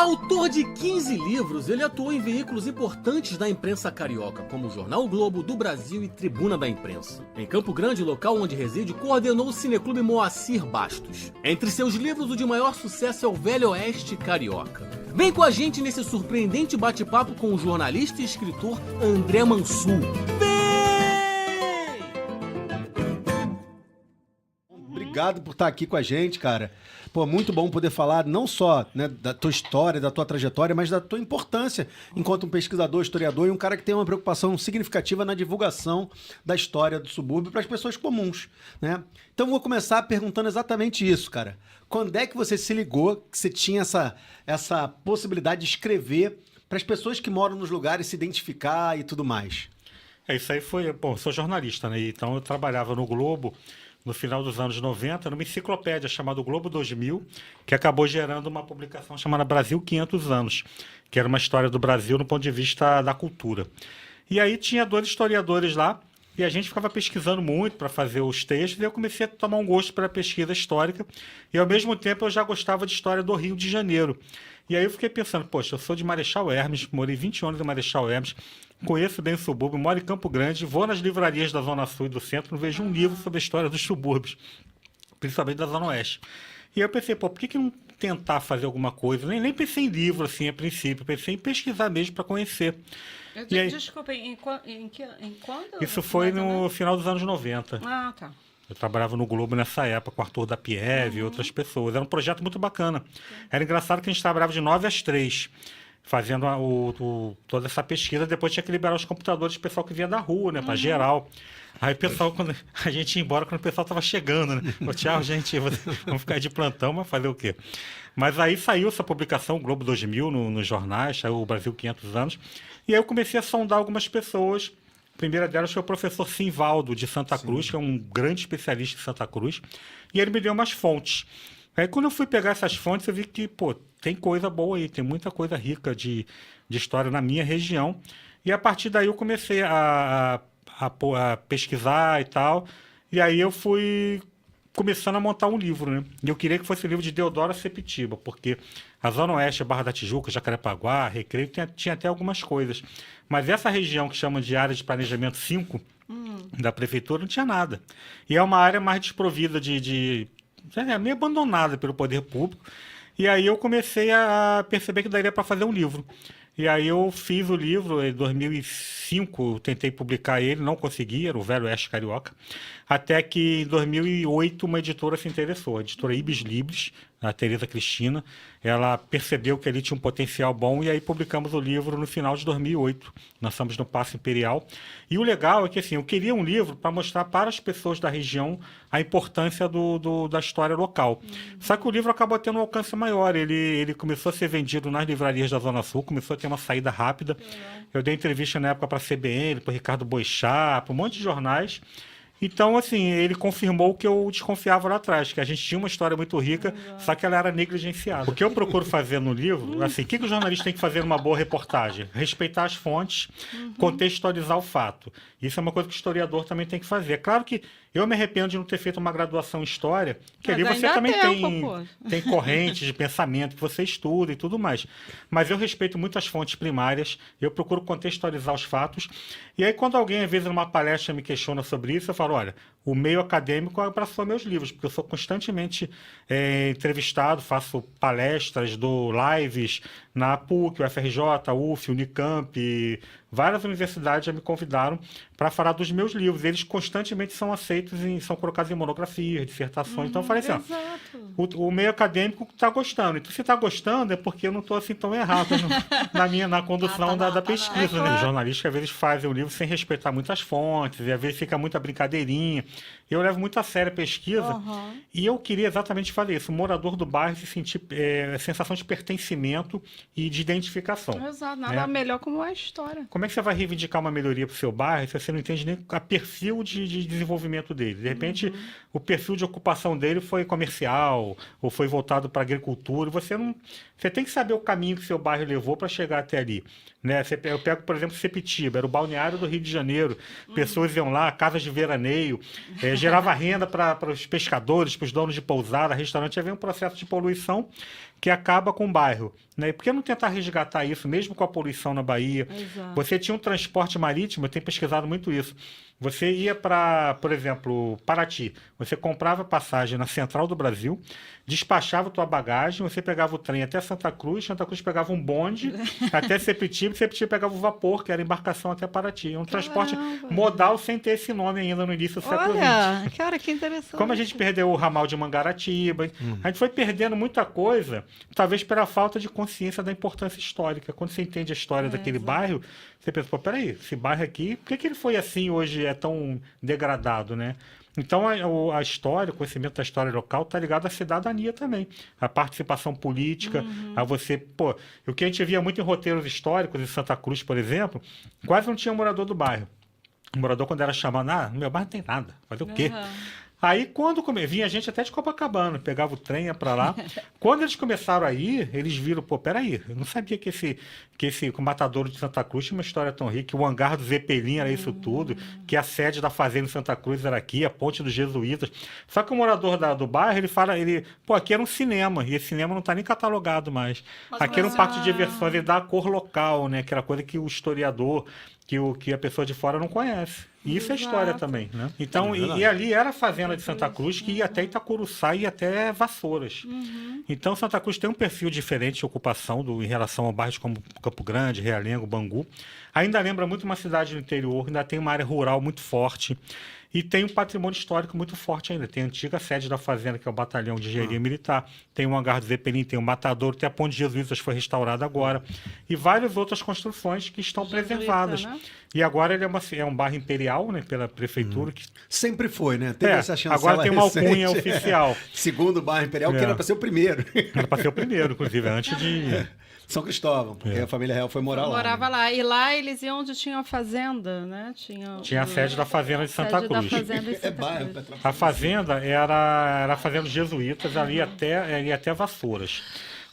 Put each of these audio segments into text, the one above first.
Autor de 15 livros, ele atuou em veículos importantes da imprensa carioca, como o Jornal o Globo, do Brasil e Tribuna da Imprensa. Em Campo Grande, local onde reside, coordenou o Cineclube Moacir Bastos. Entre seus livros, o de maior sucesso é o Velho Oeste Carioca. Vem com a gente nesse surpreendente bate-papo com o jornalista e escritor André Mansur. Obrigado por estar aqui com a gente, cara. Pô, muito bom poder falar não só, né, da tua história, da tua trajetória, mas da tua importância enquanto um pesquisador, historiador e um cara que tem uma preocupação significativa na divulgação da história do subúrbio para as pessoas comuns, né? Então vou começar perguntando exatamente isso, cara. Quando é que você se ligou que você tinha essa possibilidade de escrever para as pessoas que moram nos lugares se identificar e tudo mais? Isso aí foi... Bom, eu sou jornalista, né? Então eu trabalhava no Globo no final dos anos 90, numa enciclopédia chamada Globo 2000, que acabou gerando uma publicação chamada Brasil 500 anos, que era uma história do Brasil no ponto de vista da cultura. E aí tinha dois historiadores lá, e a gente ficava pesquisando muito para fazer os textos, e eu comecei a tomar um gosto pela pesquisa histórica, e ao mesmo tempo eu já gostava de história do Rio de Janeiro. E aí eu fiquei pensando, poxa, eu sou de Marechal Hermes, morei 20 anos em Marechal Hermes, conheço bem o subúrbio, moro em Campo Grande, vou nas livrarias da Zona Sul e do Centro, não vejo um livro sobre a história dos subúrbios, principalmente da Zona Oeste. E aí eu pensei, por que não tentar fazer alguma coisa? Nem pensei em livro, assim, a princípio, pensei em pesquisar mesmo para conhecer. Desculpa, em quando? Isso foi no final dos anos 90. Ah, tá. Eu trabalhava no Globo nessa época, com o Arthur da Pieve e outras pessoas. Era um projeto muito bacana. Era engraçado que a gente trabalhava de 9 às 3, fazendo toda essa pesquisa. Depois tinha que liberar os computadores do pessoal que vinha da rua, né, para geral. Aí o pessoal, quando a gente ia embora, quando o pessoal estava chegando, né? Tchau, gente, vamos ficar de plantão, mas fazer o quê? Mas aí saiu essa publicação, o Globo 2000, nos jornais, saiu o Brasil 500 anos. E aí eu comecei a sondar algumas pessoas. A primeira delas foi o professor Simvaldo, de Santa Cruz, que é um grande especialista em Santa Cruz. E ele me deu umas fontes. Aí quando eu fui pegar essas fontes, eu vi que, pô, tem coisa boa aí, tem muita coisa rica de história na minha região. E a partir daí eu comecei a pesquisar e tal. E aí eu fui começando a montar um livro, né? E eu queria que fosse o livro de Deodora Sepetiba, porque a Zona Oeste, Barra da Tijuca, Jacarepaguá, Recreio, tinha até algumas coisas. Mas essa região que chamam de Área de Planejamento 5 da Prefeitura não tinha nada. E é uma área mais desprovida meio abandonada pelo poder público. E aí eu comecei a perceber que daria para fazer um livro. E aí eu fiz o livro em 2005, eu tentei publicar ele, não consegui, era o Velho Oeste Carioca, até que em 2008 uma editora se interessou, a editora Ibis Libris, a Tereza Cristina, ela percebeu que ali tinha um potencial bom e aí publicamos o livro no final de 2008, nós estamos no Paço Imperial. E o legal é que assim, eu queria um livro para mostrar para as pessoas da região a importância da história local. Só que o livro acabou tendo um alcance maior, ele começou a ser vendido nas livrarias da Zona Sul, começou a ter uma saída rápida. Eu dei entrevista na época para a CBN, para o Ricardo Boechat, para um monte de jornais. Então, assim, ele confirmou o que eu desconfiava lá atrás, que a gente tinha uma história muito rica, só que ela era negligenciada. O que eu procuro fazer no livro, assim, o que o jornalista tem que fazer numa boa reportagem? Respeitar as fontes, contextualizar o fato. Isso é uma coisa que o historiador também tem que fazer. É claro que eu me arrependo de não ter feito uma graduação em História, que ali você também tem correntes de pensamento que você estuda e tudo mais. Mas eu respeito muito as fontes primárias, eu procuro contextualizar os fatos. E aí, quando alguém, às vezes, numa palestra me questiona sobre isso, eu falo, olha, o meio acadêmico abraçou meus livros, porque eu sou constantemente entrevistado, faço palestras, dou lives na PUC, UFRJ, UF, Unicamp, várias universidades já me convidaram para falar dos meus livros. Eles constantemente são aceitos, são colocados em monografias, dissertações. Então eu falei assim, ó, o meio acadêmico está gostando. Então se está gostando é porque eu não estou assim tão errado na condução da pesquisa. Né? Os jornalistas às vezes fazem o livro sem respeitar muitas fontes, e às vezes fica muita brincadeirinha. Eu levo muito a sério a pesquisa e eu queria exatamente fazer isso. O morador do bairro se sentir sensação de pertencimento e de identificação. Exato, nada melhor como a história. Como é que você vai reivindicar uma melhoria para o seu bairro se você não entende nem o perfil de desenvolvimento dele? De repente, o perfil de ocupação dele foi comercial ou foi voltado para a agricultura. Você tem que saber o caminho que o seu bairro levou para chegar até ali. Né? Eu pego, por exemplo, Sepetiba, era o balneário do Rio de Janeiro. Pessoas iam lá, casas de veraneio, gerava renda para os pescadores, para os donos de pousada, restaurante. Havia um processo de poluição que acaba com o bairro. Né? Por que não tentar resgatar isso, mesmo com a poluição na Bahia? Exato. Você tinha um transporte marítimo, eu tenho pesquisado muito isso. Você ia para, por exemplo, Paraty. Você comprava passagem na Central do Brasil, despachava tua bagagem, você pegava o trem até Santa Cruz pegava um bonde até Sepetiba, Sepetiba pegava o vapor, que era a embarcação até Paraty. É um transporte modal sem ter esse nome ainda no início do século XX. Olha, cara, que interessante. Como a gente perdeu o ramal de Mangaratiba, a gente foi perdendo muita coisa, talvez pela falta de consciência da importância histórica. Quando você entende a história daquele bairro, você pensa, pô, peraí, esse bairro aqui, por que ele foi assim hoje, é tão degradado, né? Então, a história, o conhecimento da história local está ligado à cidadania também. A participação política, a você... Pô, o que a gente via muito em roteiros históricos, em Santa Cruz, por exemplo, quase não tinha morador do bairro. O morador, quando era chamado, no meu bairro não tem nada, fazer o quê? Aí, quando vinha gente até de Copacabana, pegava o trem, ia pra lá. Quando eles começaram a ir, eles viram, pô, peraí, eu não sabia que o Matadouro de Santa Cruz tinha uma história tão rica, que o hangar do Zeppelin era isso tudo, que a sede da fazenda em Santa Cruz era aqui, a ponte dos jesuítas. Só que o morador do bairro, pô, aqui era um cinema, e esse cinema não tá nem catalogado mais. Aqui era um parque de diversões, ele dá a cor local, né, que era coisa que o historiador, que a pessoa de fora não conhece. E isso é história também, né? Então, e ali era a fazenda de Santa Cruz, que ia até Itacuruçá e até Vassouras. Então, Santa Cruz tem um perfil diferente de ocupação em relação a bairros como Campo Grande, Realengo, Bangu. Ainda lembra muito uma cidade do interior, ainda tem uma área rural muito forte. E tem um patrimônio histórico muito forte ainda. Tem a antiga sede da fazenda, que é o Batalhão de Engenharia Militar. Tem o hangar do Zeppelin, tem o Matadouro, tem a Ponte de Jesuítas, foi restaurada agora. E várias outras construções que estão preservadas. Né? E agora ele é um bairro imperial, né, pela prefeitura. Que... Sempre foi, né? Teve essa chancela agora tem uma recente. alcunha oficial. Segundo bairro imperial, que era para ser o primeiro. Era para ser o primeiro, inclusive, antes de... São Cristóvão, porque a família real foi morar lá. Morava né? lá. E lá eles iam onde tinha a fazenda, né? Tinha a sede da fazenda de Santa Cruz. Bairro, a fazenda era a fazenda dos jesuítas, ali até Vassouras.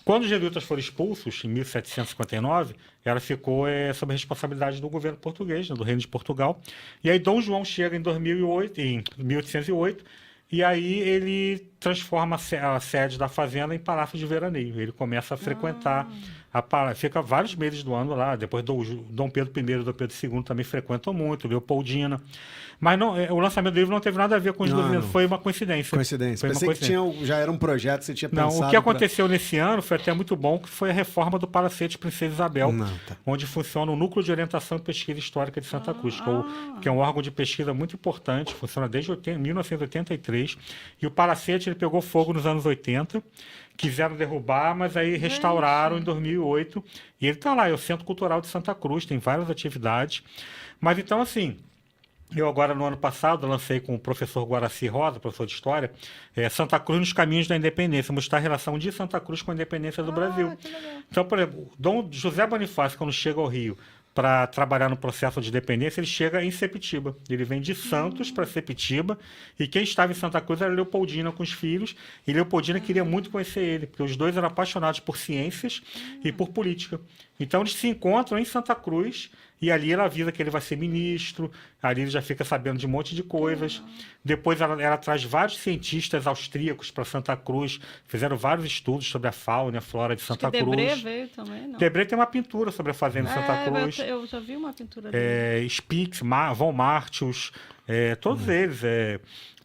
Quando os jesuítas foram expulsos, em 1759, ela ficou sob a responsabilidade do governo português, né, do Reino de Portugal. E aí Dom João chega em 1808, e aí ele transforma a sede da fazenda em palácio de veraneio. Ele começa a frequentar, fica vários meses do ano lá. Depois Dom Pedro I e Dom Pedro II também frequentam muito, Leopoldina. Mas o lançamento do livro não teve nada a ver com os documentos, foi uma coincidência. Pensei que já era um projeto que você tinha pensado. Não, o que aconteceu nesse ano foi até muito bom, que foi a reforma do Palacete Princesa Isabel, onde funciona o Núcleo de Orientação e Pesquisa Histórica de Santa Cruz, que é um órgão de pesquisa muito importante, funciona desde 1983, e o Palacete ele pegou fogo nos anos 80, quiseram derrubar, mas aí restauraram em 2008, e ele está lá, é o Centro Cultural de Santa Cruz, tem várias atividades, mas então assim... Eu agora, no ano passado, lancei com o professor Guaraci Rosa, professor de História, Santa Cruz nos Caminhos da Independência, mostrar a relação de Santa Cruz com a independência do Brasil. Então, por exemplo, Dom José Bonifácio, quando chega ao Rio para trabalhar no processo de independência, ele chega em Sepetiba. Ele vem de Santos para Sepetiba, e quem estava em Santa Cruz era Leopoldina com os filhos, e Leopoldina queria muito conhecer ele, porque os dois eram apaixonados por ciências e por política. Então, eles se encontram em Santa Cruz, e ali ela avisa que ele vai ser ministro, ali ele já fica sabendo de um monte de coisas. Depois ela traz vários cientistas austríacos para Santa Cruz, fizeram vários estudos sobre a fauna e a flora de Santa Cruz. Debré veio também, não? Debré tem uma pintura sobre a fazenda de Santa Cruz. Eu já vi uma pintura dele. Spix, Von Martius, todos eles,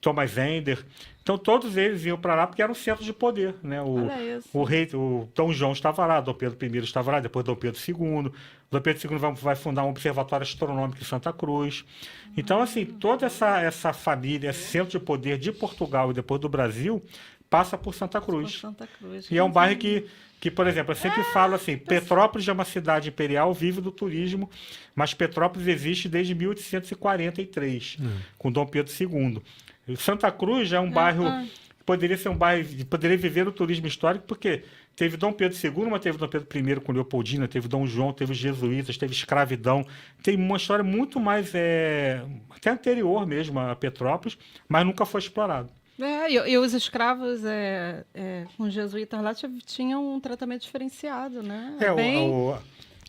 Thomas Ender. Então, todos eles iam para lá porque era um centro de poder, né? O Dom João estava lá, Dom Pedro I estava lá, depois Dom Pedro II. Dom Pedro II vai fundar um observatório astronômico em Santa Cruz. Então, assim, toda essa família, esse centro de poder de Portugal e depois do Brasil, passa por Santa Cruz. E é um bairro que, por exemplo, eu sempre falo assim, Petrópolis é uma cidade imperial, vive do turismo, mas Petrópolis existe desde 1843, com Dom Pedro II. Santa Cruz já é um bairro que poderia ser um bairro que poderia viver o turismo histórico, porque teve Dom Pedro II, mas teve Dom Pedro I com Leopoldina, teve Dom João, teve os jesuítas, teve escravidão. Tem uma história muito mais, até anterior mesmo a Petrópolis, mas nunca foi explorado. E os escravos com os jesuítas lá tinham um tratamento diferenciado, né?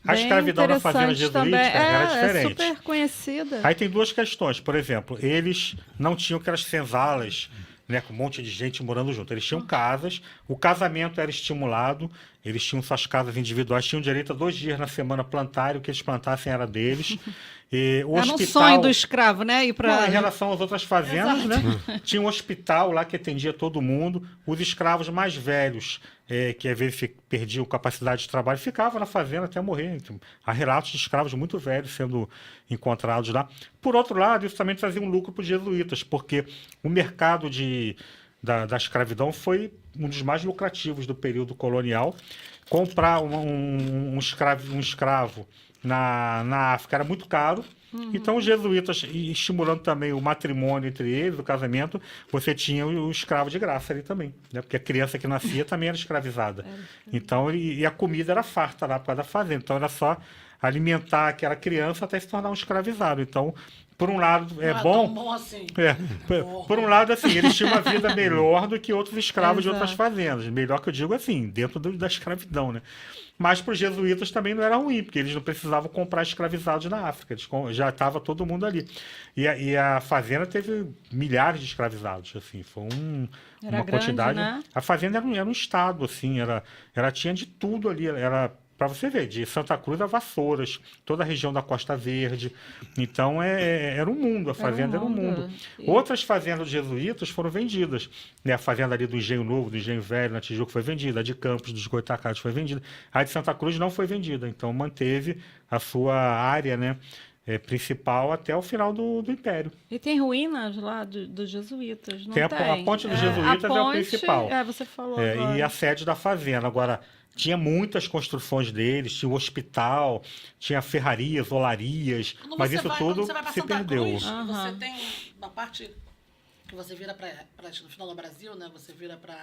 A escravidão na fazenda jesuítica era diferente. É super conhecida. Aí tem duas questões. Por exemplo, eles não tinham aquelas senzalas né, com um monte de gente morando junto. Eles tinham casas, o casamento era estimulado, eles tinham suas casas individuais, tinham direito a 2 dias na semana plantar, e o que eles plantassem era deles. E o Era um hospital, sonho do escravo, né? Ir pra... não, em relação às outras fazendas, né? Tinha um hospital lá que atendia todo mundo. Os escravos mais velhos, que às vezes perdiam capacidade de trabalho, ficavam na fazenda até morrer. Então, há relatos de escravos muito velhos sendo encontrados lá. Por outro lado, isso também trazia um lucro para os jesuítas, porque o mercado da escravidão foi um dos mais lucrativos do período colonial. Comprar um escravo na África era muito caro. Então, os jesuítas, estimulando também o matrimônio entre eles, o casamento, você tinha o escravo de graça ali também, né? Porque a criança que nascia também era escravizada. Então, e a comida era farta lá por causa da fazenda. Então, era só alimentar aquela criança até se tornar um escravizado. Então, por um lado, é bom. Tão bom assim. Por um lado, assim, eles tinham uma vida melhor do que outros escravos de outras fazendas. Melhor que eu digo assim, dentro da escravidão, né? Mas para os jesuítas também não era ruim, porque eles não precisavam comprar escravizados na África. Já estava todo mundo ali. E a fazenda teve milhares de escravizados, assim, foi Era uma grande, quantidade. né? A fazenda era um estado, assim, tinha de tudo ali, para você ver, de Santa Cruz a Vassouras, toda a região da Costa Verde. Então, era um mundo, a fazenda era um mundo. Outras fazendas dos jesuítas foram vendidas. Né? A fazenda ali do Engenho Novo, do Engenho Velho, na Tijuca, foi vendida. A de Campos, dos Goitacazes, foi vendida. A de Santa Cruz não foi vendida. Então, manteve a sua área, né, principal até o final do Império. E tem ruínas lá dos jesuítas, não Tem tem? a ponte dos jesuítas é o principal. Você falou agora. E a sede da fazenda. Agora, tinha muitas construções deles, tinha o hospital, tinha ferrarias, olarias, mas isso tudo você vai pra se Santa perdeu. Cruz, você tem uma parte que você vira no final do Brasil, né? Você vira para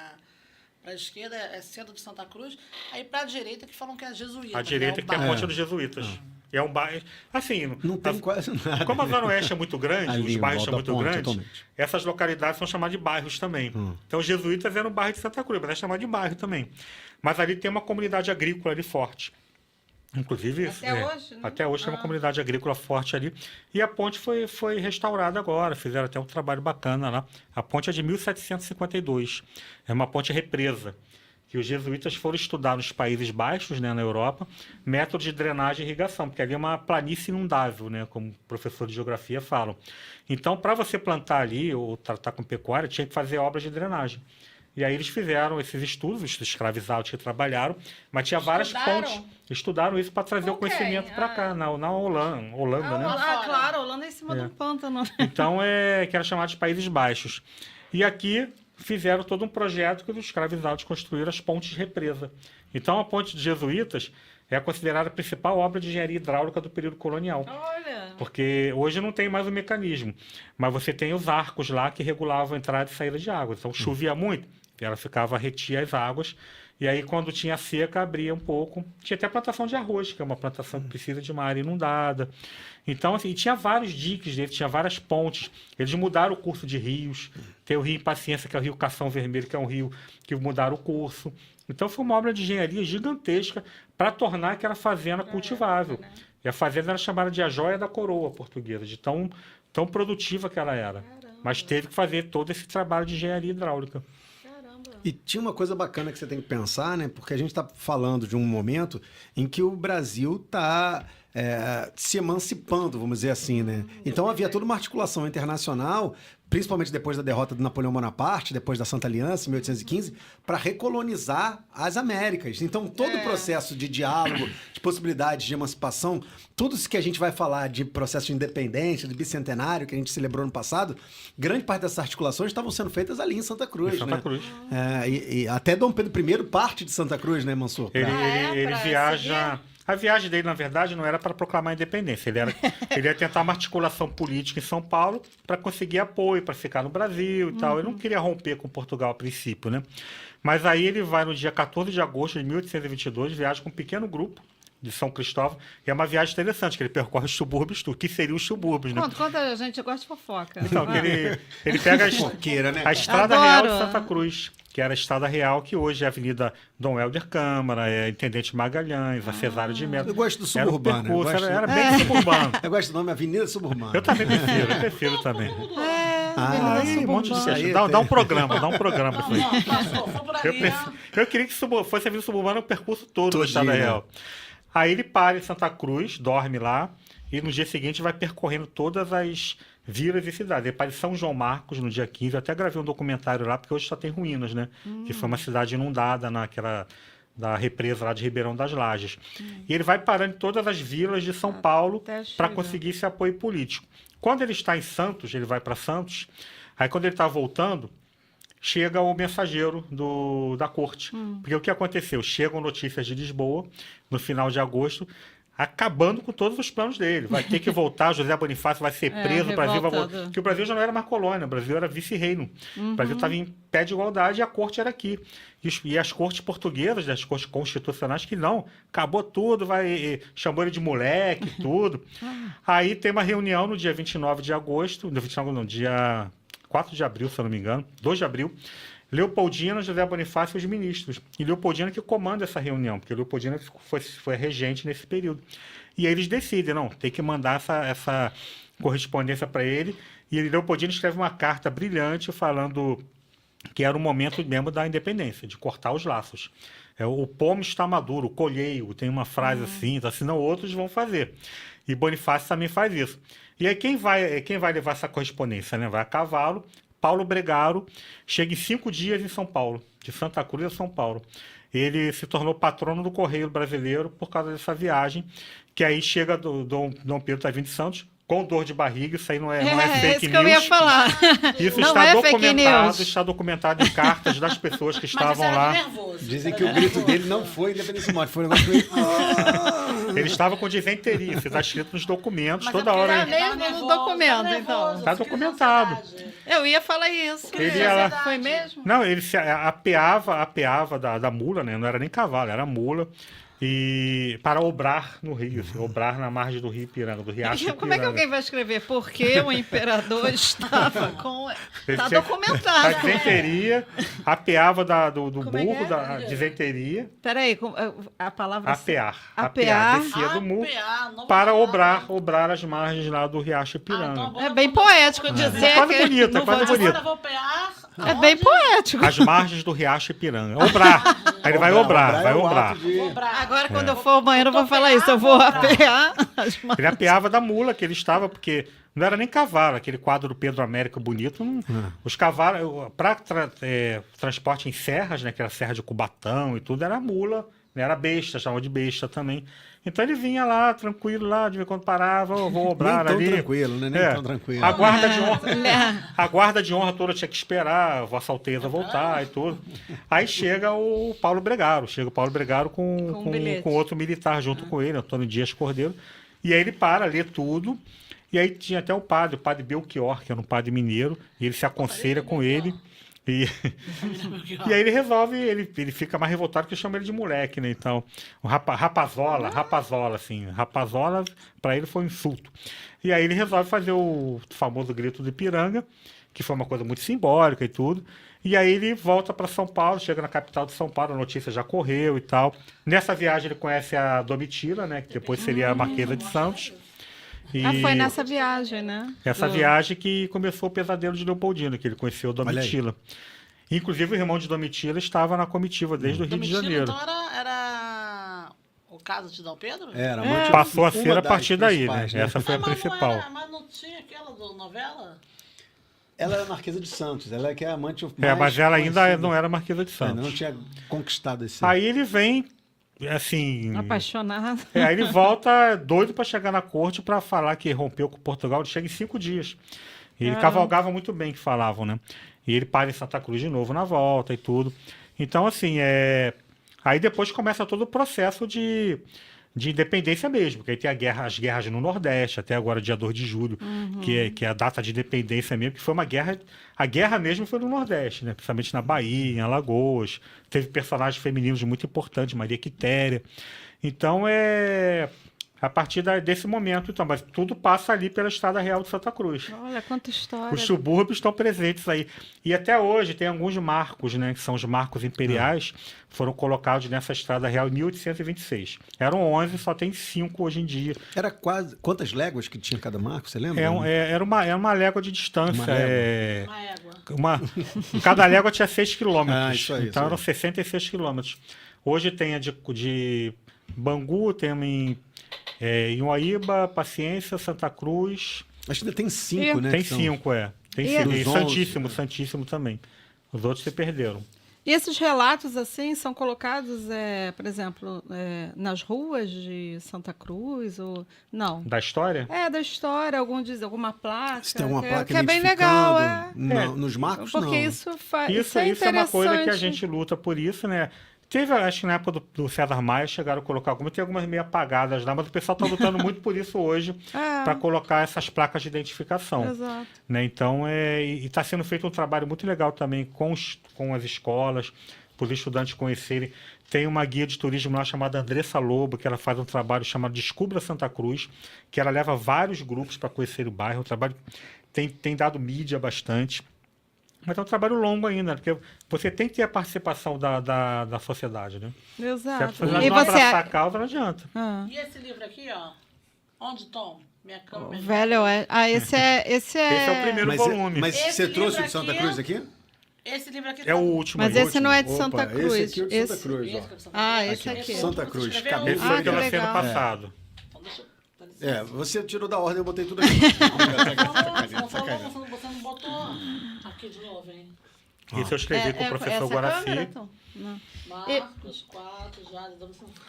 a esquerda, é centro de Santa Cruz, aí para a direita que falam que é jesuíta. A direita que tem a ponte dos jesuítas. É um bairro. Assim, Não tem quase nada. como a Zona Oeste é muito grande, Ali, os bairros são volta muito à ponte, grandes, totalmente. essas localidades são chamadas de bairros também. Então, os jesuítas eram no bairro de Santa Cruz, mas é chamado de bairro também. Mas ali tem uma comunidade agrícola ali forte. Inclusive, Até hoje, né? até hoje tem uma comunidade agrícola forte ali. E a ponte foi restaurada agora, fizeram até um trabalho bacana lá. A ponte é de 1752, é uma ponte represa, que os jesuítas foram estudar nos Países Baixos, né, na Europa, métodos de drenagem e irrigação, porque ali é uma planície inundável, né, como professores de geografia falam. Então, para você plantar ali ou tratar com pecuária, tinha que fazer obras de drenagem. E aí eles fizeram esses estudos, os escravizados que trabalharam, mas tinha várias pontes. Estudaram isso para trazer o conhecimento para cá, na Holanda, né? Claro, a Holanda é em cima de um pântano. Então, que era chamado de Países Baixos. E aqui fizeram todo um projeto que os escravizados construíram as pontes de represa. Então, a ponte dos jesuítas é considerada a principal obra de engenharia hidráulica do período colonial. Olha! Porque hoje não tem mais o mecanismo, mas você tem os arcos lá que regulavam a entrada e saída de água. Então, chovia muito, ela retia as águas, e aí, quando tinha seca, abria um pouco. Tinha até a plantação de arroz, que é uma plantação que precisa de uma área inundada. Então, assim, tinha vários diques dele, tinha várias pontes. Eles mudaram o curso de rios. Tem o Rio Impaciência, que é o Rio Cação Vermelho, que é um rio que mudaram o curso. Então, foi uma obra de engenharia gigantesca para tornar aquela fazenda cultivável. Né? E a fazenda era chamada de a joia da coroa portuguesa, de tão produtiva que ela era. Mas teve que fazer todo esse trabalho de engenharia hidráulica. E tinha uma coisa bacana que você tem que pensar, né? Porque a gente está falando de um momento em que o Brasil está se emancipando, vamos dizer assim, né? Então havia toda uma articulação internacional, principalmente depois da derrota do Napoleão Bonaparte, depois da Santa Aliança, em 1815, para recolonizar as Américas. Então todo o processo de diálogo, de possibilidades de emancipação, tudo isso que a gente vai falar de processo de independência, de bicentenário, que a gente celebrou no passado, grande parte dessas articulações estavam sendo feitas ali em Santa Cruz, Santa Cruz. E até Dom Pedro I parte de Santa Cruz, né, Mansur? Ele viaja... A viagem dele, na verdade, não era para proclamar a independência. Ele ia tentar uma articulação política em São Paulo para conseguir apoio, para ficar no Brasil e tal. Ele não queria romper com Portugal a princípio, né? Mas aí ele vai no dia 14 de agosto de 1822, viaja com um pequeno grupo de São Cristóvão. E é uma viagem interessante, que ele percorre os subúrbios, que seriam os subúrbios, né? Conta, gente, eu gosto de fofoca. Então, ele pega a Estrada Real de Santa Cruz, que era a Estrada Real, que hoje é a Avenida Dom Helder Câmara, Intendente Magalhães, a Cesário de Mello. Eu gosto do suburbano. Era bem suburbano. Eu gosto do nome Avenida Suburbana. Eu também prefiro também. Aí, um monte de Suburbana. cesta. Dá um programa pra isso aí. Não, passou, foi por ali. Eu queria que fosse a Vila Suburbana o percurso todo do Todinho, Estado né? Real. Aí ele para em Santa Cruz, dorme lá, e no dia seguinte vai percorrendo todas as vilas e cidades. Ele para em São João Marcos no dia 15, eu até gravei um documentário lá, porque hoje só tem ruínas, né? Que foi uma cidade inundada da represa lá de Ribeirão das Lajes. E ele vai parando em todas as vilas de São Paulo até para chegar. conseguir esse apoio político. Quando ele está em Santos, ele vai para Santos, aí quando ele está voltando, chega o mensageiro da corte. Porque o que aconteceu? Chegam notícias de Lisboa, no final de agosto, acabando com todos os planos dele. Vai ter que voltar, José Bonifácio vai ser preso, o Brasil vai voltar. Porque o Brasil já não era mais colônia, o Brasil era vice-reino. O Brasil estava em pé de igualdade e a corte era aqui. E as cortes portuguesas, as cortes constitucionais, que não, acabou tudo, chamou ele de moleque, tudo. Aí tem uma reunião no dia 29 de agosto, dia 4 de abril, se eu não me engano, 2 de abril, Leopoldina, José Bonifácio e os ministros. E Leopoldina que comanda essa reunião, porque Leopoldina foi regente nesse período. E aí eles decidem, não, tem que mandar essa correspondência para ele. E Leopoldina escreve uma carta brilhante falando que era o momento mesmo da independência, de cortar os laços. O pomo está maduro, colhei-o, tem uma frase assim, então, senão outros vão fazer. E Bonifácio também faz isso. E aí quem vai levar essa correspondência? Né? Vai a cavalo. Paulo Bregaro chega em 5 dias em São Paulo, de Santa Cruz a São Paulo. Ele se tornou patrono do Correio Brasileiro por causa dessa viagem, que aí chega Dom Pedro está vindo de Santos, com dor de barriga, isso aí não é fake isso que eu ia news. falar. Isso Não está é fake documentado, news. está documentado em cartas das pessoas que Mas estavam você era lá. nervoso. Dizem você que o era grito nervoso. dele não foi independência morte, foi um negócio meio... Ele estava com disenteria, isso está escrito nos documentos, Mas toda é porque hora. ele tava Mesmo no nervoso, documento, tava então. nervoso, Tá crise de documentado. ansiedade. Eu ia falar isso. Ele Crise de ia lá- ansiedade. Foi mesmo? Não, ele se apeava da mula, né? Não era nem cavalo, era mula. E para obrar no rio, assim, obrar na margem do rio Ipiranga, do riacho Ipiranga. Como é que alguém vai escrever? Porque o imperador estava com... Está A documentado. disenteria, apeava do Como é que burro, é? da disenteria, Peraí, a palavra... apear. Apear. Descia do muro APA, não para vai obrar as margens lá do riacho Ipiranga. então É bem poético dizer É quase que... bonito, não é quase vou dizer- bonito. Agora eu vou pear. É bem poético. As margens do riacho Ipiranga. Obrar. Aí ele vai obrar, vai é o obrar. ato de- Agora, quando eu for ao banheiro, eu vou falar isso. Eu vou apear as mãos. Ele apeava da mula que ele estava, porque não era nem cavalo, aquele quadro do Pedro Américo bonito. Os cavalos, para transporte em serras, né, que era serra de Cubatão e tudo, era mula, né, era besta, chamava de besta também. Então ele vinha lá, tranquilo, lá, de vez em quando parava, vou obrar Nem tão ali. tranquilo, né? Nem tão tranquilo. A guarda de honra toda tinha que esperar a Vossa Alteza voltar e tudo. Aí chega o Paulo Bregaro, Com um bilhete. com outro militar junto com ele, Antônio Dias Cordeiro. E aí ele para, lê tudo. E aí tinha até o padre Belchior, que era um padre mineiro, e ele se aconselha com ele. E aí ele resolve, ele fica mais revoltado que chama ele de moleque, né? Então, o rapazola, assim. Rapazola, para ele foi um insulto. E aí ele resolve fazer o famoso grito do Ipiranga, que foi uma coisa muito simbólica e tudo. E aí ele volta para São Paulo, chega na capital de São Paulo, a notícia já correu e tal. Nessa viagem ele conhece a Domitila, né? Que depois seria a Marquesa de Santos. E Foi nessa viagem, né? essa viagem que começou o pesadelo de Leopoldina, que ele conheceu Domitila. Inclusive, o irmão de Domitila estava na comitiva desde o Rio de Domitila, Janeiro. então era o caso de Dom Pedro? Era, amante- Passou a uma ser a das partir daí, né? principais, Essa foi a Mas não principal. era- mas não tinha aquela do novela? Ela era a Marquesa de Santos, ela é que é a amante Mas ela ainda conhecida. não era Marquesa de Ainda não Santos. tinha conquistado esse... Aí ele vem, assim... Apaixonado. Aí ele volta doido para chegar na corte para falar que rompeu com Portugal. Ele chega em 5 dias. E ele cavalgava muito bem, que falavam, né? E ele para em Santa Cruz de novo na volta e tudo. Então, assim, aí depois começa todo o processo de independência mesmo, que aí tem as guerras no Nordeste, até agora dia 2 de julho, que é a data de independência mesmo, que foi uma guerra, a guerra mesmo foi no Nordeste, né? Principalmente na Bahia, em Alagoas, teve personagens femininos muito importantes, Maria Quitéria. Então, a partir desse momento, então. Mas tudo passa ali pela Estrada Real de Santa Cruz. Olha, quanta história. Os subúrbios estão presentes aí. E até hoje tem alguns marcos, né? Que são os marcos imperiais, foram colocados nessa Estrada Real em 1826. Eram 11, só tem 5 hoje em dia. Era quase... Quantas léguas que tinha cada marco, você lembra? Era uma légua de distância. Uma légua. Uma égua. Cada légua tinha 6 quilômetros. Isso aí, Então eram 66 quilômetros. Hoje tem a de Bangu, tem em Uaíba, Paciência, Santa Cruz. Acho que ainda tem 5, né? Tem que são- 5, Tem E 5. E dos Santíssimo também. Os outros se perderam. E esses relatos, assim, são colocados, por exemplo, nas ruas de Santa Cruz? Ou... Não. Da história? Da história, alguma placa. Se tem alguma placa que é bem legal, Não, nos marcos, Porque não. isso Isso é é uma coisa que a interessante. gente luta por isso, né? Teve, acho que na época do César Maia, chegaram a colocar tem algumas meio apagadas lá, mas o pessoal está lutando muito por isso hoje, para colocar essas placas de identificação. Exato. Né? Então, e está sendo feito um trabalho muito legal também com as escolas, para os estudantes conhecerem. Tem uma guia de turismo lá chamada Andressa Lobo, que ela faz um trabalho chamado Descubra Santa Cruz, que ela leva vários grupos para conhecer o bairro. O trabalho tem dado mídia bastante. Mas é um trabalho longo ainda, porque você tem que ter a participação da sociedade, né? Exato. Se a E não você... abraçar a causa, não adianta. E esse livro aqui, ó? Onde, Tom? Minha cama, minha Velho, esse é... Esse é o primeiro volume. Mas Esse você trouxe o livro de Santa aqui Cruz aqui? Esse livro aqui É o último. Mas aí. esse não é de Opa, Santa Cruz. Esse aqui é o de Santa Cruz, Esse ó. que é o Santa Ah, Cruz. esse aqui. Santa Cruz, Você escreveu cabeça. Esse foi que pelo ano legal. passado. Então, deixa eu... dá licença. Você tirou da ordem, eu botei tudo aqui. Não, Sacanagem. você não botou aqui de novo, hein? Isso eu escrevi com o professor Guaraci. Marcos, 4, já...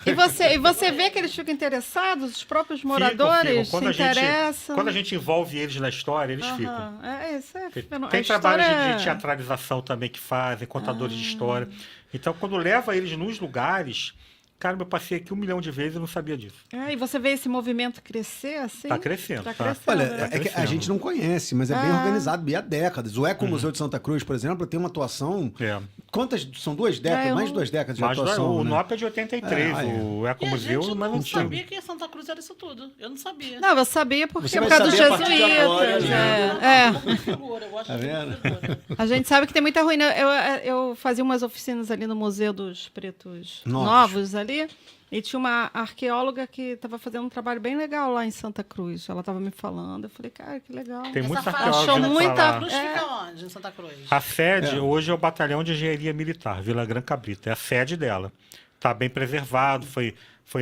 E você vê que eles ficam interessados, os próprios moradores Ficam. se interessam. Quando a gente envolve eles na história, eles ficam. Aham. Isso é fenomenal. Tem A trabalho história- de teatralização também que fazem, contadores de história. Então, quando leva eles nos lugares, cara, eu passei aqui 1 milhão de vezes e não sabia disso. E você vê esse movimento crescer assim? Tá crescendo, Tá tá. crescendo. Olha, né? é que a gente não conhece, mas é bem organizado e há décadas. O Ecomuseu de Santa Cruz, por exemplo, tem uma atuação... É. Quantas? São 2 décadas? eu Mais de não- 2 décadas de Mas atuação, o né? NOP é de 83, Ah, é. o E a Ecomuseu gente é mais não antigo. sabia que Santa Cruz era isso tudo. Eu não sabia. Não, eu sabia porque Você por vai causa dos saber a partir de agora, jesuítas. né? Eu gosto de figura, eu gosto Tá de vendo? figura. A gente sabe que tem muita ruína. Eu fazia umas oficinas ali no Museu dos Pretos Novos. Novos ali. E tinha uma arqueóloga que estava fazendo um trabalho bem legal lá em Santa Cruz. Ela estava me falando. Eu falei, cara, que legal. Tem muitos Essa arqueólogos achou indo pra muita- lá. Cruz fica onde, em Santa Cruz? A sede É. hoje é o Batalhão de Engenharia Militar, Vila Gran Cabrita. É a sede dela. Está bem preservado, foi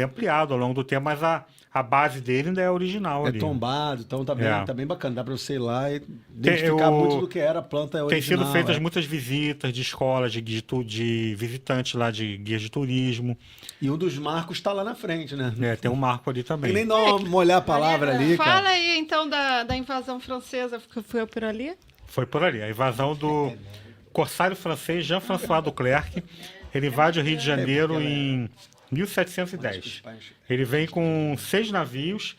ampliado ao longo do tempo, mas a base dele ainda é original É ali. tombado, então tá bem bacana. Dá pra você ir lá e Tem identificar o- muito do que era a planta original. Tem sido feitas é. muitas visitas de escolas, de visitantes lá, de guias de turismo. E um dos marcos tá lá na frente, né? Tem um marco ali E também. nem dá uma olhar a palavra ali, cara. Fala aí, então, da invasão francesa que foi por ali. Foi por ali. A invasão do corsário francês Jean-François Duclerc. Ele invade o Rio de Janeiro em 1710. Ele vem com 6 navios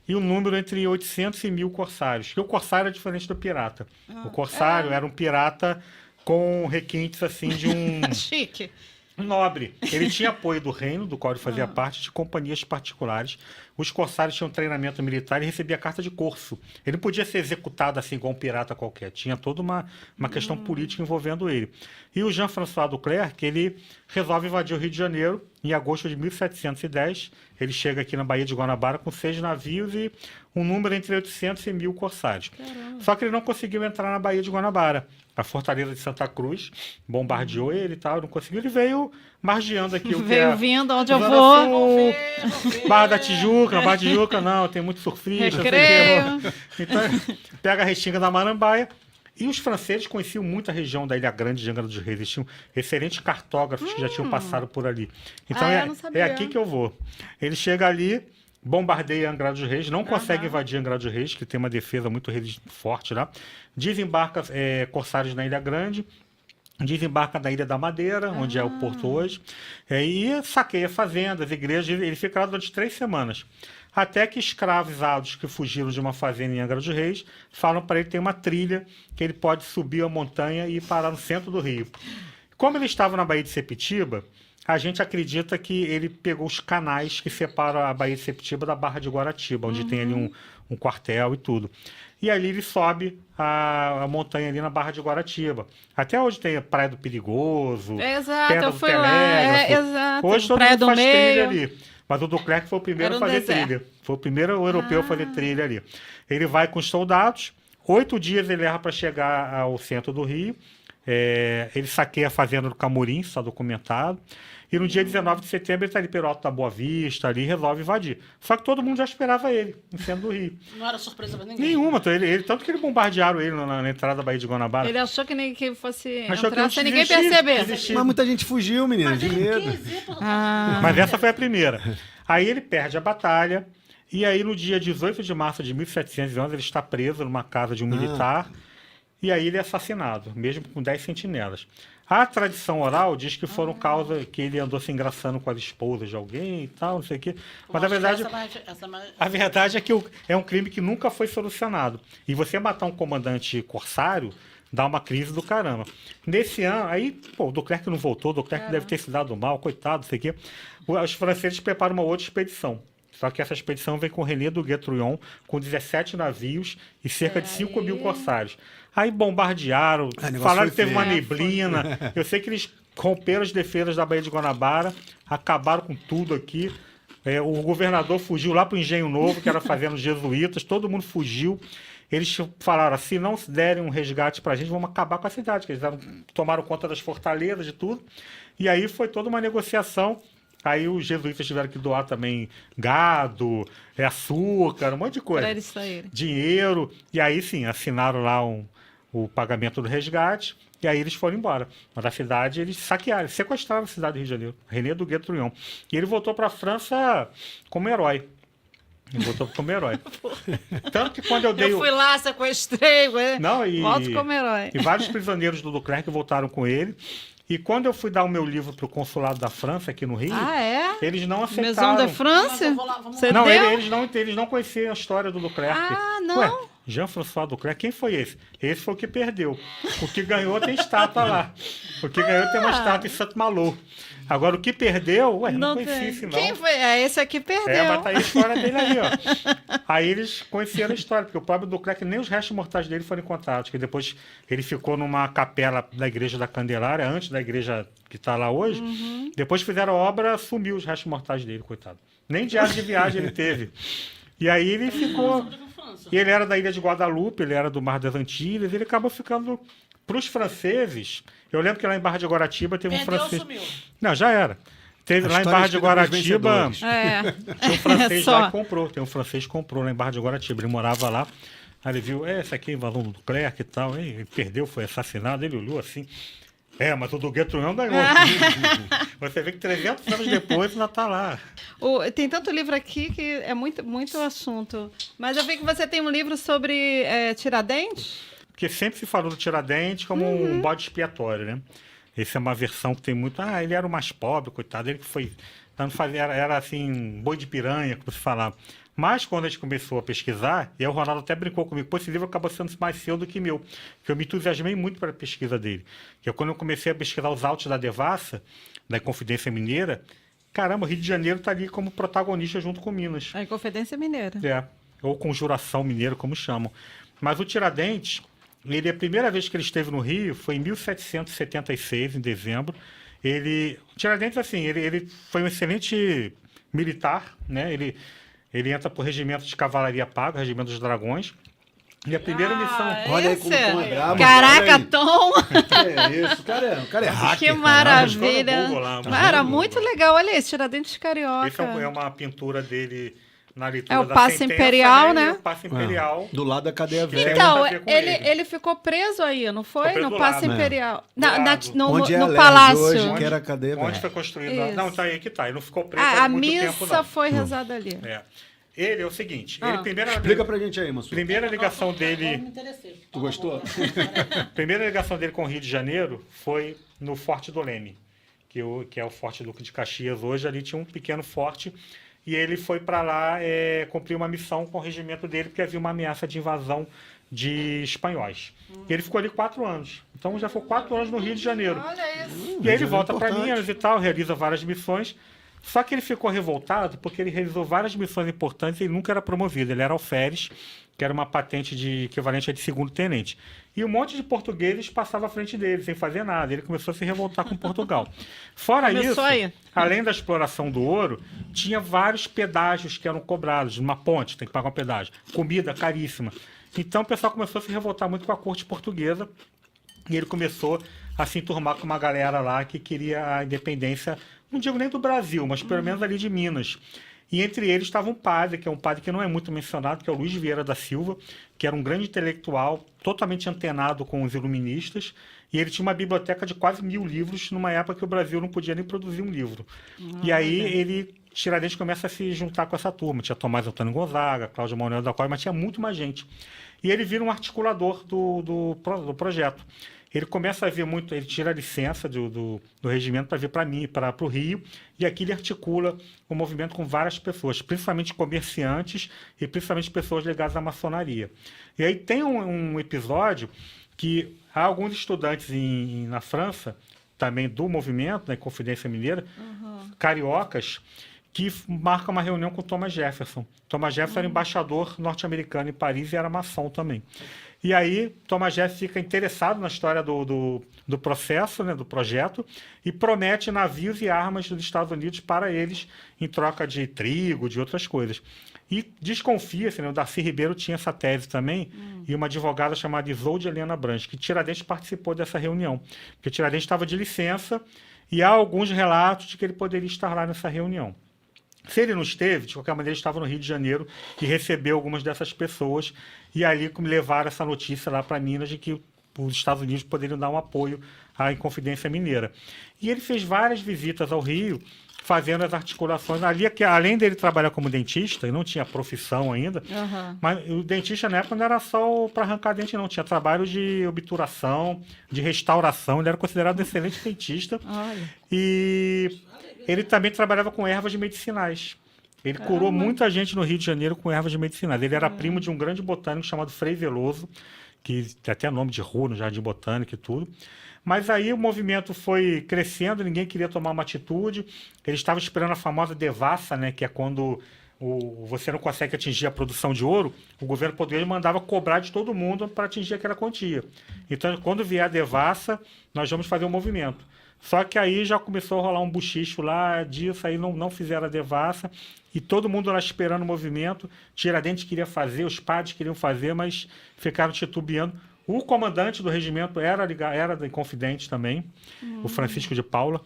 e um número entre 800 e 1.000 corsários. Porque o corsário é diferente do pirata. O corsário era um pirata com requintes assim de um Chique. nobre. Ele tinha apoio do reino, do qual ele fazia parte, de companhias particulares. Os corsários tinham treinamento militar e recebia carta de corso. Ele não podia ser executado assim igual um pirata qualquer. Tinha toda uma questão política envolvendo ele. E o Jean-François Duclerc, ele resolve invadir o Rio de Janeiro em agosto de 1710. Ele chega aqui na Baía de Guanabara com 6 navios e um número entre 800 e 1.000 corsários. Só que ele não conseguiu entrar na Baía de Guanabara. A fortaleza de Santa Cruz bombardeou ele e tal, não conseguiu. Ele veio margeando aqui o que Veio é vindo onde eu Zona vou. Sul, Barra da Tijuca, Barra da Tijuca não, tem muito surfista. não sei o Recreio. quê. Então, pega a restinga da Marambaia. E os franceses conheciam muito a região da Ilha Grande de Angra dos Reis. Eles tinham excelentes cartógrafos que já tinham passado por ali. Então, eu não sabia. é aqui que eu vou. Ele chega ali, bombardeia Angra dos Reis, não consegue invadir Angra dos Reis, que tem uma defesa muito forte lá. Desembarca corsários na Ilha Grande, desembarca na Ilha da Madeira, onde é o porto hoje, e saqueia fazendas, igrejas. Ele fica lá durante 3 semanas. Até que escravizados que fugiram de uma fazenda em Angra dos Reis falam para ele que tem uma trilha que ele pode subir a montanha e ir parar no centro do Rio. Como ele estava na Baía de Sepetiba, a gente acredita que ele pegou os canais que separam a Baía de Sepetiba da Barra de Guaratiba, onde tem ali um quartel e tudo. E ali ele sobe a montanha ali na Barra de Guaratiba. Até hoje tem a Praia do Perigoso, Exato, Pedra eu do fui lá. Telégrafo. Exato. Hoje todo Praia mundo do faz trilha Meio. ali. Mas o Duclerc foi o primeiro Era um a fazer deserto. trilha. Foi o primeiro europeu a fazer trilha ali. Ele vai com os soldados, 8 dias ele leva para chegar ao centro do Rio. Ele saqueia a fazenda do Camurim, está documentado. E no dia 19 de setembro ele está ali pelo Alto da Boa Vista, ali, e resolve invadir. Só que todo mundo já esperava ele, no centro do Rio. Não era surpresa pra ninguém. Nenhuma, tanto que eles bombardearam ele na entrada da Baía de Guanabara. Ele achou que nem que fosse Achou que entrar não sem ninguém desistir, perceber. desistir. Mas muita gente fugiu, menina, de Ele medo. quis ir por... Ah, Mas essa foi a primeira. Aí ele perde a batalha, e aí no dia 18 de março de 1711 ele está preso numa casa de um militar, e aí ele é assassinado, mesmo com 10 sentinelas. A tradição oral diz que foram causa que ele andou se engraçando com as esposas de alguém e tal, não sei o quê. Mas na verdade, a verdade é que é um crime que nunca foi solucionado. E você matar um comandante corsário dá uma crise do caramba. Nesse ano, aí, pô, o Duclerc não voltou, o Duclerc deve ter se dado mal, coitado, não sei o quê. Os franceses preparam uma outra expedição. Só que essa expedição vem com René du Guet-Trouillon, com 17 navios e cerca de 5 mil corsários. Aí bombardearam, negócio falaram foi que teve uma feio. neblina. Eu sei que eles romperam as defesas da Baía de Guanabara, acabaram com tudo aqui. O governador fugiu lá para o Engenho Novo, que era fazendo jesuítas, todo mundo fugiu. Eles falaram, se não se derem um resgate para a gente, vamos acabar com a cidade, que eles tomaram conta das fortalezas e tudo. E aí foi toda uma negociação. Aí os jesuítas tiveram que doar também gado, açúcar, um monte de coisa. para eles saírem. Dinheiro. E aí sim, assinaram lá o pagamento do resgate. E aí eles foram embora. Mas a cidade, eles saquearam, sequestraram a cidade do Rio de Janeiro. René du Guet-Trouillon. E ele voltou para a França como herói. Ele voltou como herói. Tanto que quando eu dei Eu fui lá, sequestrei. Não, Volto como herói. E vários prisioneiros do Duclerc voltaram com ele. E quando eu fui dar o meu livro para o consulado da França, aqui no Rio, Ah, é? eles não Maison aceitaram. de France? Mas eu vou lá, vamos Você lá. Não, deu? eles não conheciam a história do Duclerc. Ah, não? Ué, Jean-François Duclerc, quem foi esse? Esse foi o que perdeu. O que ganhou tem estátua lá. O que ganhou tem uma estátua em Saint-Malo. Agora, o que perdeu, ué, não conhecia tem. esse não. Quem foi? Esse aqui perdeu. Mas tá aí a história dele ali, ó. Aí eles conheceram a história, porque o próprio Duclerc, nem os restos mortais dele foram encontrados, que depois ele ficou numa capela da Igreja da Candelária, antes da igreja que está lá hoje. Depois fizeram a obra, sumiu os restos mortais dele, coitado. Nem diário de viagem ele teve. E aí ele ficou... E ele era da ilha de Guadalupe, ele era do Mar das Antilhas, ele acabou ficando... Para os franceses, eu lembro que lá em Barra de Guaratiba teve um Perdeu, francês... sumiu. Não, já era. Teve A lá em história Barra de escrita pelos Guaratiba... vencedores. Tem um francês Só. lá que comprou. Tem um francês que comprou lá em Barra de Guaratiba. Ele morava lá. Aí ele viu, esse aqui é invasão do Duclerc e tal. Hein? Ele perdeu, foi assassinado. Ele olhou assim. Mas o do Guet-Trouillon ganhou. Você vê que 300 anos depois ainda tá lá. Tem tanto livro aqui que é muito, muito assunto. Mas eu vi que você tem um livro sobre Tiradentes. Porque sempre se falou do Tiradentes como um bode expiatório, né? Essa é uma versão que tem muito... ele era o mais pobre, coitado. Ele que foi... Era assim, boi de piranha, como se falava. Mas quando a gente começou a pesquisar, e aí o Ronaldo até brincou comigo, pô, esse livro acabou sendo mais seu do que meu, porque eu me entusiasmei muito para a pesquisa dele. Que quando eu comecei a pesquisar os autos da Devassa, da Inconfidência Mineira, caramba, o Rio de Janeiro está ali como protagonista junto com Minas. A Inconfidência Mineira. Ou Conjuração Mineira, como chamam. Mas o Tiradentes, a primeira vez que ele esteve no Rio foi em 1776, em dezembro. O Tiradentes, assim, ele foi um excelente militar, né? Ele entra para o regimento de cavalaria paga, regimento dos dragões. E a primeira missão... Olha aí como Tom é brabo. Caraca, olha aí. Tom! É isso, o cara é hacker. Que cara. maravilha! Buscou no Google lá, Cara, no muito Google. legal. Olha esse, Tiradentes Carioca. Esse é uma pintura dele na leitura É o da Passe sentença, Imperial, né? O Passe Imperial. Do lado da cadeia velha. Então, a ver com ele ficou preso aí, não foi? Ficou preso No do Passe lado, Imperial. Do Na- lado. no Onde é a no Lerge palácio. hoje, que era a cadeia Onde velha. foi construído? Isso. Não, tá aí que tá. Ele não ficou preso A há muito tempo, missa não. foi rezada ali. Ele é o seguinte, Explica pra gente aí, Massu. primeira ligação Eu me dele, interessei. Tu gostou? primeira ligação dele com o Rio de Janeiro foi no Forte do Leme, que é o Forte Duque de Caxias hoje. Ali tinha um pequeno forte e ele foi para lá cumprir uma missão com o regimento dele, porque havia uma ameaça de invasão de espanhóis. E ele ficou ali 4 anos. Então já foi 4 anos no Rio de Janeiro. Olha isso. E aí ele volta para importante. Minas e tal, realiza várias missões. Só que ele ficou revoltado porque ele realizou várias missões importantes e ele nunca era promovido. Ele era alferes, que era uma patente de equivalente a de segundo tenente. E um monte de portugueses passava à frente dele, sem fazer nada. Ele começou a se revoltar com Portugal. Fora Começou isso, aí. além da exploração do ouro, tinha vários pedágios que eram cobrados. Numa ponte, tem que pagar um pedágio. Comida caríssima. Então o pessoal começou a se revoltar muito com a corte portuguesa. E ele começou a se enturmar com uma galera lá que queria a independência, não digo nem do Brasil, mas pelo menos ali de Minas. E entre eles estava um padre, que é um padre que não é muito mencionado, que é o Luiz Vieira da Silva, que era um grande intelectual, totalmente antenado com os iluministas, e ele tinha uma biblioteca de quase 1000 livros, numa época que o Brasil não podia nem produzir um livro. E aí Tiradentes começa a se juntar com essa turma. Tinha Tomás Antônio Gonzaga, Cláudio Manuel da Costa, mas tinha muito mais gente. E ele vira um articulador do projeto. Ele começa a vir muito, ele tira a licença do regimento para vir para o Rio, e aqui ele articula o movimento com várias pessoas, principalmente comerciantes e principalmente pessoas ligadas à maçonaria. E aí tem um episódio que há alguns estudantes na França, também do movimento, da Inconfidência Mineira, cariocas, que marcam uma reunião com Thomas Jefferson. Thomas Jefferson era embaixador norte-americano em Paris e era maçom também. E aí, Thomas Jefferson fica interessado na história do processo, né, do projeto, e promete navios e armas dos Estados Unidos para eles, em troca de trigo, de outras coisas. E desconfia-se, né, o Darcy Ribeiro tinha essa tese também, e uma advogada chamada Isolde Helena Branche, que Tiradentes participou dessa reunião. Porque Tiradentes estava de licença, e há alguns relatos de que ele poderia estar lá nessa reunião. Se ele não esteve, de qualquer maneira, ele estava no Rio de Janeiro e recebeu algumas dessas pessoas, e ali levaram essa notícia lá para Minas de que os Estados Unidos poderiam dar um apoio à Inconfidência Mineira. E ele fez várias visitas ao Rio, fazendo as articulações. Ali, além dele trabalhar como dentista, e não tinha profissão ainda, mas o dentista na época não era só para arrancar dente, não. Tinha trabalho de obturação, de restauração. Ele era considerado um excelente dentista. Olha. E ele também trabalhava com ervas medicinais. Ele curou muita gente no Rio de Janeiro com ervas medicinais. Ele era primo de um grande botânico chamado Frei Veloso, que tem até nome de rua no Jardim Botânico e tudo. Mas aí o movimento foi crescendo, ninguém queria tomar uma atitude. Ele estava esperando a famosa devassa, né, que é quando você não consegue atingir a produção de ouro, o governo português mandava cobrar de todo mundo para atingir aquela quantia. Então, quando vier a devassa, nós vamos fazer um movimento. Só que aí já começou a rolar um buchicho lá disso, aí não fizeram a devassa, e todo mundo lá esperando o movimento. Tiradentes queria fazer, os padres queriam fazer, mas ficaram titubeando. O comandante do regimento era da Inconfidente também, o Francisco de Paula.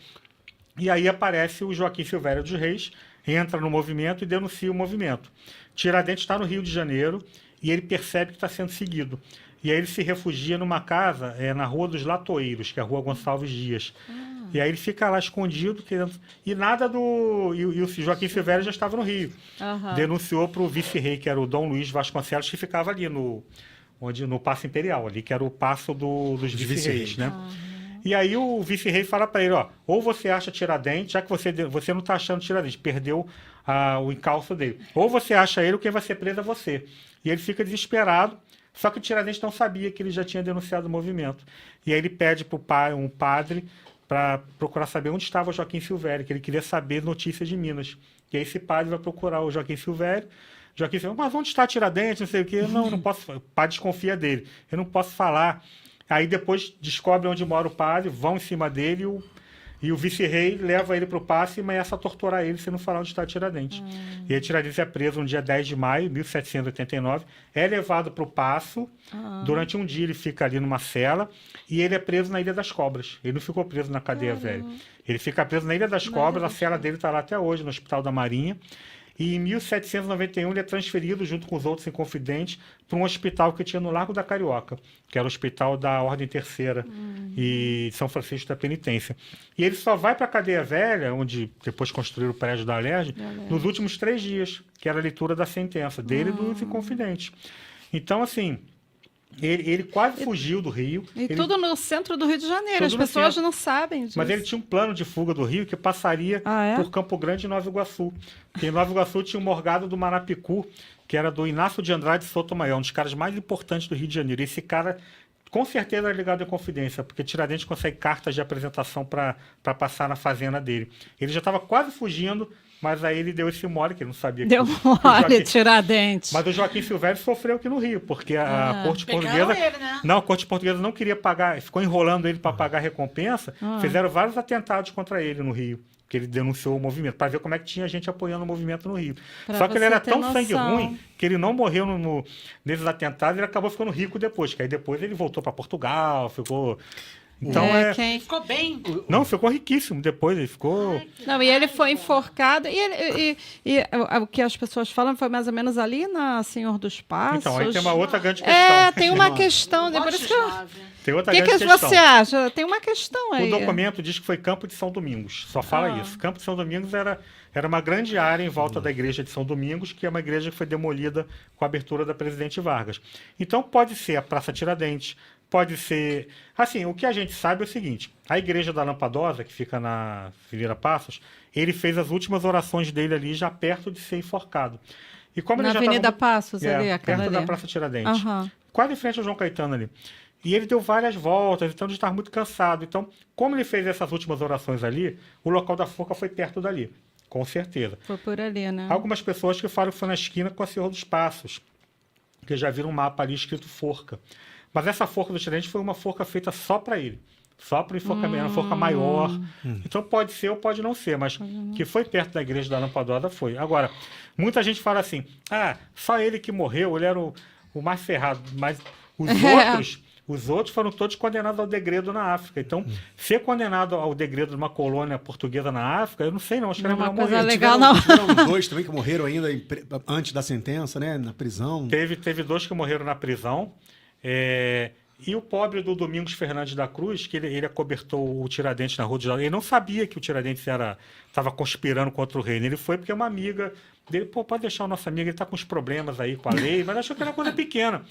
E aí aparece o Joaquim Silvério dos Reis, entra no movimento e denuncia o movimento. Tiradentes está no Rio de Janeiro e ele percebe que está sendo seguido. E aí ele se refugia numa casa na Rua dos Latoeiros, que é a Rua Gonçalves Dias. E aí ele fica lá escondido, querendo... E nada do... E o Joaquim Silvério já estava no Rio. Denunciou para o vice-rei, que era o Dom Luiz Vasconcelos, que ficava ali no Paço Imperial, ali, que era o paço dos vice-reis, né? E aí o vice-rei fala para ele, ó, ou você acha Tiradentes, já que você não está achando Tiradentes, perdeu o encalço dele. Ou você acha ele, ou quem vai ser preso é você. E ele fica desesperado, só que o Tiradentes não sabia que ele já tinha denunciado o movimento. E aí ele pede para um padre para procurar saber onde estava o Joaquim Silvério, que ele queria saber notícias de Minas. E aí esse padre vai procurar o Joaquim Silvério, mas onde está Tiradentes, não sei o quê. Não posso. O padre desconfia dele. Eu não posso falar. Aí depois descobre onde mora o padre, vão em cima dele e o vice-rei leva ele para o paço e começa a torturar ele se não falar onde está Tiradentes. E aí Tiradentes é preso no dia 10 de maio de 1789, é levado para o paço, durante um dia ele fica ali numa cela e ele é preso na Ilha das Cobras. Ele não ficou preso na cadeia velha. Ele fica preso na Ilha das Cobras, a cela dele está lá até hoje, no Hospital da Marinha. E em 1791 ele é transferido, junto com os outros Inconfidentes, para um hospital que tinha no Largo da Carioca, que era o Hospital da Ordem Terceira e São Francisco da Penitência. E ele só vai para a cadeia velha, onde depois construíram o prédio da Alerj, nos últimos 3 dias, que era a leitura da sentença dele e dos Inconfidentes. Então, assim, Ele quase fugiu do Rio. E tudo no centro do Rio de Janeiro. Tudo As no pessoas centro. não sabem disso. Mas ele tinha um plano de fuga do Rio que passaria por Campo Grande e Nova Iguaçu. Porque em Nova Iguaçu tinha um morgado do Marapicu, que era do Inácio de Andrade Sotomayor, um dos caras mais importantes do Rio de Janeiro. Esse cara, com certeza, era ligado à Confidência, porque Tiradentes consegue cartas de apresentação para passar na fazenda dele. Ele já estava quase fugindo, mas aí ele deu esse mole, que ele não sabia que Deu mole, Tiradentes. Mas o Joaquim Silvério sofreu aqui no Rio, porque a corte Pegaram portuguesa... ele, né? Não, a corte portuguesa não queria pagar, ficou enrolando ele para pagar a recompensa, fizeram vários atentados contra ele no Rio, que ele denunciou o movimento, para ver como é que tinha gente apoiando o movimento no Rio. Pra Só que ele você era ter tão noção. sangue ruim que ele não morreu nesses atentados, ele acabou ficando rico depois, que aí depois ele voltou para Portugal, ficou... Então Quem... Ficou bem. Não, ficou riquíssimo depois, ele ficou... Não, e ele foi enforcado. E o que as pessoas falam foi mais ou menos ali na Senhor dos Passos. Então, aí tem uma outra grande questão. tem uma questão. Por isso que eu... Tem outra O que grande questão. você acha? Tem uma questão aí. O documento diz que foi Campo de São Domingos, só fala isso. Campo de São Domingos era uma grande área em volta da igreja de São Domingos, que é uma igreja que foi demolida com a abertura da Presidente Vargas. Então pode ser a Praça Tiradentes, pode ser... Assim, o que a gente sabe é o seguinte, a igreja da Lampadosa, que fica na Silveira Passos, ele fez as últimas orações dele ali, já perto de ser enforcado. E como Na ele já Avenida tava... Passos, ali, aquela perto ali. da Praça Tiradentes. Aham. Quase em frente ao João Caetano ali. E ele deu várias voltas, então ele estava muito cansado. Então, como ele fez essas últimas orações ali, o local da forca foi perto dali, com certeza. Foi por ali, né? Algumas pessoas que falam que foi na esquina com a Senhor dos Passos, que já viram um mapa ali escrito forca. Mas essa forca do Tiradentes foi uma forca feita só para ele. Só para o enforcamento, uma forca maior. Então pode ser ou pode não ser, mas que foi perto da igreja da Lampadosa foi. Agora, muita gente fala assim, só ele que morreu, ele era o mais ferrado, mas os outros foram todos condenados ao degredo na África. Então, ser condenado ao degredo de uma colônia portuguesa na África, eu não sei não, acho que Não é era uma melhor coisa morrer. legal, não. Tiveram 2 também que morreram ainda antes da sentença, né? Na prisão. Teve 2 que morreram na prisão. E o pobre do Domingos Fernandes da Cruz, que ele acobertou o Tiradentes na Rua de Janeiro. Ele não sabia que o Tiradentes estava conspirando contra o reino. Ele foi porque uma amiga dele, pode deixar o nosso amigo, ele está com uns problemas aí com a lei, mas achou que era coisa pequena.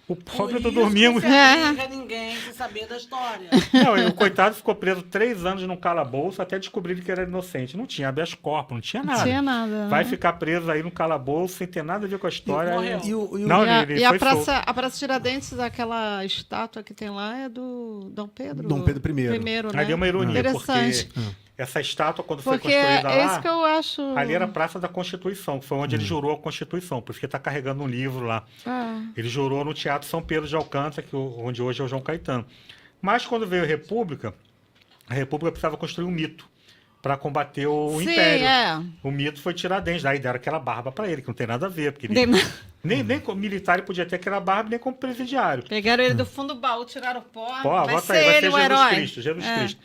O pobre do Domingos... Não fica ninguém sem saber da história. Não, o coitado ficou preso 3 anos num calabouço até descobrir que era inocente. Não tinha habeas corpus, não tinha nada. Não tinha nada. Vai né? ficar preso aí no calabouço sem ter nada a ver com a história. morreu. Não, E a foi solto. Praça Tiradentes, aquela estátua que tem lá é do Dom Pedro. Dom Pedro I. Primeiro, né? Ali é uma ironia, Interessante. porque essa estátua, quando foi Porque construída é lá, isso que eu acho. ali era a Praça da Constituição, que foi onde ele jurou a Constituição, por isso que ele está carregando um livro lá. Ele jurou no Teatro São Pedro de Alcântara, onde hoje é o João Caetano. Mas quando veio a República precisava construir um mito para combater o Sim, Império. O mito foi Tiradentes, daí deram aquela barba para ele, que não tem nada a ver, porque nem como militar ele podia ter aquela barba, nem como presidiário. Pegaram ele do fundo do baú, tiraram o pó. Pô, vai bota ser aí, vai ele ser o herói. Jesus Cristo.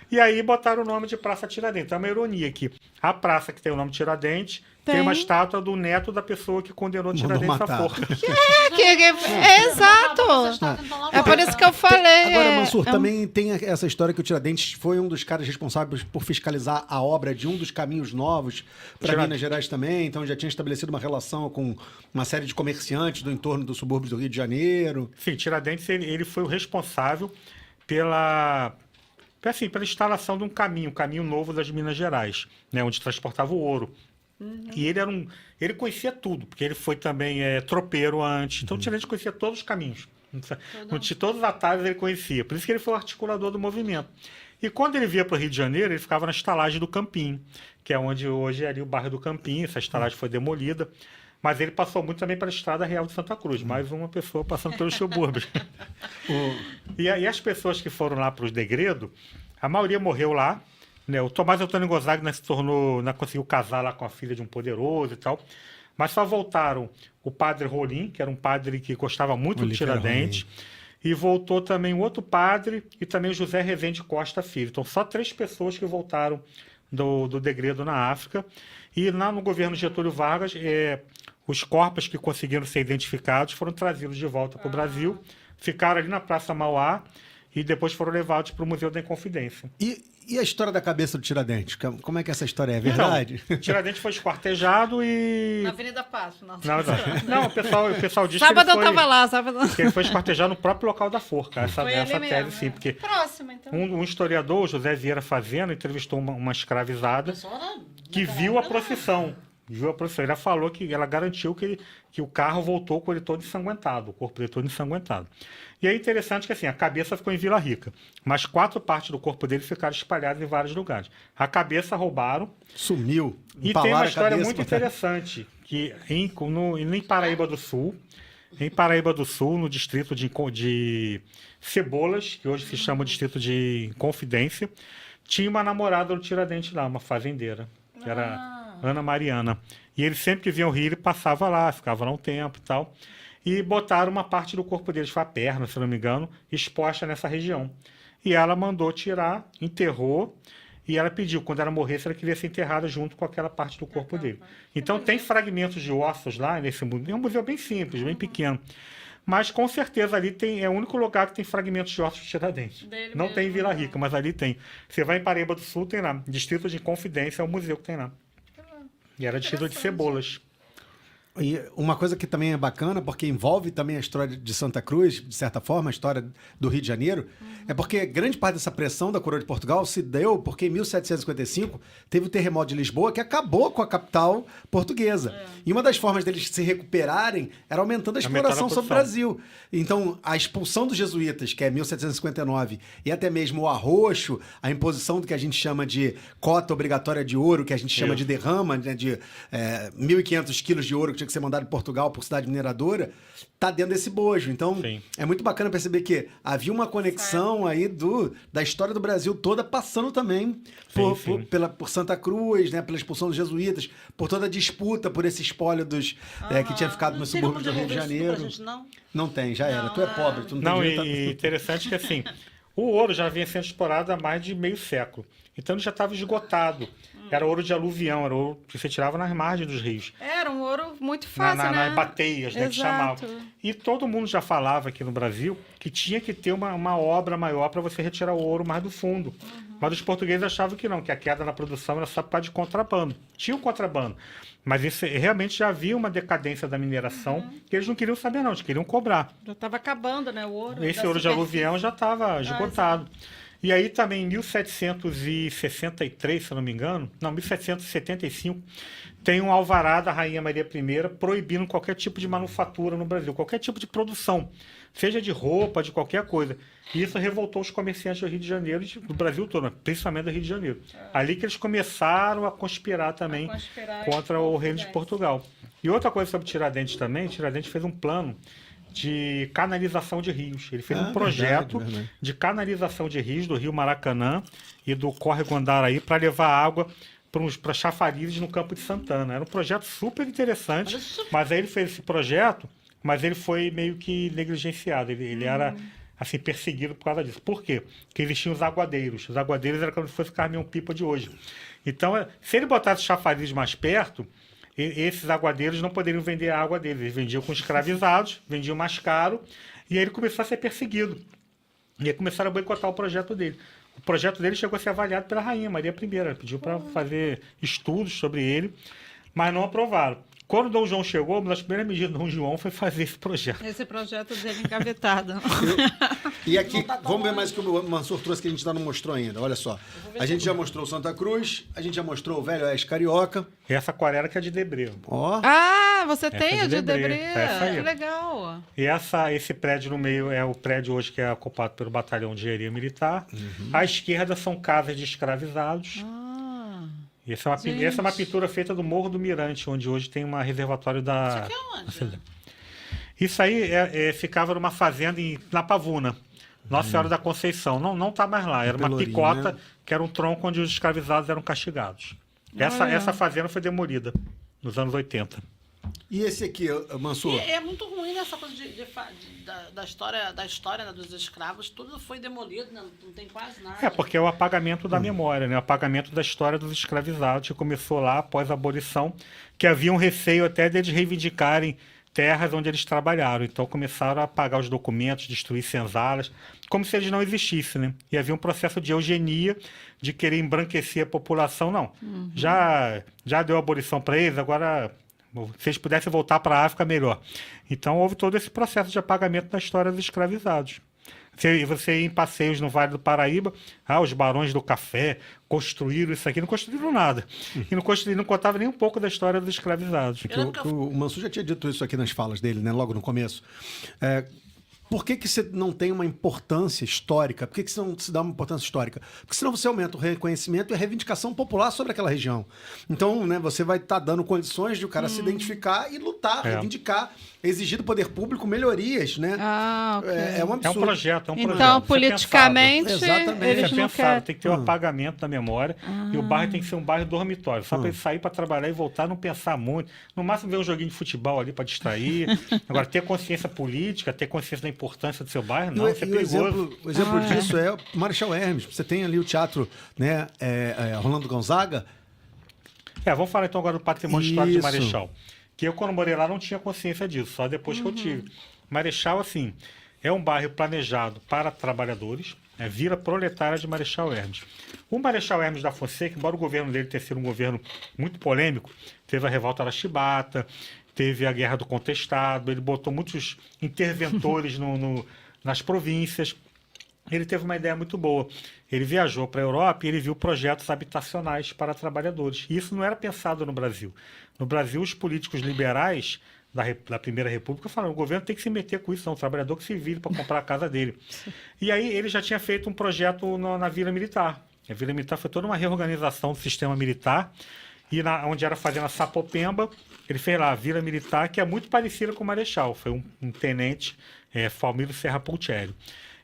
E aí botaram o nome de Praça Tiradentes. É uma ironia que a praça que tem o nome Tiradentes tem uma estátua do neto da pessoa que condenou Tiradentes à matar. forca. Exato. É por isso que eu falei. Agora, Mansur, também tem essa história que o Tiradentes foi um dos caras responsáveis por fiscalizar a obra de um dos caminhos novos para Minas Gerais também. Então já tinha estabelecido uma relação com uma série de comerciantes do entorno dos subúrbios do Rio de Janeiro. Sim, Tiradentes ele foi o responsável pela instalação de um caminho novo das Minas Gerais, né, onde transportava o ouro. E ele conhecia tudo, porque ele foi também tropeiro antes. Então, o Tiradentes conhecia todos os caminhos. Todos os atalhos ele conhecia. Por isso que ele foi o articulador do movimento. E quando ele via para o Rio de Janeiro, ele ficava na estalagem do Campinho, que é onde hoje é ali o bairro do Campinho. Essa estalagem foi demolida. Mas ele passou muito também pela Estrada Real de Santa Cruz. Mais uma pessoa passando pelos subúrbios. E as pessoas que foram lá para os degredos, a maioria morreu lá. Né? O Tomás Antônio Gonzaga conseguiu casar lá com a filha de um poderoso e tal. Mas só voltaram o padre Rolim, que era um padre que gostava muito do Tiradentes. E voltou também um outro padre e também o José Rezende Costa Filho. Então, só 3 pessoas que voltaram do degredo na África. E lá no governo Getúlio Vargas, os corpos que conseguiram ser identificados foram trazidos de volta para o Brasil. Ficaram ali na Praça Mauá. e depois foram levados para o Museu da Inconfidência. E a história da cabeça do Tiradentes? Como é que essa história é? Verdade? Então, Tiradentes foi esquartejado e... Na Avenida Passo. Não, Não, o pessoal diz sábado que ele eu tava lá, sábado. que ele foi esquartejado no próprio local da forca. Essa Foi ali tese, mesmo, sim, porque Próximo, então. um historiador, José Vieira Fazenda, entrevistou uma escravizada que viu a procissão. Viu a procissão. Ela falou que ela garantiu que o carro voltou com ele todo ensanguentado, o corpo dele todo ensanguentado. E é interessante que assim, a cabeça ficou em Vila Rica, mas 4 partes do corpo dele ficaram espalhadas em vários lugares. A cabeça roubaram. Sumiu. E tem uma história muito interessante, que em Paraíba do Sul, no distrito de Cebolas, que hoje se chama distrito de Confidência, tinha uma namorada do Tiradentes lá, uma fazendeira, que era Ana Mariana. E ele sempre que vinha ao Rio, ele passava lá, ficava lá um tempo e tal. E botaram uma parte do corpo dele, foi a perna, se não me engano, exposta nessa região. E ela mandou tirar, enterrou, e ela pediu, quando ela morresse, ela queria ser enterrada junto com aquela parte do corpo dele. Então tem fragmentos de ossos lá nesse museu. É um museu bem simples, bem pequeno. Mas com certeza ali é o único lugar que tem fragmentos de ossos de Tiradentes. Não tem em Vila Rica, mas ali tem. Você vai em Paraíba do Sul, tem lá. Distrito de Confidência é o museu que tem lá. E era distrito de Cebolas. E uma coisa que também é bacana, porque envolve também a história de Santa Cruz, de certa forma, a história do Rio de Janeiro, é porque grande parte dessa pressão da coroa de Portugal se deu porque em 1755 teve o terremoto de Lisboa que acabou com a capital portuguesa. E uma das formas deles se recuperarem era aumentando a exploração sobre o Brasil. Então, a expulsão dos jesuítas, que é 1759, e até mesmo o arroxo, a imposição do que a gente chama de cota obrigatória de ouro, que a gente chama de derrama, né, de 1.500 quilos de ouro que tinha que ser mandado em Portugal por cidade mineradora, tá dentro desse bojo. Então, é muito bacana perceber que havia uma conexão aí da história do Brasil toda passando também por Santa Cruz, né, pela expulsão dos jesuítas, por toda a disputa por esse espólio que tinha ficado nos subúrbios do Rio de Janeiro. Não tem, já era. Tu é pobre, tu não tem jeito. E interessante que assim, o ouro já vinha sendo explorado há mais de meio século. Então ele já estava esgotado. Era ouro de aluvião, era ouro que você tirava nas margens dos rios. Era um ouro muito fácil, nas bateias, né, que chamavam. E todo mundo já falava aqui no Brasil que tinha que ter uma obra maior para você retirar o ouro mais do fundo. Mas os portugueses achavam que não, que a queda na produção era só por causa de contrabando. Tinha um contrabando. Mas isso, realmente já havia uma decadência da mineração que eles não queriam saber, não, eles queriam cobrar. Já estava acabando, né, o ouro. Esse ouro de aluvião já estava esgotado. E aí também em 1763, se eu não me engano, 1775, tem um alvará da Rainha Maria I proibindo qualquer tipo de manufatura no Brasil, qualquer tipo de produção, seja de roupa, de qualquer coisa. E isso revoltou os comerciantes do Rio de Janeiro, do Brasil todo, principalmente do Rio de Janeiro. Ali que eles começaram a conspirar também contra o reino de Portugal. E outra coisa sobre Tiradentes também, Tiradentes fez um plano de canalização de rios. Ele fez um projeto de canalização de rios do Rio Maracanã e do Córrego Andaraí para levar água para chafarizes no Campo de Santana. Era um projeto super interessante, mas aí ele fez esse projeto, mas ele foi meio que negligenciado. Ele era assim, perseguido por causa disso. Por quê? Porque existiam os aguadeiros. Os aguadeiros eram como se fosse o caminhão-pipa de hoje. Então, se ele botasse chafarizes mais perto, esses aguadeiros não poderiam vender a água deles. Eles vendiam com escravizados, vendiam mais caro, e aí ele começou a ser perseguido. E aí começaram a boicotar o projeto dele. O projeto dele chegou a ser avaliado pela Rainha Maria I. Ela pediu para fazer estudos sobre ele, mas não aprovaram. Quando o Dom João chegou, uma das primeiras medidas do Dom João foi fazer esse projeto. Esse projeto dele engavetado. E aqui, vamos ver mais o que o Mansur trouxe que a gente ainda não mostrou ainda. Olha só. A gente já mostrou Santa Cruz, a gente já mostrou o Velho Oeste Carioca. E essa aquarela que é de Debré. Ó. Ah, você tem essa a de Debré. Essa aí. Que legal. E esse prédio no meio é o prédio hoje que é ocupado pelo Batalhão de Engenharia Militar. À esquerda são casas de escravizados. E essa é uma pintura feita do Morro do Mirante, onde hoje tem uma reservatório da... Isso aqui é onde? Isso aí ficava numa fazenda na Pavuna, Nossa Senhora da Conceição. Não está mais lá. Era uma picota, né? Que era um tronco onde os escravizados eram castigados. Essa fazenda foi demolida nos anos 80. E esse aqui, Mansur? E é muito ruim nessa coisa da história né, dos escravos. Tudo foi demolido, né? Não tem quase nada. Porque é o apagamento da memória, né? O apagamento da história dos escravizados, que começou lá após a abolição, que havia um receio até deles reivindicarem terras onde eles trabalharam. Então começaram a apagar os documentos, destruir senzalas, como se eles não existissem, né? E havia um processo de eugenia, de querer embranquecer a população. Não, já deu abolição para eles, agora se eles pudessem voltar para a África, melhor. Então houve todo esse processo de apagamento da história dos escravizados. Você ia em passeios no Vale do Paraíba, os barões do café construíram isso aqui, não construíram nada. E não contava nem um pouco da história dos escravizados. O Mansur já tinha dito isso aqui nas falas dele, né, logo no começo. Por que você não tem uma importância histórica? Por que você não se dá uma importância histórica? Porque senão você aumenta o reconhecimento e a reivindicação popular sobre aquela região. Então, né, você vai estar dando condições de o cara se identificar e lutar, reivindicar, exigir do poder público melhorias, né? Ok. É um absurdo. É um projeto. Então, politicamente, Exatamente. eles não querem. Tem que ter um apagamento da memória e o bairro tem que ser um bairro dormitório. Só para ele sair para trabalhar e voltar, não pensar muito. No máximo ver um joguinho de futebol ali para distrair. Agora, ter consciência política, ter consciência da importância do seu bairro, não, isso é perigoso. O exemplo disso é o Marechal Hermes. Você tem ali o teatro, né, Rolando Gonzaga. Vamos falar então agora do patrimônio histórico de Isso. Marechal. Que eu, quando morei lá, não tinha consciência disso, só depois que eu tive. Marechal, assim, é um bairro planejado para trabalhadores, Vila Proletária de Marechal Hermes. O Marechal Hermes da Fonseca, embora o governo dele tenha sido um governo muito polêmico, teve a revolta da Chibata, teve a Guerra do Contestado, ele botou muitos interventores nas províncias. Ele teve uma ideia muito boa. Ele viajou para a Europa e ele viu projetos habitacionais para trabalhadores. E isso não era pensado no Brasil. No Brasil, os políticos liberais da Primeira República falaram: o governo tem que se meter com isso, não, o trabalhador que se vire para comprar a casa dele. E aí ele já tinha feito um projeto na Vila Militar. A Vila Militar foi toda uma reorganização do sistema militar. E onde era fazenda Sapopemba, ele fez lá a Vila Militar, que é muito parecida com o Marechal. Foi um tenente, Palmiro Serra Pultieri.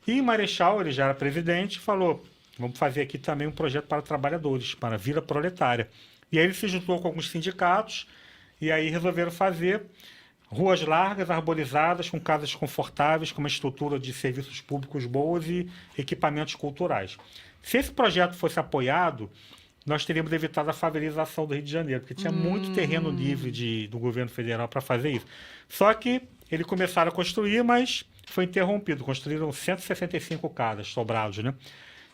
E em Marechal, ele já era presidente, falou: vamos fazer aqui também um projeto para trabalhadores, para a Vila Proletária. E aí ele se juntou com alguns sindicatos e aí resolveram fazer ruas largas, arborizadas, com casas confortáveis, com uma estrutura de serviços públicos boas e equipamentos culturais. Se esse projeto fosse apoiado, nós teríamos evitado a favelização do Rio de Janeiro, porque tinha muito terreno livre do governo federal para fazer isso. Só que eles começaram a construir, mas foi interrompido. Construíram 165 casas, sobrados, né?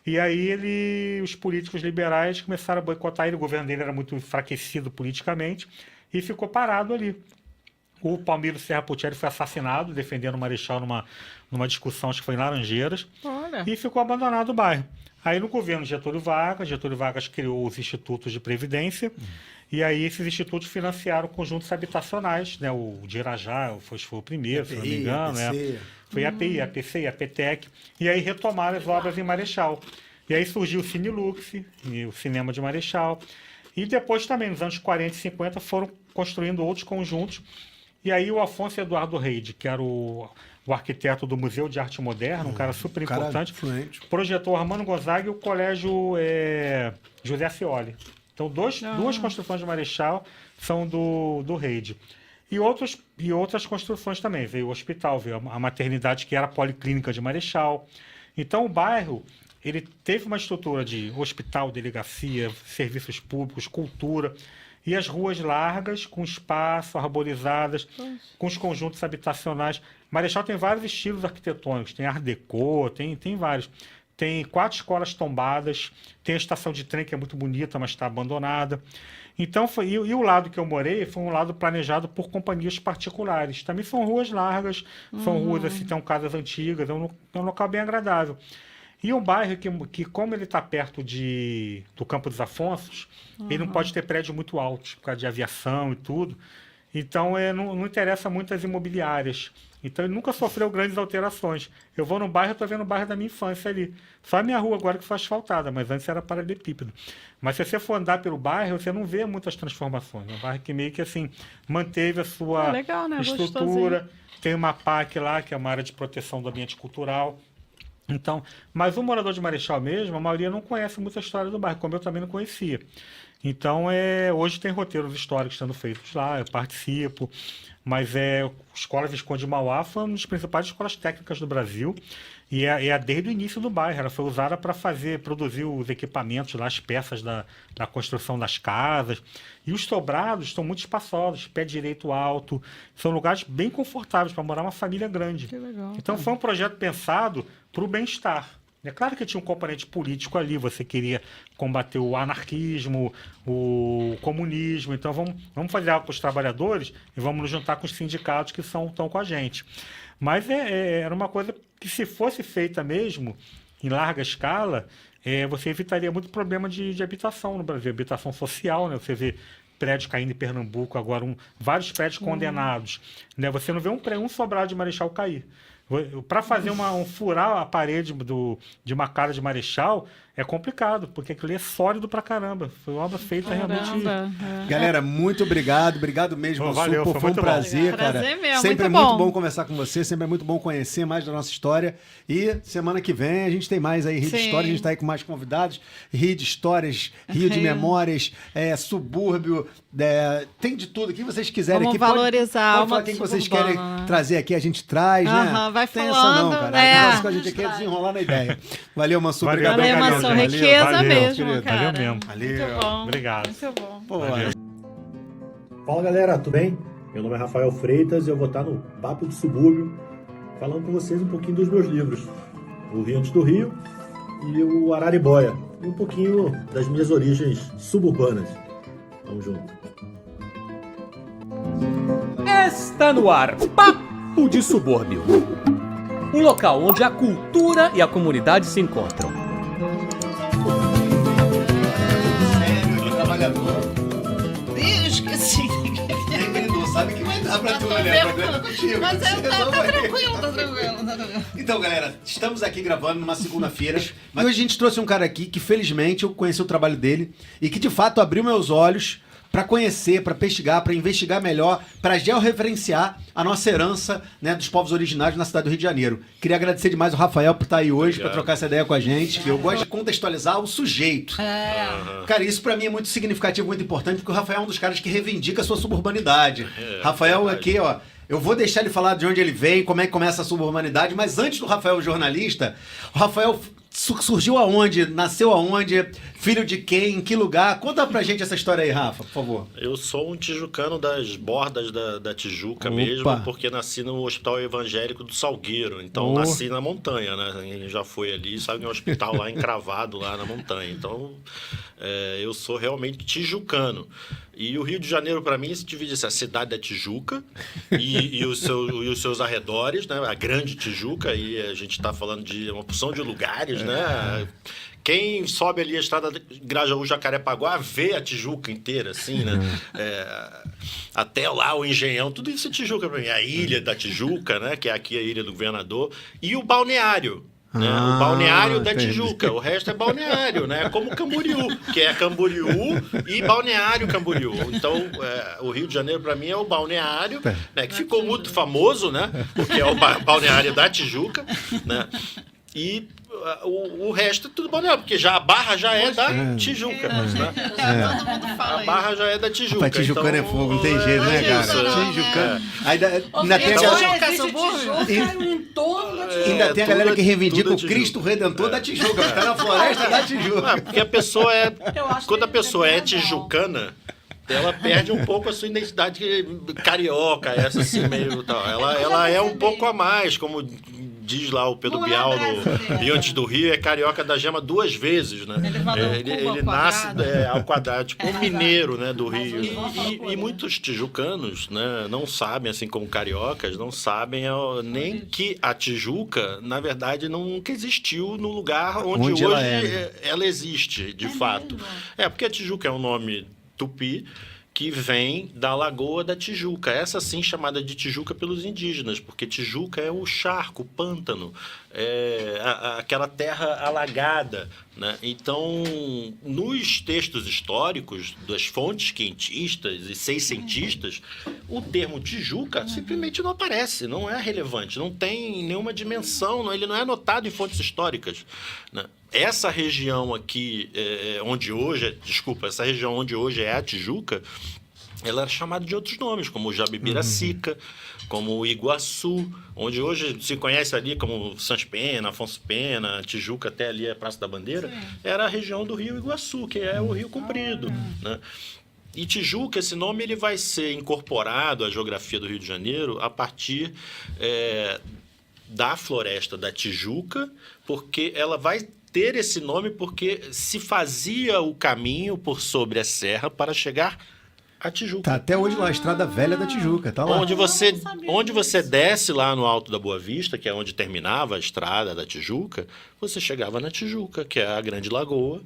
E aí os políticos liberais começaram a boicotar ele. O governo dele era muito enfraquecido politicamente e ficou parado ali. O Palmiro Serra Pultieri foi assassinado, defendendo o Marechal numa discussão, acho que foi em Laranjeiras, e ficou abandonado o bairro. Aí no governo Getúlio Vargas criou os institutos de previdência, e aí esses institutos financiaram conjuntos habitacionais, né? O de Irajá foi o primeiro, se não me engano, foi a API, a APC, a PTEC, e aí retomaram as obras em Marechal. E aí surgiu o Cinelux, o cinema de Marechal, e depois também, nos anos 40 e 50, foram construindo outros conjuntos. E aí o Afonso Eduardo Reide, que era o arquiteto do Museu de Arte Moderna, um cara super importante, projetou o Armando Gonzaga e o Colégio José Scioli. Então, duas construções de Marechal são do Reide. E outras construções também. Veio o hospital, veio a maternidade, que era a Policlínica de Marechal. Então, o bairro ele teve uma estrutura de hospital, delegacia, serviços públicos, cultura, e as ruas largas, com espaço, arborizadas, com os conjuntos habitacionais. Marechal tem vários estilos arquitetônicos, tem Art Deco, tem vários. Tem 4 escolas tombadas, tem a estação de trem que é muito bonita, mas está abandonada. Então, e o lado que eu morei foi um lado planejado por companhias particulares. Também são ruas largas, são ruas assim, tem casas antigas, é um local bem agradável. E um bairro que como ele está perto do Campo dos Afonsos, ele não pode ter prédio muito altos, por causa de aviação e tudo. Então, não interessa muito as imobiliárias. Então, ele nunca sofreu grandes alterações. Eu vou no bairro, estou vendo o bairro da minha infância ali. Só a minha rua agora que foi asfaltada, mas antes era paralelepípedo. Mas se você for andar pelo bairro, você não vê muitas transformações. É um bairro que meio que assim, manteve a sua legal, né? estrutura. Gostosinho. Tem uma PAC lá, que é uma área de proteção do ambiente cultural. Então, mas o morador de Marechal mesmo, a maioria não conhece muito a história do bairro, como eu também não conhecia. Então, hoje tem roteiros históricos sendo feitos lá, eu participo, mas a Escola Visconde de Mauá foi uma das principais escolas técnicas do Brasil e é desde o início do bairro. Ela foi usada para produzir os equipamentos lá, as peças da construção das casas. E os sobrados estão muito espaçosos, pé direito alto, são lugares bem confortáveis para morar uma família grande. Que legal. Então, foi um projeto pensado para o bem-estar. É claro que tinha um componente político ali, você queria combater o anarquismo, o comunismo, então vamos fazer algo para os trabalhadores e vamos nos juntar com os sindicatos que estão com a gente. Mas era uma coisa que, se fosse feita mesmo, em larga escala, você evitaria muito problema de habitação no Brasil, habitação social, né? Você vê prédios caindo em Pernambuco agora, vários prédios condenados, né? Você não vê um sobrado de Marechal cair. Para fazer furar a parede de uma casa de Marechal é complicado, porque aquilo é sólido pra caramba. Foi uma obra feita realmente. Galera, muito obrigado. Obrigado mesmo, valeu, foi um muito prazer, bom. cara. Prazer mesmo, sempre é muito muito bom. bom conversar com você, sempre é muito bom conhecer mais da nossa história. E semana que vem a gente tem mais aí Rio de Sim. História, a gente tá aí com mais convidados. Rio de Histórias, Rio de Memórias, subúrbio, tem de tudo. Quem vocês quiserem Vamos aqui, pode valorizar a falar alma quem do vocês suburbano, querem né? trazer aqui, a gente traz, né? Aham, vai Tem falando, essa não, cara. né? O negócio que a gente aqui é desenrolar na ideia. Valeu, Mansur. Valeu, Obrigado, Valeu, Valeu, Mansur. valeu, Riqueza valeu, mesmo, querido. cara. Valeu mesmo. Valeu. Muito bom. Obrigado. Muito bom. Pô, Valeu. Fala galera, tudo bem? Meu nome é Rafael Freitas e eu vou estar no Papo de Subúrbio falando com vocês um pouquinho dos meus livros, O Rio Antes do Rio e o Araribóia, e um pouquinho das minhas origens suburbanas. Tamo junto. Está no ar Papo de Subúrbio, um local onde a cultura e a comunidade se encontram. Ih, esqueci. Não sabe que vai dar pra tu, né? O programa é contigo. Mas Você tá resolve aí. tranquilo, tá tranquilo. Então, galera, estamos aqui gravando numa segunda-feira, mas hoje a gente trouxe um cara aqui que, felizmente, eu conheci o trabalho dele e que, de fato, abriu meus olhos para conhecer, para pesquigar, para investigar melhor, para georreferenciar a nossa herança, né, dos povos originários na cidade do Rio de Janeiro. Queria agradecer demais o Rafael por estar aí hoje, para trocar essa ideia com a gente. Eu gosto de contextualizar o sujeito. Cara, isso para mim é muito significativo, muito importante, porque o Rafael é um dos caras que reivindica a sua suburbanidade. Rafael aqui, ó, eu vou deixar ele falar de onde ele vem, como é que começa a suburbanidade, mas antes do Rafael jornalista, o Rafael surgiu aonde? Nasceu aonde? Filho de quem? Em que lugar? Conta pra gente essa história aí, Rafa, por favor. Eu sou um tijucano das bordas da Tijuca Opa. mesmo, porque nasci no Hospital Evangélico do Salgueiro. Então, nasci na montanha, né? Quem já foi ali, sabe que é um hospital lá encravado lá na montanha. Então, eu sou realmente tijucano. E o Rio de Janeiro, para mim, se divide assim, a cidade da Tijuca e os seus arredores, né? A grande Tijuca, e a gente está falando de uma porção de lugares, né? Quem sobe ali a estrada de Grajaú-Jacarepaguá vê a Tijuca inteira, assim, né? Até lá o Engenhão, tudo isso é Tijuca para mim. A Ilha da Tijuca, né? Que é aqui a Ilha do Governador. E o balneário. Né? O balneário da entendi. Tijuca, o resto é balneário, né? Como Camboriú, que é Camboriú e balneário Camboriú. Então, o Rio de Janeiro, para mim, é o balneário, né? Que ficou muito famoso, né? Porque é o balneário da Tijuca, né? E o resto é tudo balneário, porque a Barra já é da Tijuca, né? Todo mundo fala A Barra já é da Tijuca. Rapaz, tijucano é fogo, não tem jeito, né, cara? Tijucano. Ainda tem Então, aquela... Ainda tem a galera que reivindica o Cristo Redentor da Tijuca, ficar na floresta da Tijuca. Porque a pessoa quando a pessoa é tijucana, ela perde um pouco a sua identidade carioca, essa assim, meio tal. Ela é um pouco a mais, como diz lá o Pedro Bial no Rio Antes do Rio, é carioca da gema 2 vezes, né? Ele nasce ao quadrado, tipo um mineiro, né, do Rio. E muitos tijucanos, né, não sabem, assim como cariocas, não sabem nem que a Tijuca, na verdade, nunca existiu no lugar onde hoje ela existe, de fato. Porque a Tijuca é um nome tupi que vem da Lagoa da Tijuca, essa sim chamada de Tijuca pelos indígenas, porque Tijuca é o charco, o pântano, aquela terra alagada, né? Então, nos textos históricos das fontes quentistas e seiscentistas, o termo Tijuca simplesmente não aparece, não é relevante, não tem nenhuma dimensão, ele não é anotado em fontes históricas, né? Essa região aqui, essa região onde hoje é a Tijuca, ela era chamada de outros nomes, como Jabibiracica, como Iguaçu, onde hoje se conhece ali como Sans Pena, Afonso Pena, Tijuca, até ali a Praça da Bandeira, era a região do Rio Iguaçu, que é o Rio Comprido, né? E Tijuca, esse nome ele vai ser incorporado à geografia do Rio de Janeiro a partir da Floresta da Tijuca, porque ela vai ter esse nome porque se fazia o caminho por sobre a serra para chegar a Tijuca. Tá até hoje lá, a Estrada Velha da Tijuca, tá lá. Onde você desce lá no Alto da Boa Vista, que é onde terminava a Estrada da Tijuca, você chegava na Tijuca, que é a Grande Lagoa,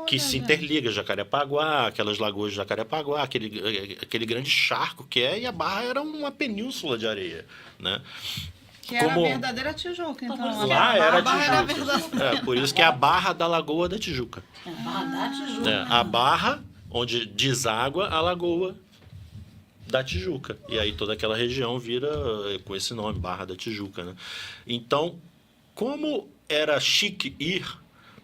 que se interliga Jacarepaguá, aquelas lagoas de Jacarepaguá, aquele grande charco que é, e a Barra era uma península de areia, né? Que era a verdadeira Tijuca, então. Lá era a Barra Tijuca. Por isso que é a Barra da Lagoa da Tijuca. Barra da Tijuca. A Barra, onde deságua a Lagoa da Tijuca. E aí toda aquela região vira com esse nome, Barra da Tijuca, né? Então, como era chique ir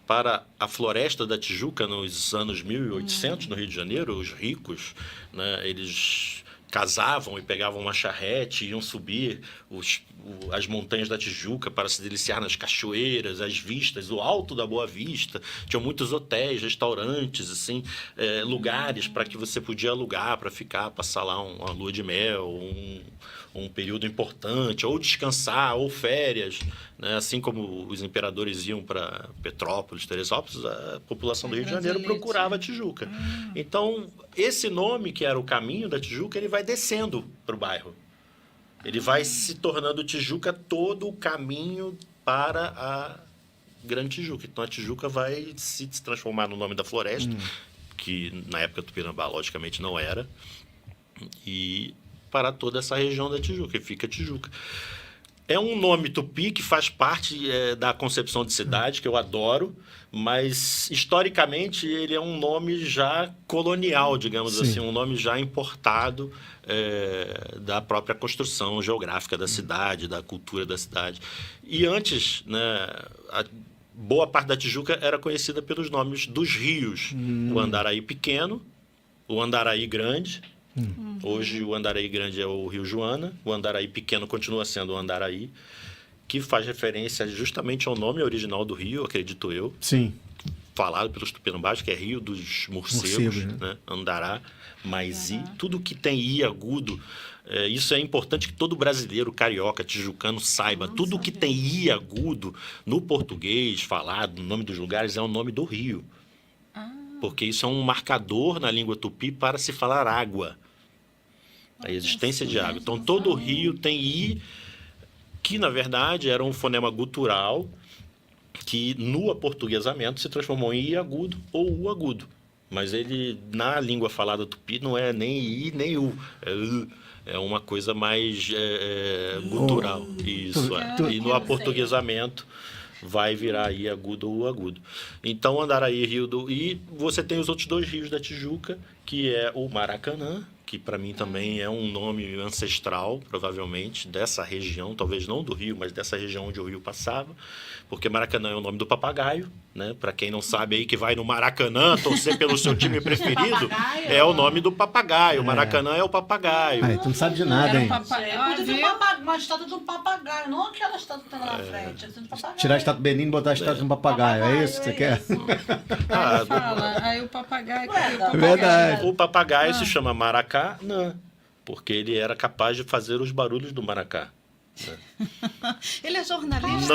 para a Floresta da Tijuca nos anos 1800, no Rio de Janeiro, os ricos, né, eles casavam e pegavam uma charrete, iam subir as montanhas da Tijuca para se deliciar nas cachoeiras, as vistas, o Alto da Boa Vista. Tinham muitos hotéis, restaurantes, assim, lugares para que você podia alugar para ficar, passar lá uma lua de mel, um período importante, ou descansar, ou férias, né? Assim como os imperadores iam para Petrópolis, Teresópolis, a população do Rio de Janeiro procurava a Tijuca. Então, esse nome, que era o caminho da Tijuca, ele vai descendo para o bairro. Ele vai se tornando Tijuca todo o caminho para a Grande Tijuca. Então, a Tijuca vai se transformar no nome da floresta, que na época Tupinambá, logicamente, não era, e para toda essa região da Tijuca, e fica Tijuca. É um nome tupi que faz parte da concepção de cidade, que eu adoro, mas historicamente ele é um nome já colonial, digamos assim, um nome já importado da própria construção geográfica da cidade, da cultura da cidade. E antes, né, boa parte da Tijuca era conhecida pelos nomes dos rios. O Andaraí Pequeno, o Andaraí Grande. Hoje o Andaraí Grande é o Rio Joana, o Andaraí Pequeno continua sendo o Andaraí, que faz referência justamente ao nome original do rio, acredito eu. Sim. Falado pelos tupinambás, que é Rio dos Morcegos, né? Andará, Maizi, tudo que tem I agudo. Isso é importante que todo brasileiro, carioca, tijucano saiba. Tudo que tem I agudo no português falado, no nome dos lugares, é o nome do rio. Porque isso é um marcador na língua tupi para se falar água. A existência de água. Então, todo rio tem I, que, na verdade, era um fonema gutural que, no aportuguesamento, se transformou em I agudo ou U agudo. Mas ele, na língua falada tupi, não é nem I nem U. É uma coisa mais gutural. Isso, E no aportuguesamento vai virar I agudo ou U agudo. Então, Andaraí, Rio do... E você tem os outros dois rios da Tijuca, que é o Maracanã, que para mim também é um nome ancestral, provavelmente, dessa região, talvez não do Rio, mas dessa região onde o rio passava, porque Maracanã é o nome do papagaio, né? Para quem não sabe aí que vai no Maracanã torcer pelo seu time preferido, é o nome do papagaio. Maracanã é o papagaio. Tu não sabe de nada, hein? Podia ter uma estátua de um papagaio, não aquela estátua que tem lá na frente. Tirar a estátua do Benin e botar a estátua de um papagaio, é isso que você quer? Aí o papagaio... Verdade. O papagaio se chama Maracanã, porque ele era capaz de fazer os barulhos do maracá. Ele é jornalista?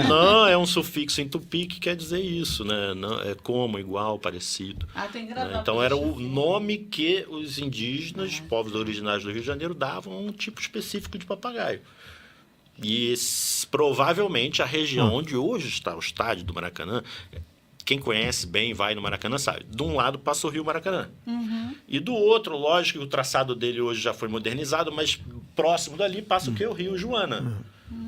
Não, é um sufixo em tupi que quer dizer isso, né? Não, é como, igual, parecido. Tem que gravar. Então era o nome que os indígenas, povos originários do Rio de Janeiro, davam a um tipo específico de papagaio. E provavelmente a região onde hoje está o estádio do Maracanã, quem conhece bem, vai no Maracanã, sabe. De um lado passa o Rio Maracanã. E do outro, lógico que o traçado dele hoje já foi modernizado, mas próximo dali passa o quê? O Rio Joana.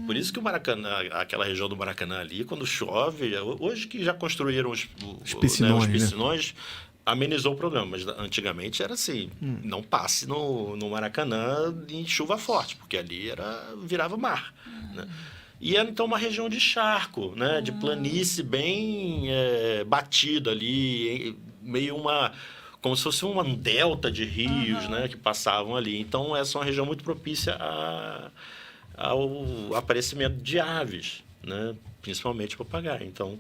Por isso que o Maracanã, aquela região do Maracanã ali, quando chove, hoje que já construíram os piscinões, né, os piscinões, amenizou o problema, mas antigamente era assim, não passe no Maracanã em chuva forte, porque ali virava mar, né? E era então uma região de charco, né, de planície bem batida ali, meio como se fosse um delta de rios, né, que passavam ali. Então essa é uma região muito propícia ao aparecimento de aves, né, principalmente papagaio. Então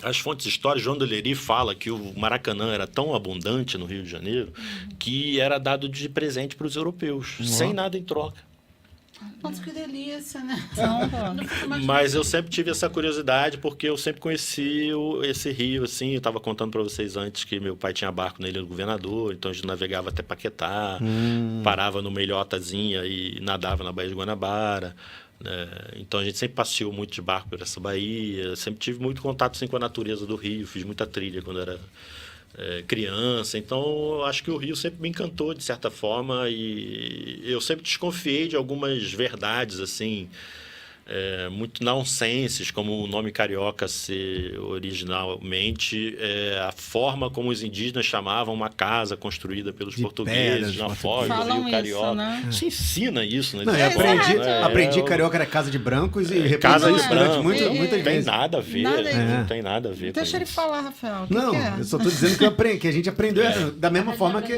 as fontes históricas, João Deleri fala que o Maracanã era tão abundante no Rio de Janeiro que era dado de presente para os europeus, sem nada em troca. Nossa, que delícia, né? Mas eu sempre tive essa curiosidade porque eu sempre conheci esse rio, assim. Eu estava contando para vocês antes que meu pai tinha barco na Ilha do Governador, então a gente navegava até Paquetá, parava numa ilhotazinha e nadava na Baía de Guanabara. Então a gente sempre passeou muito de barco por essa baía, sempre tive muito contato assim, com a natureza do rio, fiz muita trilha quando era criança, então eu acho que o Rio sempre me encantou de certa forma e eu sempre desconfiei de algumas verdades assim, muito nonsenses, como o nome carioca ser originalmente a forma como os indígenas chamavam uma casa construída pelos portugueses na foz do Falam Rio isso, Carioca. né? Se ensina isso, né? Não, eu aprendi carioca era casa de brancos e repeti Casa isso de durante branco. muitas Não tem vezes. nada a ver, não tem nada a ver Deixa com ele isso. falar, Rafael. O que Não, que é? eu só estou dizendo que a gente aprendeu da mesma forma que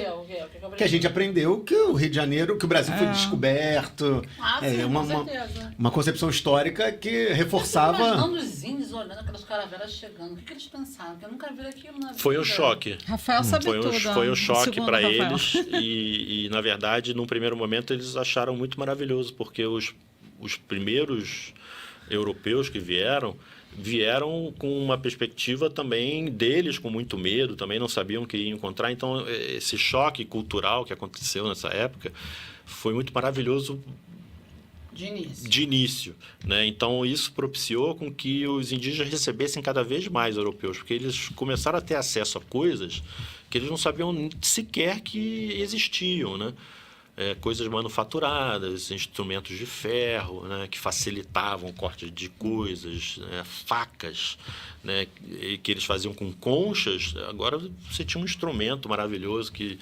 a gente aprendeu que o Rio de Janeiro, que o Brasil foi descoberto. Sim, uma, com certeza. uma concepção histórica que Eu reforçava. fico imaginando os índios olhando aquelas caravelas chegando. O que eles pensaram? Porque eu nunca vi aquilo na vida. Foi um choque. Rafael sabe Foi tudo. um ó, choque segundo para Rafael. eles e, na verdade, num primeiro momento, eles acharam muito maravilhoso, porque os primeiros europeus que vieram com uma perspectiva também deles, com muito medo, também não sabiam o que iam encontrar. Então, esse choque cultural que aconteceu nessa época foi muito maravilhoso de início, né? Então isso propiciou com que os indígenas recebessem cada vez mais europeus, porque eles começaram a ter acesso a coisas que eles não sabiam sequer que existiam, né? Coisas manufaturadas, instrumentos de ferro, né, que facilitavam o corte de coisas, né, facas, né, que eles faziam com conchas. Agora você tinha um instrumento maravilhoso que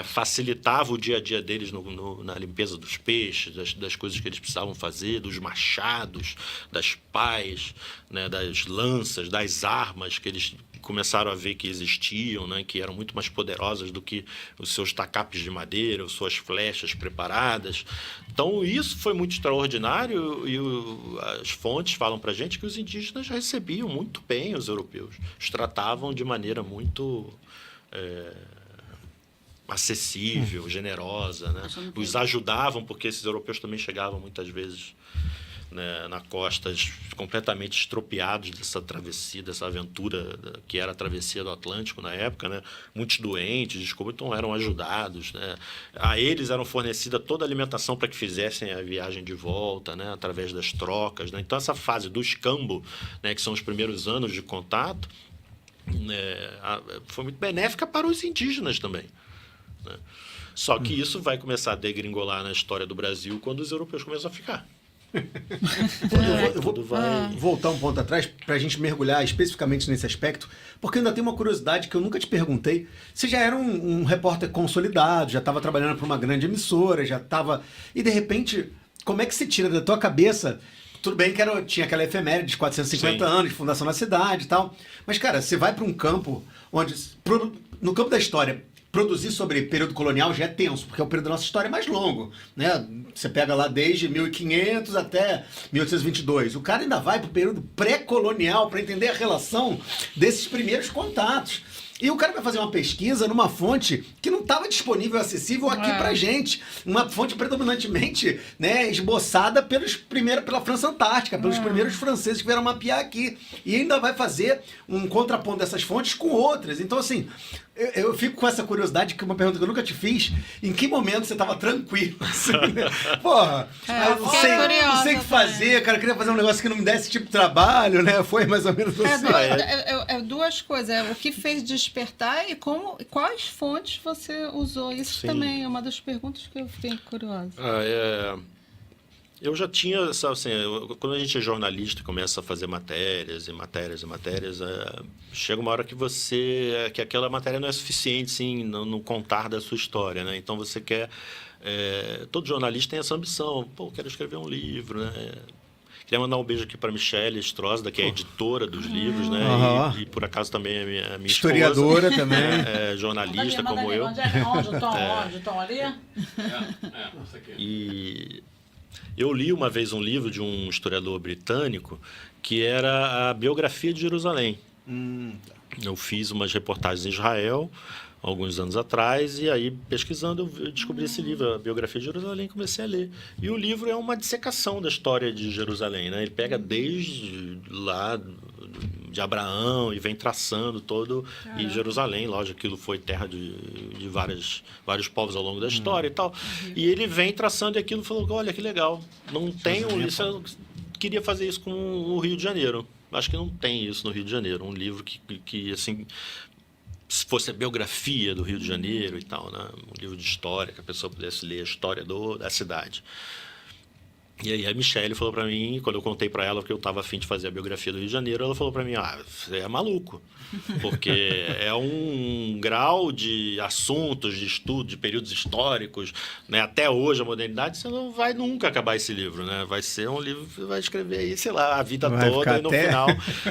facilitava o dia a dia deles na limpeza dos peixes, das coisas que eles precisavam fazer, dos machados, das pás, né, das lanças, das armas que eles começaram a ver que existiam, né, que eram muito mais poderosas do que os seus tacapes de madeira, as suas flechas preparadas. Então, isso foi muito extraordinário e as fontes falam para a gente que os indígenas recebiam muito bem os europeus. Os tratavam de maneira muito acessível, generosa, né? Os ajudavam, porque esses europeus também chegavam muitas vezes, né, na costa, completamente estropiados dessa travessia, dessa aventura que era a travessia do Atlântico na época, né? Muitos doentes, então eram ajudados, né? A eles eram fornecida toda a alimentação para que fizessem a viagem de volta, né? Através das trocas, né? Então essa fase do escambo, né, que são os primeiros anos de contato, foi muito benéfica para os indígenas também, né? Só que isso vai começar a degringolar na história do Brasil quando os europeus começam a ficar. Eu vou voltar um ponto atrás para a gente mergulhar especificamente nesse aspecto, porque ainda tem uma curiosidade que eu nunca te perguntei. Você já era um repórter consolidado, já estava trabalhando para uma grande emissora, já estava... E, de repente, como é que você tira da tua cabeça... Tudo bem que tinha aquela efeméride de 450 Sim. anos de fundação da cidade e tal, mas, cara, você vai para um campo onde... No campo da história... Produzir sobre período colonial já é tenso, porque é o período da nossa história mais longo, né? Você pega lá desde 1500 até 1822. O cara ainda vai para o período pré-colonial para entender a relação desses primeiros contatos. E o cara vai fazer uma pesquisa numa fonte que não estava disponível, acessível aqui pra gente. Uma fonte predominantemente, né, esboçada pela França Antártica, pelos primeiros franceses que vieram mapear aqui. E ainda vai fazer um contraponto dessas fontes com outras. Então, assim, eu fico com essa curiosidade, que é uma pergunta que eu nunca te fiz. Em que momento você estava tranquilo? Assim, né? Porra, não sei o que fazer, cara. Eu queria fazer um negócio que não me desse esse tipo de trabalho, né? Foi mais ou menos assim. Duas coisas. O que fez despertar e quais fontes você usou. Isso Sim. também é uma das perguntas que eu fiquei curiosa. Eu já tinha, sabe, assim, quando a gente é jornalista, começa a fazer matérias, chega uma hora que aquela matéria não é suficiente, sim, no contar da sua história, né? Então você quer... todo jornalista tem essa ambição. Pô, quero escrever um livro, né? Queria mandar um beijo aqui para Michele Estrosda, que é editora dos livros, né? E por acaso também é a minha historiadora esposa, também. Jornalista como eu. Onde o Tom ali? E eu li uma vez um livro de um historiador britânico que era a biografia de Jerusalém. Eu fiz umas reportagens em Israel alguns anos atrás, e aí, pesquisando, eu descobri esse livro, a biografia de Jerusalém, e comecei a ler. E o livro é uma dissecação da história de Jerusalém, né? Ele pega desde lá de Abraão e vem traçando todo... E Jerusalém, lógico, aquilo foi terra de vários povos ao longo da história e tal. E ele vem traçando e aquilo falou, olha, que legal. Não tem um livro... Eu queria fazer isso com o Rio de Janeiro. Acho que não tem isso no Rio de Janeiro. Um livro que assim... se fosse a biografia do Rio de Janeiro e tal, né? Um livro de história, que a pessoa pudesse ler a história da cidade. E aí a Michele falou para mim, quando eu contei para ela que eu estava a fim de fazer a biografia do Rio de Janeiro, ela falou para mim, você é maluco, porque é um grau de assuntos, de estudo, de períodos históricos, né? Até hoje, a modernidade, você não vai nunca acabar esse livro, né? Vai ser um livro que você vai escrever aí, sei lá, a vida toda e no final,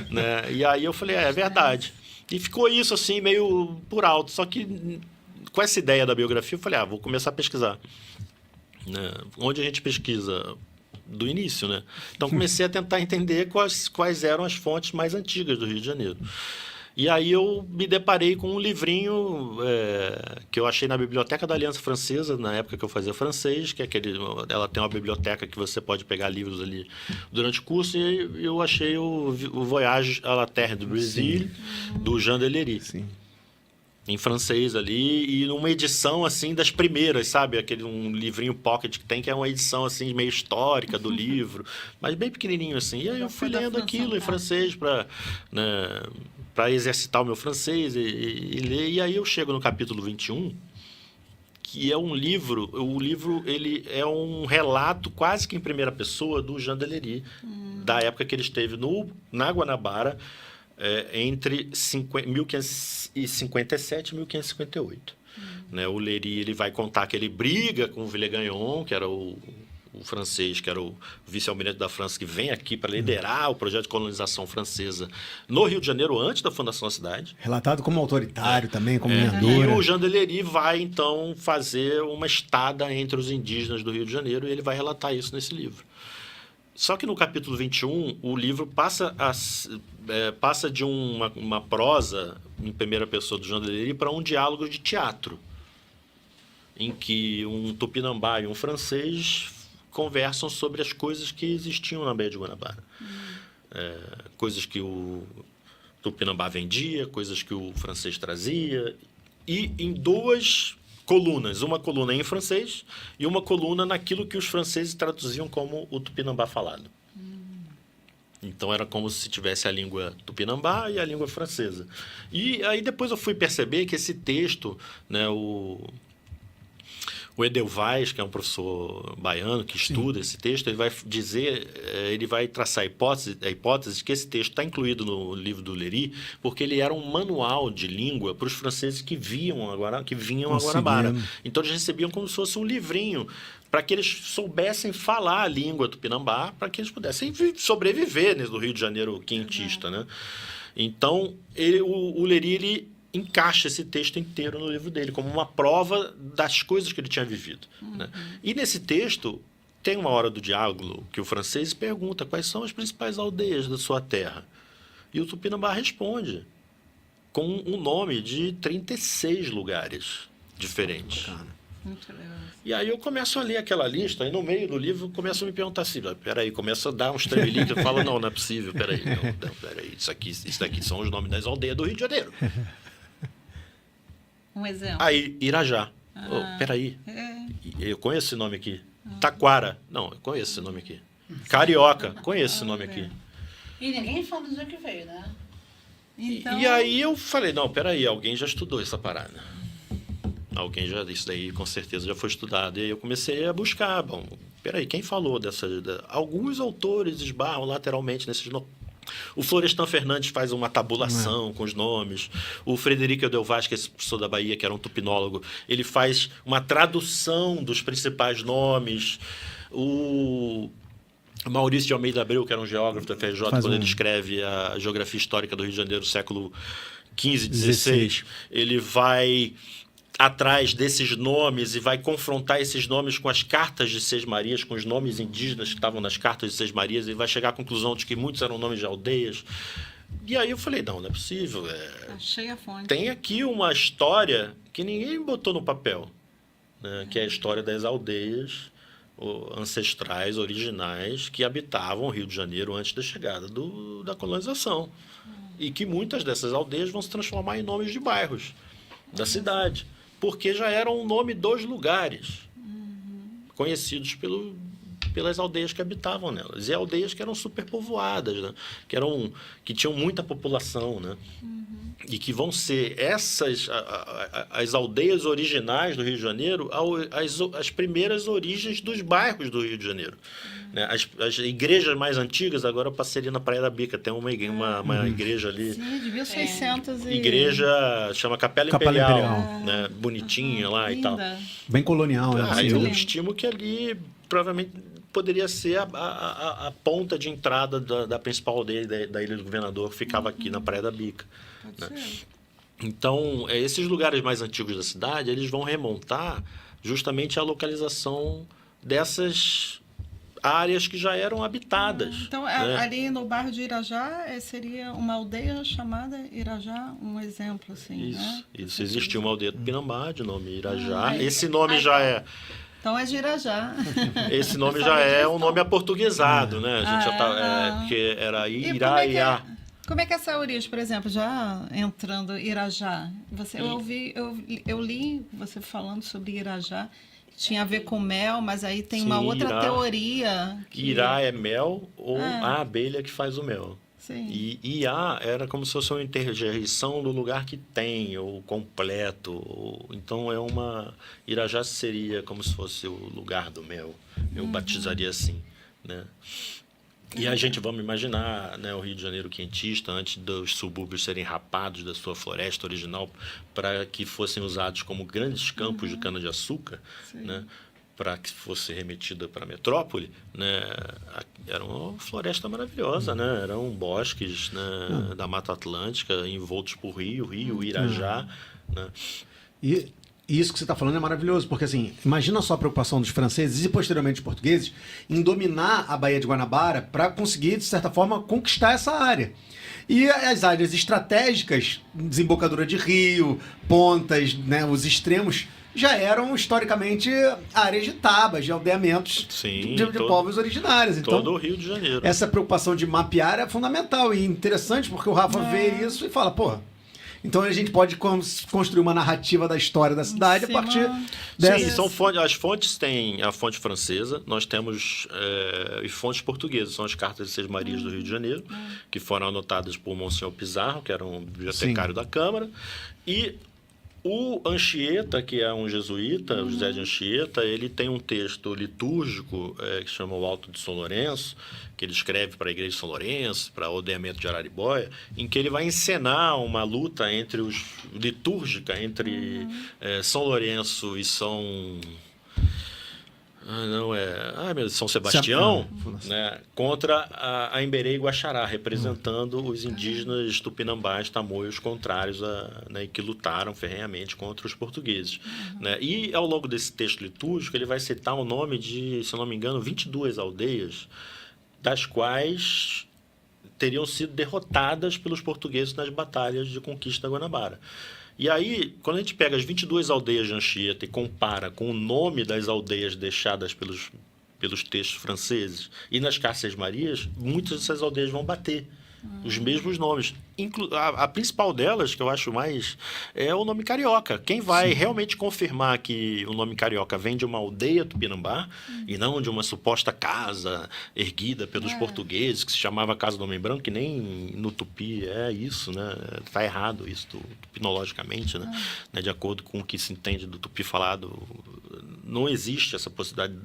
né? E aí eu falei, é verdade. E ficou isso, assim, meio por alto. Só que, com essa ideia da biografia, eu falei, vou começar a pesquisar. Né? Onde a gente pesquisa? Do início, né? Então, comecei a tentar entender quais eram as fontes mais antigas do Rio de Janeiro. E aí eu me deparei com um livrinho que eu achei na Biblioteca da Aliança Francesa, na época que eu fazia francês, que é ela tem uma biblioteca que você pode pegar livros ali durante o curso, e eu achei o Voyage à la Terre du Brésil, do Jean Delery. Sim. Em francês ali, e numa edição, assim, das primeiras, sabe? Um livrinho pocket que tem, que é uma edição, assim, meio histórica do livro, mas bem pequenininho, assim. E aí eu fui lendo aquilo em francês para exercitar o meu francês e ler. E aí eu chego no capítulo 21, que é um livro... O livro, ele é um relato quase que em primeira pessoa do Jean Delery, da época que ele esteve na Guanabara, entre 1557 e 1558. Né? O Léry, ele vai contar que ele briga com o Villegagnon, que era o francês, que era o vice-almirante da França, que vem aqui para liderar o projeto de colonização francesa no Rio de Janeiro, antes da fundação da cidade. Relatado como autoritário também, como lenhador. E o Jean Delery vai, então, fazer uma estada entre os indígenas do Rio de Janeiro, e ele vai relatar isso nesse livro. Só que no capítulo 21, o livro passa de uma prosa em primeira pessoa do Jean Delery para um diálogo de teatro, em que um tupinambá e um francês conversam sobre as coisas que existiam na Baía de Guanabara. Coisas que o tupinambá vendia, coisas que o francês trazia, e em duas colunas, uma coluna em francês e uma coluna naquilo que os franceses traduziam como o tupinambá falado. Então era como se tivesse a língua tupinambá e a língua francesa. E aí depois eu fui perceber que esse texto, né, o Edelweiss, que é um professor baiano que estuda esse texto, ele vai dizer, ele vai traçar a hipótese de que esse texto está incluído no livro do Léry, porque ele era um manual de língua para os franceses que vinham a Guanabara. Então eles recebiam como se fosse um livrinho para que eles soubessem falar a língua tupinambá, para que eles pudessem sobreviver no Rio de Janeiro quentista, né? Então o Léry, ele encaixa esse texto inteiro no livro dele, como uma prova das coisas que ele tinha vivido. Né? E nesse texto, tem uma hora do diálogo que o francês pergunta quais são as principais aldeias da sua terra. E o tupinambá responde com um nome de 36 lugares diferentes. Muito legal. E aí eu começo a ler aquela lista, e no meio do livro eu começo a me perguntar assim, peraí, começo a dar uns tremelinhos, eu falo, não é possível, peraí, isso daqui são os nomes das aldeias do Rio de Janeiro. Um exemplo. Aí, Irajá. Peraí, eu conheço esse nome aqui. Taquara. Não, eu conheço esse nome aqui. Carioca. Conheço esse nome aqui. E ninguém fala de onde que veio, né? Então... E aí eu falei, não, peraí, alguém já estudou essa parada. Isso daí com certeza já foi estudado. E aí eu comecei a buscar, peraí, quem falou alguns autores esbarram lateralmente nesses nomes. O Florestan Fernandes faz uma tabulação com os nomes. O Frederico Eudel Vasquez, professor da Bahia, que era um tupinólogo, ele faz uma tradução dos principais nomes. O Maurício de Almeida Abreu, que era um geógrafo da FRJ, quando ele escreve a Geografia Histórica do Rio de Janeiro, século XV, XVI, ele vai atrás desses nomes e vai confrontar esses nomes com as cartas de Seis Marias, com os nomes indígenas que estavam nas cartas de Seis Marias, e vai chegar à conclusão de que muitos eram nomes de aldeias. E aí eu falei, não é possível. Achei a fonte. Tem aqui uma história que ninguém botou no papel, né? Que é a história das aldeias ancestrais, originais, que habitavam o Rio de Janeiro antes da chegada da colonização. E que muitas dessas aldeias vão se transformar em nomes de bairros da cidade, porque já eram o nome dos lugares, conhecidos pelas aldeias que habitavam nelas. E aldeias que eram superpovoadas, né? Que tinham muita população, né? E que vão ser as aldeias originais do Rio de Janeiro, as primeiras origens dos bairros do Rio de Janeiro. Né? As igrejas mais antigas, agora eu passei ali na Praia da Bica, tem uma igreja ali. Sim, de 1600 Igreja, chama Capela Imperial. Né? Bonitinha lá e tal. Bem colonial, né? Eu estimo que ali provavelmente poderia ser a ponta de entrada da principal aldeia da Ilha do Governador, que ficava aqui na Praia da Bica. Né? Então, esses lugares mais antigos da cidade, eles vão remontar justamente a localização dessas áreas que já eram habitadas. Então, né? Ali no bairro de Irajá, seria uma aldeia chamada Irajá, um exemplo, assim, né? Isso. Existia uma aldeia do Pinambá, de nome Irajá. Esse nome já é... Então é de Irajá. Esse nome já é um nome aportuguesado, né? A gente já tá, que era Iraiá. Como é que essa origem, por exemplo, já entrando Irajá, eu li você falando sobre Irajá, tinha a ver com mel, mas aí tem uma outra teoria. Irá é mel ou a abelha que faz o mel. Sim. E Iá era como se fosse uma interjeição do lugar que tem, ou completo. Então, Irajá seria como se fosse o lugar do mel. Eu batizaria assim, né? E a gente, vamos imaginar, né, o Rio de Janeiro quentista, antes dos subúrbios serem rapados da sua floresta original para que fossem usados como grandes campos de cana-de-açúcar, né, para que fosse remetida para a metrópole, né, era uma floresta maravilhosa, né, eram bosques, né, da Mata Atlântica, envoltos por rio, Irajá. Né. E isso que você está falando é maravilhoso, porque assim, imagina só a preocupação dos franceses e posteriormente dos portugueses em dominar a Baía de Guanabara para conseguir, de certa forma, conquistar essa área. E as áreas estratégicas, desembocadura de rio, pontas, né, os extremos, já eram historicamente áreas de tabas, de aldeamentos de povos originários. Então, todo o Rio de Janeiro. Essa preocupação de mapear é fundamental e interessante, porque o Rafa vê isso e fala, pô, então a gente pode construir uma narrativa da história da cidade a partir dessas... Sim, as fontes têm a fonte francesa, nós temos e fontes portuguesas, são as cartas de Seis Marias do Rio de Janeiro, que foram anotadas por Monsenhor Pizarro, que era um bibliotecário da Câmara, e o Anchieta, que é um jesuíta, o José de Anchieta, ele tem um texto litúrgico que chama o Alto de São Lourenço, que ele escreve para a Igreja de São Lourenço, para o Aldeamento de Araribóia, em que ele vai encenar uma luta litúrgica entre São Lourenço e São... São Sebastião, né, contra a Emberê e Guaxará, representando os indígenas tupinambás, tamoios contrários né, que lutaram ferrenhamente contra os portugueses. Né? E, ao longo desse texto litúrgico, ele vai citar o nome de, se eu não me engano, 22 aldeias, das quais teriam sido derrotadas pelos portugueses nas batalhas de conquista da Guanabara. E aí, quando a gente pega as 22 aldeias de Anchieta e compara com o nome das aldeias deixadas pelos textos franceses e nas Cartas Marias, muitas dessas aldeias vão bater os mesmos nomes. A principal delas, que eu acho mais, é o nome Carioca. Quem vai realmente confirmar que o nome Carioca vem de uma aldeia tupinambá e não de uma suposta casa erguida pelos portugueses, que se chamava Casa do Homem Branco, que nem no Tupi é isso, né? Está errado isso, tupinologicamente, né? De acordo com o que se entende do Tupi falado não existe essa possibilidade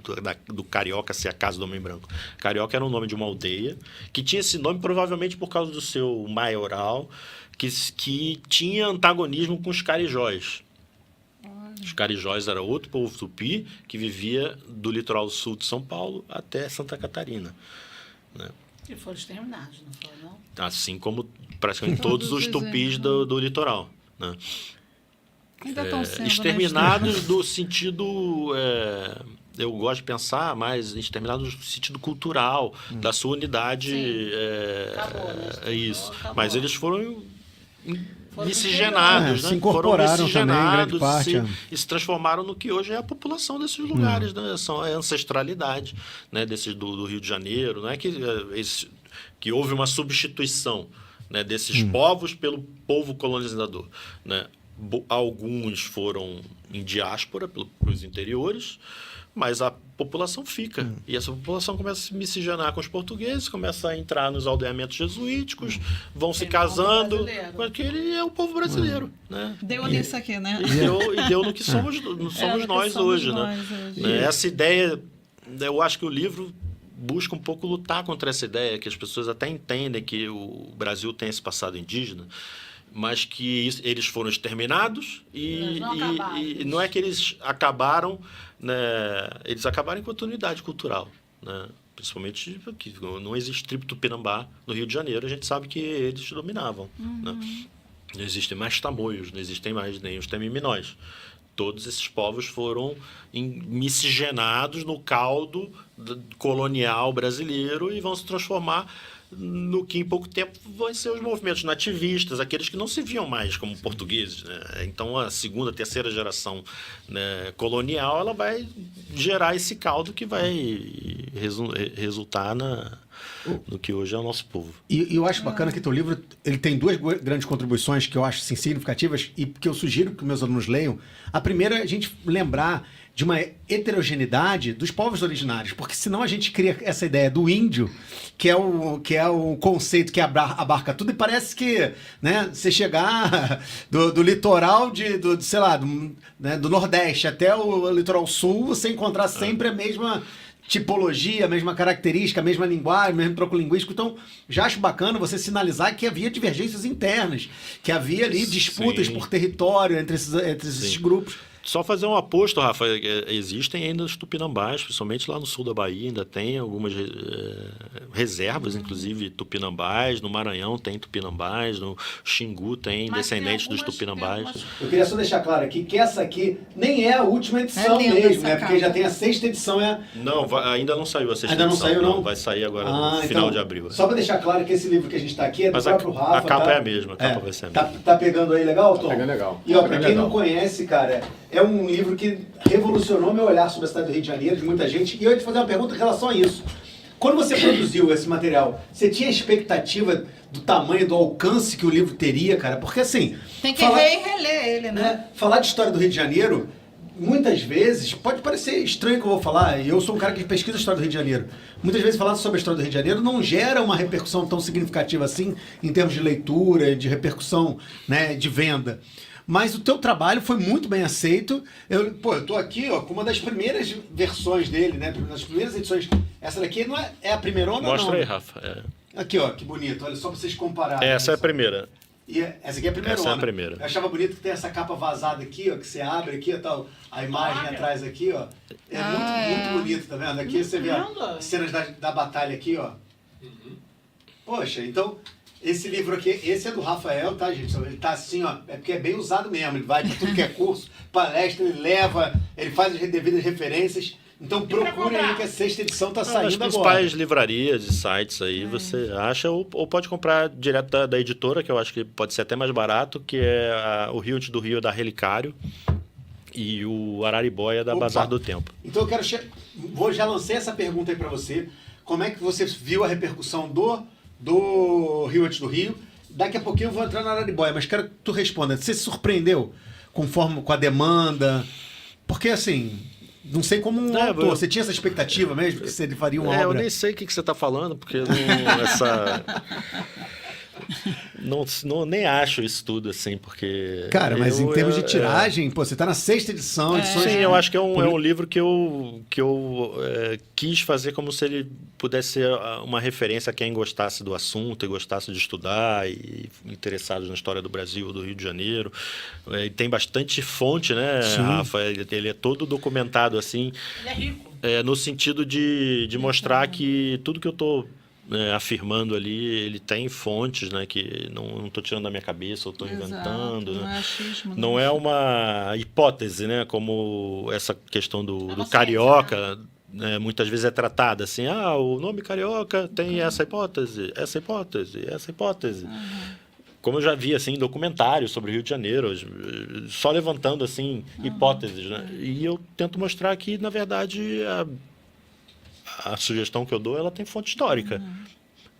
do carioca ser a casa do homem branco. Carioca era o nome de uma aldeia que tinha esse nome provavelmente por causa do seu maioral, que tinha antagonismo com os carijóis. Os carijóis era outro povo tupi que vivia do litoral sul de São Paulo até Santa Catarina, né? E foram exterminados, não foram, não? Assim como praticamente todos os tupis do litoral, né? Ainda estão sendo, exterminados do sentido... eu gosto de pensar mais exterminados no sentido cultural, da sua unidade. Acabou, né? Isso. Acabou. Mas eles foram miscigenados, né? Se incorporaram foram também, em grande parte. e se transformaram no que hoje é a população desses lugares, né? São a ancestralidade, né? Desses do Rio de Janeiro. Não é que houve uma substituição, né? Desses povos pelo povo colonizador, né? Alguns foram em diáspora pelos interiores, mas a população fica. E essa população começa a se miscigenar com os portugueses, começa a entrar nos aldeamentos jesuíticos, vão se casando. Porque ele é o povo brasileiro. Né? Deu nisso aqui, né? E deu no que somos nós hoje. Né? Essa ideia, eu acho que o livro busca um pouco lutar contra essa ideia, que as pessoas até entendem que o Brasil tem esse passado indígena, mas que eles foram exterminados e não é que eles acabaram, né, eles acabaram enquanto unidade cultural, né? Principalmente porque não existe tribo tupinambá no Rio de Janeiro, a gente sabe que eles dominavam. Né? Não existem mais tamoios, não existem mais nem os temiminóis. Todos esses povos foram miscigenados no caldo colonial brasileiro e vão se transformar no que em pouco tempo vão ser os movimentos nativistas, aqueles que não se viam mais como portugueses. Né? Então, a segunda, terceira geração, né, colonial, ela vai gerar esse caldo que vai resultar no que hoje é o nosso povo. E eu acho bacana que teu livro ele tem duas grandes contribuições que eu acho assim, significativas e que eu sugiro que meus alunos leiam. A primeira é a gente lembrar de uma heterogeneidade dos povos originários, porque senão a gente cria essa ideia do índio, que é o conceito que abarca tudo, e parece que, né, você chegar do litoral sei lá, do Nordeste até o litoral sul, você encontrar sempre a mesma tipologia, a mesma característica, a mesma linguagem, o mesmo troco linguístico. Então, já acho bacana você sinalizar que havia divergências internas, que havia ali disputas por território entre esses grupos. Só fazer um aposto, Rafa, existem ainda os tupinambás, principalmente lá no sul da Bahia, ainda tem algumas reservas, inclusive tupinambás, no Maranhão tem tupinambás, no Xingu tem descendentes dos tupinambás. Eu queria só deixar claro aqui que essa aqui nem é a última edição mesmo, né? Porque já tem a 6ª edição. Não, ainda não saiu a 6ª edição. Ainda não saiu, não? Vai sair agora no final de abril. Só para deixar claro que esse livro que a gente está aqui é do próprio Rafa. A capa é a mesma, a capa vai ser a mesma. Tá pegando aí legal, Tom? Tá pegando legal. E ó, para quem não conhece, cara, é um livro que revolucionou meu olhar sobre a cidade do Rio de Janeiro, de muita gente. E eu ia te fazer uma pergunta em relação a isso. Quando você produziu esse material, você tinha expectativa do tamanho, do alcance que o livro teria, cara? Porque assim... Tem que ver e reler ele, né? Falar de história do Rio de Janeiro, muitas vezes, pode parecer estranho que eu vou falar, e eu sou um cara que pesquisa a história do Rio de Janeiro. Muitas vezes falar sobre a história do Rio de Janeiro não gera uma repercussão tão significativa assim, em termos de leitura, de repercussão, né, de venda. Mas o teu trabalho foi muito bem aceito. Eu tô aqui, ó, com uma das primeiras versões dele, né? Das primeiras edições. Essa daqui não é a primeirona, não? Mostra aí, Rafa. Aqui, ó, que bonito. Olha só pra vocês compararem. Essa é a primeira. E essa aqui é a primeirona. Essa é a primeira. Eu achava bonito que tem essa capa vazada aqui, ó, que você abre aqui, ó, a imagem atrás aqui, ó. Muito bonito, tá vendo? Aqui você vê as cenas da batalha aqui, ó. Poxa, então... Esse livro aqui, esse é do Rafael, tá, gente? Ele tá assim, ó, é porque é bem usado mesmo. Ele vai para tudo que é curso, palestra, ele faz as devidas referências. Então procurem aí que a 6ª edição tá saindo agora. Nas principais livrarias e sites aí você acha, ou pode comprar direto da editora, que eu acho que pode ser até mais barato, que é o Rio Antes do Rio da Relicário e o Araribóia da Bazar do Tempo. Então eu quero... já lancei essa pergunta aí para você. Como é que você viu a repercussão do Rio Antes do Rio? Daqui a pouquinho eu vou entrar na Araribóia, mas quero que tu responda. Você se surpreendeu com a demanda? Porque, assim, não sei como um autor. Você tinha essa expectativa mesmo que você faria uma obra? Eu nem sei o que você está falando, porque nem acho isso tudo, assim, porque... Cara, mas em termos de eu tiragem, pô, você tá na 6ª edição. edições- Sim, eu acho que é um livro que eu quis fazer como se ele pudesse ser uma referência a quem gostasse do assunto e gostasse de estudar e interessados na história do Brasil, do Rio de Janeiro. E tem bastante fonte, né, Rafa? Ele é todo documentado, assim, Ele é rico. no sentido de mostrar que tudo que eu estou afirmando ali, ele tem fontes, né, que não estou tirando da minha cabeça, eu estou inventando. Não Né? é achismo. Não é uma hipótese, né? Como essa questão do uma carioca, né, muitas vezes é tratada assim, o nome carioca tem essa hipótese, essa hipótese, essa hipótese. Como eu já vi assim, documentários sobre o Rio de Janeiro, só levantando assim hipóteses, né? E eu tento mostrar que, na verdade, a sugestão que eu dou, ela tem fonte histórica.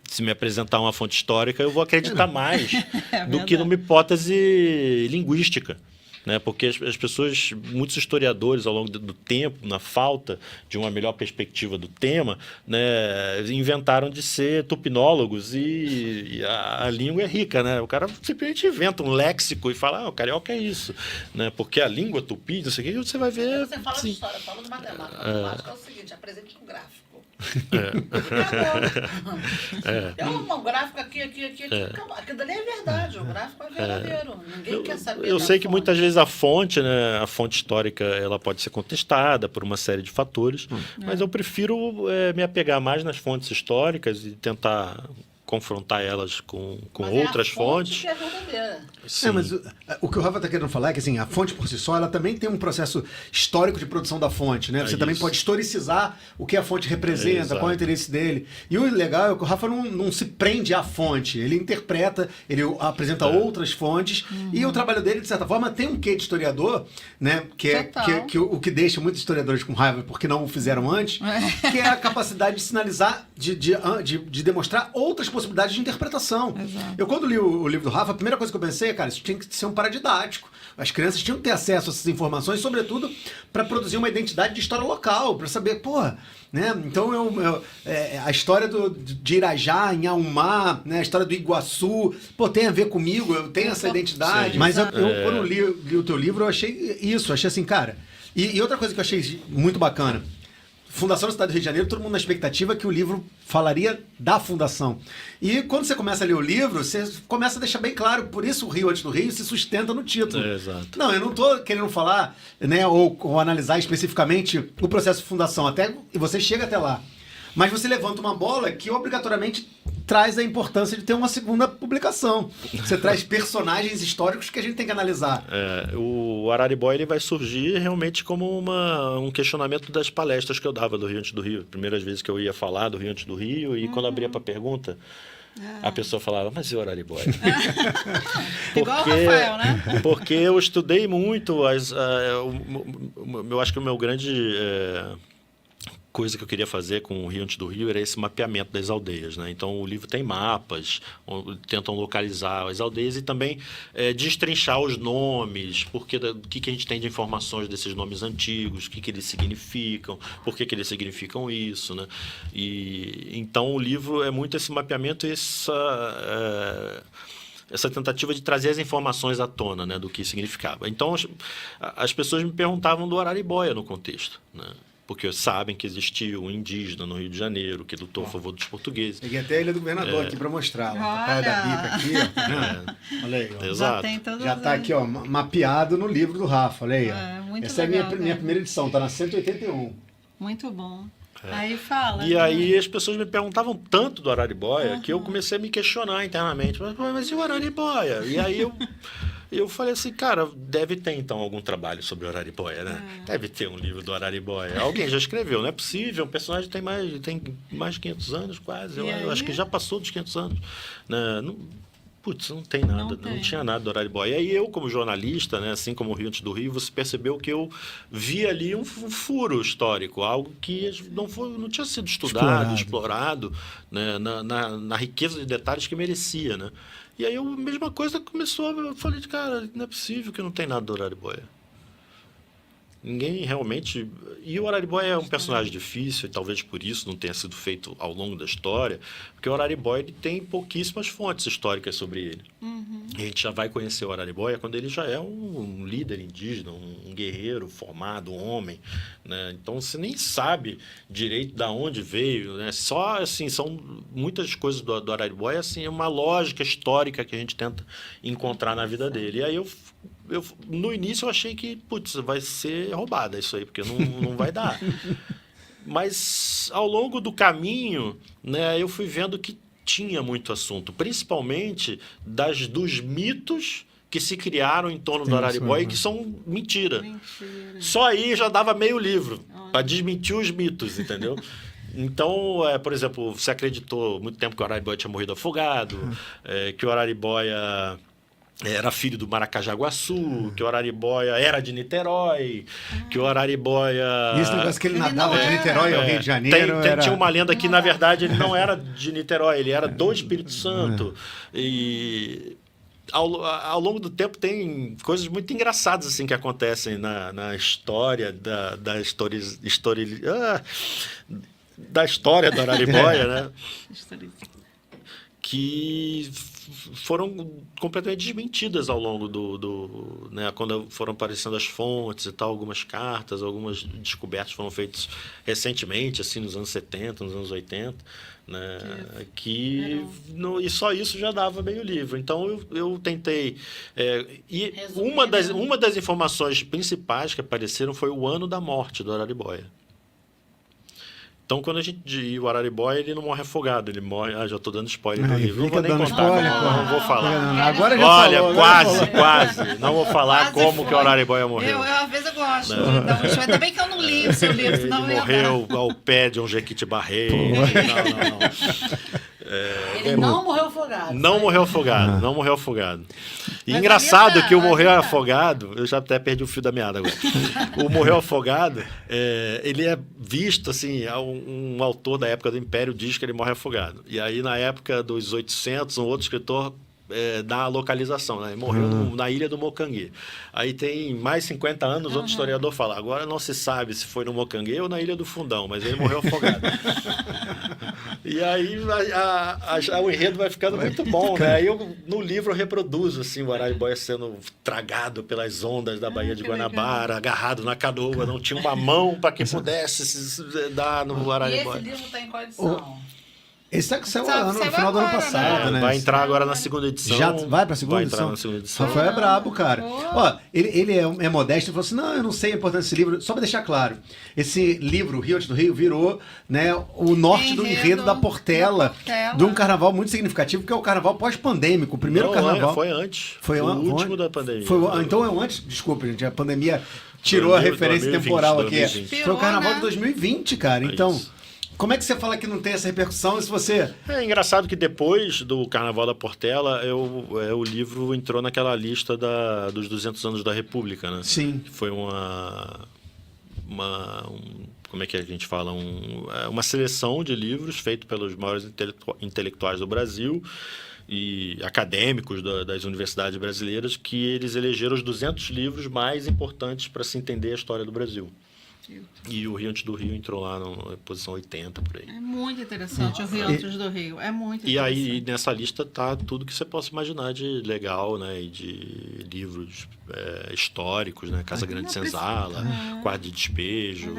Se me apresentar uma fonte histórica, eu vou acreditar mais do que numa hipótese linguística. Né? Porque as pessoas, muitos historiadores, ao longo do tempo, na falta de uma melhor perspectiva do tema, né, inventaram de ser tupinólogos e a língua é rica. Né? O cara simplesmente inventa um léxico e fala, o carioca é isso. Né? Porque a língua tupi, não sei o que, você vai ver... Você fala de sim. história, fala de matemática. A matemática é o seguinte, apresente um gráfico. Um gráfico aqui. Acabou. Aquilo dali é verdade, o gráfico é verdadeiro. Ninguém quer saber. Eu da sei que fonte. muitas vezes a fonte, né, a fonte histórica, ela pode ser contestada por uma série de fatores, mas eu prefiro me apegar mais nas fontes históricas e tentar confrontar elas com Mas outras é a fonte fontes. que é verdadeira. Sim. Mas o que o Rafa está querendo falar é que assim, a fonte por si só ela também tem um processo histórico de produção da fonte. Né? Você também isso. pode historicizar o que a fonte representa, Exato. qual é o interesse dele. E o legal é que o Rafa não se prende à fonte, ele interpreta, ele apresenta outras fontes e o trabalho dele, de certa forma, tem um quê de historiador, né? Total. O que deixa muitos historiadores com raiva porque não o fizeram antes, que é a capacidade de sinalizar, de demonstrar outras possibilidades de interpretação. Exato. Eu, quando li o livro do Rafa, a primeira coisa que eu pensei, cara, isso tinha que ser um paradidático. As crianças tinham que ter acesso a essas informações, sobretudo para produzir uma identidade de história local, para saber, né? Então, a história de Irajá, Inhaumá, né? A história do Iguaçu, tem a ver comigo, eu tenho essa identidade. Sim. Mas quando li o teu livro, eu achei isso, achei assim, cara. E outra coisa que eu achei muito bacana, Fundação da Cidade do Rio de Janeiro, todo mundo na expectativa que o livro falaria da fundação. E quando você começa a ler o livro, você começa a deixar bem claro, por isso o Rio antes do Rio se sustenta no título. Exato. Não, eu não estou querendo falar, né, ou analisar especificamente o processo de fundação, e você chega até lá. Mas você levanta uma bola que obrigatoriamente traz a importância de ter uma segunda publicação. Você traz personagens históricos que a gente tem que analisar. O Araribóia ele vai surgir realmente como um questionamento das palestras que eu dava do Rio antes do Rio. Primeiras vezes que eu ia falar do Rio antes do Rio, e quando abria para pergunta, a pessoa falava, mas e o Araribóia? Igual o Rafael, né? Porque eu estudei muito, eu acho que o meu grande... coisa que eu queria fazer com o Rio antes do Rio era esse mapeamento das aldeias, né? Então o livro tem mapas, tentam localizar as aldeias e também destrinchar os nomes, o que a gente tem de informações desses nomes antigos, o que eles significam, por que eles significam isso, né? E então o livro é muito esse mapeamento e essa tentativa de trazer as informações à tona, né, do que significava. Então as pessoas me perguntavam do Araribóia no contexto, né? Porque sabem que existiu um indígena no Rio de Janeiro que lutou a favor dos portugueses. Peguei até a Ilha do Governador aqui para mostrar. A Praia da Bica aqui, ó. Olha aí, ó. Exato. Já tem todas Já está aqui, ó, mapeado no livro do Rafa, olha aí. Ó. Muito Essa legal, é a minha primeira edição, tá na 181. Muito bom. Aí fala. E aí as pessoas me perguntavam tanto do Araribóia que eu comecei a me questionar internamente. Mas e o Araribóia? E aí eu falei assim, cara, deve ter então algum trabalho sobre o Araribóia, né? Deve ter um livro do Araribóia. Alguém já escreveu, não é possível. Um personagem tem mais de 500 anos quase. Eu acho que já passou dos 500 anos. Né? Não tem nada, não tinha nada do Araribóia. E aí eu, como jornalista, né, assim como o Rio antes do Rio, você percebeu que eu vi ali um furo histórico, algo que não tinha sido explorado né, na riqueza de detalhes que merecia, né? E aí a mesma coisa começou, eu falei, cara, não é possível que não tem nada do Araribóia. Ninguém realmente... E o Araribóia é um personagem difícil, e talvez por isso não tenha sido feito ao longo da história, porque o Araribóia ele tem pouquíssimas fontes históricas sobre ele. E a gente já vai conhecer o Araribóia quando ele já é um líder indígena, um guerreiro formado, um homem, né? Então, você nem sabe direito de onde veio, né? Só, assim, são muitas coisas do Araribóia, assim, é uma lógica histórica que a gente tenta encontrar na vida dele. E aí no início eu achei que, putz, vai ser roubada isso aí, porque não vai dar. Mas ao longo do caminho, né, eu fui vendo que tinha muito assunto, principalmente dos mitos que se criaram em torno do Araribóia e que são mentira. Só aí já dava meio livro para desmentir os mitos, entendeu? Então, por exemplo, você acreditou muito tempo que o Araribóia tinha morrido afogado, que o Araribóia era filho do Maracajaguaçu, que o Araribóia era de Niterói, que o Araribóia... Isso, negócio que ele nadava de Niterói ao Rio de Janeiro. Tinha uma lenda que, na verdade, ele não era de Niterói, ele era do Espírito Santo. E ao longo do tempo tem coisas muito engraçadas assim, que acontecem na história da história do Araribóia, né? Que foram completamente desmentidas ao longo né, quando foram aparecendo as fontes e tal, algumas cartas, algumas descobertas foram feitas recentemente, assim, nos anos 70, nos anos 80, né, e só isso já dava meio livro. Então eu tentei... e uma das informações principais que apareceram foi o ano da morte do Araribóia. Então, quando o Araribóia, ele não morre afogado, ele morre... já estou dando spoiler do livro. Não vou nem contar, não vou falar. Agora já Olha, falou, quase. Não vou falar como que o Araribóia morreu. Às vezes eu gosto. Ainda bem que eu não li o seu livro, senão ele morreu ao pé de um jequitibarré. Não. Ele não morreu afogado. Não morreu afogado. E engraçado que o morreu afogado, eu já até perdi o fio da meada agora. O morreu afogado, ele é visto, assim, um autor da época do Império diz que ele morre afogado. E aí, na época dos 800, um outro escritor dá a localização, né? Ele morreu na ilha do Mocanguê. Aí tem mais 50 anos, outro historiador fala, agora não se sabe se foi no Mocanguê ou na Ilha do Fundão, mas ele morreu afogado. E aí o enredo vai ficando muito bom, né? Aí no livro eu reproduzo assim, o Araribóia sendo tragado pelas ondas da Baía de Guanabara, agarrado na canoa, não tinha uma mão para que pudesse se dar no Araribóia. E esse livro está em qual edição? Esse saiu no final do ano passado, né? Vai entrar agora na segunda edição. Já vai pra segunda edição? Vai entrar na segunda edição. Rafael é brabo, cara. Ó, ele é modesto e falou assim, não, eu não sei a importância desse livro. Só pra deixar claro, esse livro, Rio Antes do Rio, virou, né, o norte do enredo da Portela, de um carnaval muito significativo, que é o carnaval pós-pandêmico, o primeiro carnaval. Foi antes. Foi o último da pandemia. Então é o antes, desculpa, gente, a pandemia tirou a referência 2020, temporal aqui. 2020. Foi o carnaval de 2020, cara. Então... Como é que você fala que não tem essa repercussão se você... É engraçado que depois do Carnaval da Portela, o livro entrou naquela lista dos 200 anos da República, né? Sim. Que foi como é que a gente fala? Uma seleção de livros feito pelos maiores intelectuais do Brasil e acadêmicos das universidades brasileiras, que eles elegeram os 200 livros mais importantes para se entender a história do Brasil. E o Rio Antes do Rio entrou lá na posição 80, por aí. É muito interessante o Rio Antes do Rio. É muito interessante. E aí, nessa lista, tá tudo que você possa imaginar de legal, né? E de livros históricos, né? Casa Grande Senzala, Quarto de Despejo,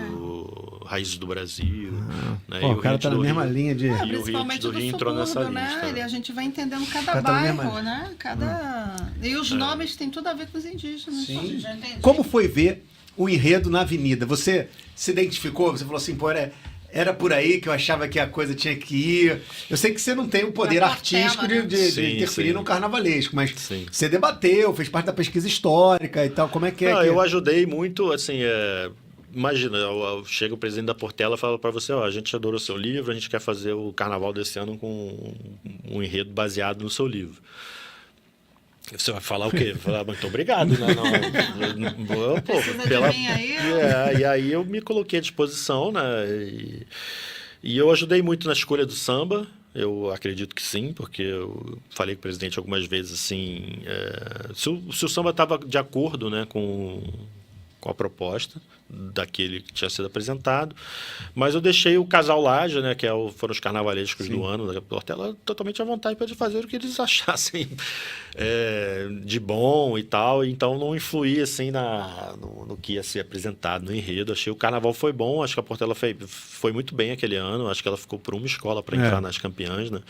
Raízes do Brasil. Né? Pô, o cara tá na mesma linha de... Principalmente do Rio entrou nessa lista. Né? A gente vai entendendo cada bairro, né? E os nomes têm tudo a ver com os indígenas. Sim. Como foi ver o enredo na avenida? Você se identificou? Você falou assim, pô, era por aí que eu achava que a coisa tinha que ir. Eu sei que você não tem o poder artístico de interferir no carnavalesco, mas você debateu, fez parte da pesquisa histórica e tal. Como é que é? Eu ajudei muito, assim... Imagina, chega o presidente da Portela e fala para você, a gente adorou o seu livro, a gente quer fazer o carnaval desse ano com um enredo baseado no seu livro. Você vai falar o quê? Falar, muito obrigado, né? E aí eu me coloquei à disposição, né? E eu ajudei muito na escolha do samba. Eu acredito que sim, porque eu falei com o presidente algumas vezes assim, se o samba estava de acordo, né, com com a proposta daquele que tinha sido apresentado, mas eu deixei o casal Laje, né, que foram os carnavalescos do ano da Portela, totalmente à vontade para fazer o que eles achassem de bom e tal, então não influía assim no que ia ser apresentado no enredo. Achei o carnaval foi bom, acho que a Portela foi muito bem aquele ano, acho que ela ficou por uma escola para entrar nas campeãs, né?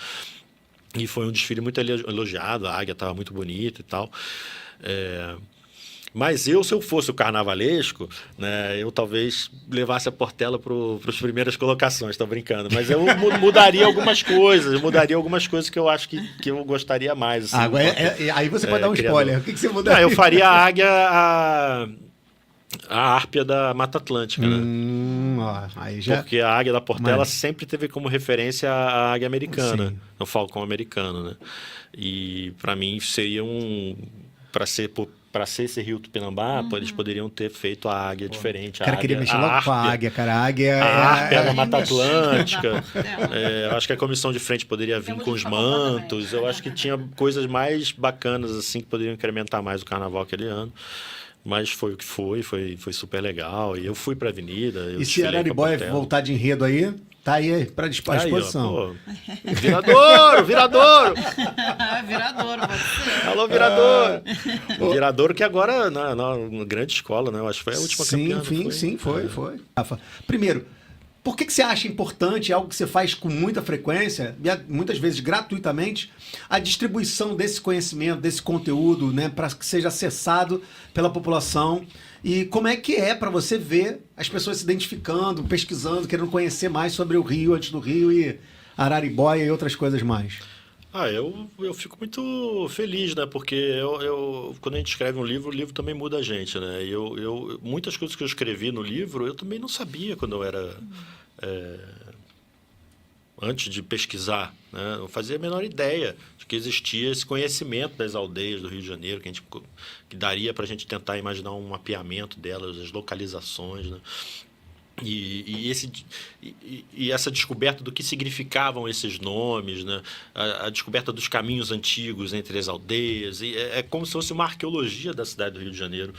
E foi um desfile muito elogiado, a águia estava muito bonita e tal. Mas se eu fosse o carnavalesco, né, eu talvez levasse a Portela para as primeiras colocações, estou brincando. Mas eu mudaria algumas coisas que eu acho que eu gostaria mais. Assim, aí você pode dar um spoiler. O que você mudaria? Eu faria a águia a Árpia da Mata Atlântica, né? Aí já... Porque a águia da Portela sempre teve como referência a águia americana, o falcão americano, né? E para mim seria para ser esse Rio Tupinambá, eles poderiam ter feito a águia diferente. Cara, queria mexer logo com a águia, cara. A águia Árpia da Mata Atlântica. Eu acho que a comissão de frente poderia vir com os mantos. Eu acho que tinha coisas mais bacanas assim que poderiam incrementar mais o carnaval aquele ano. Mas foi o que foi super legal. E eu fui pra avenida. E se Araribóia voltar de enredo aí, tá aí pra disposição. Viradouro! Viradouro, pode ser. Alô, Viradouro! O Viradouro que agora na grande escola, né? Eu acho que foi a última campeã. Sim, foi. Rafa, primeiro, por que você acha importante, algo que você faz com muita frequência, e muitas vezes gratuitamente, a distribuição desse conhecimento, desse conteúdo, né, para que seja acessado pela população? E como é que é para você ver as pessoas se identificando, pesquisando, querendo conhecer mais sobre o Rio, antes do Rio, e Araribóia e outras coisas mais? Eu fico muito feliz, né? Porque quando a gente escreve um livro, o livro também muda a gente, né? E muitas coisas que eu escrevi no livro, eu também não sabia quando eu era... antes de pesquisar, né? Eu fazia a menor ideia de que existia esse conhecimento das aldeias do Rio de Janeiro, que daria para a gente tentar imaginar um mapeamento delas, as localizações, né? E essa descoberta do que significavam esses nomes, né? A descoberta dos caminhos antigos entre as aldeias, e é como se fosse uma arqueologia da cidade do Rio de Janeiro,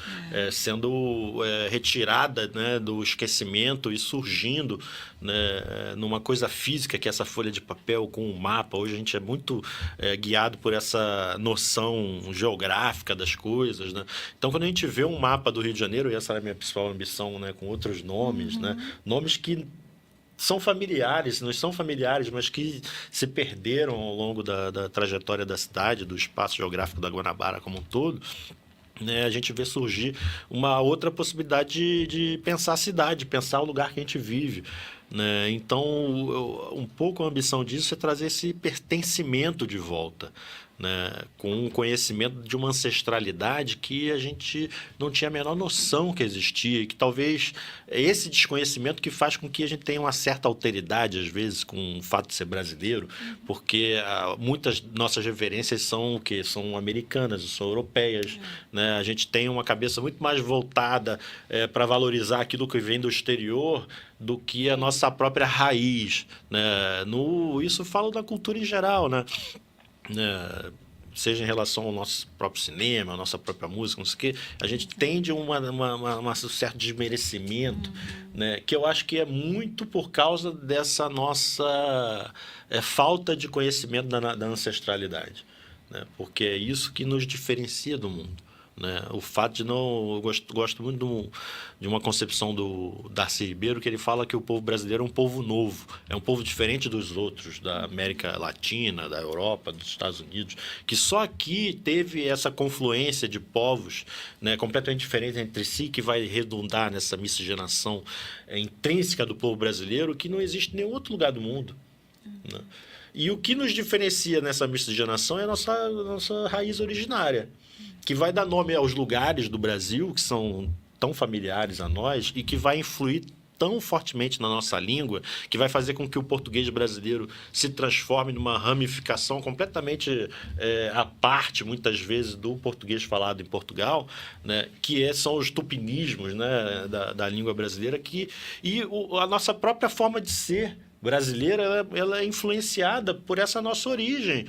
sendo retirada, né, do esquecimento e surgindo, né, numa coisa física, que é essa folha de papel com um mapa. Hoje a gente é muito guiado por essa noção geográfica das coisas, né? Então, quando a gente vê um mapa do Rio de Janeiro, e essa era a minha principal ambição, né, com outros nomes, né? Nomes que são familiares, não são familiares, mas que se perderam ao longo da trajetória da cidade, do espaço geográfico da Guanabara como um todo, né? A gente vê surgir uma outra possibilidade de pensar a cidade, pensar o lugar que a gente vive, né? Então, um pouco a ambição disso é trazer esse pertencimento de volta, né, com um conhecimento de uma ancestralidade que a gente não tinha a menor noção que existia, e que talvez é esse desconhecimento que faz com que a gente tenha uma certa alteridade, às vezes, com o fato de ser brasileiro, porque muitas nossas referências são o quê? São americanas, são europeias, né? A gente tem uma cabeça muito mais voltada para valorizar aquilo que vem do exterior do que a nossa própria raiz, né? Isso falo da cultura em geral, né? Seja em relação ao nosso próprio cinema, à nossa própria música, não sei o quê, a gente tende a um certo desmerecimento, né, que eu acho que é muito por causa dessa nossa falta de conhecimento da ancestralidade, né, porque é isso que nos diferencia do mundo. Né? O fato de não... Eu gosto muito de uma concepção do Darcy Ribeiro, que ele fala que o povo brasileiro é um povo novo, é um povo diferente dos outros, da América Latina, da Europa, dos Estados Unidos, que só aqui teve essa confluência de povos, né, completamente diferentes entre si, que vai redundar nessa miscigenação intrínseca do povo brasileiro, que não existe em nenhum outro lugar do mundo, né? E o que nos diferencia nessa miscigenação é a nossa raiz originária, que vai dar nome aos lugares do Brasil que são tão familiares a nós e que vai influir tão fortemente na nossa língua, que vai fazer com que o português brasileiro se transforme numa ramificação completamente à parte, muitas vezes, do português falado em Portugal, né, que são os tupinismos, né, da língua brasileira, a nossa própria forma de ser brasileira ela é influenciada por essa nossa origem,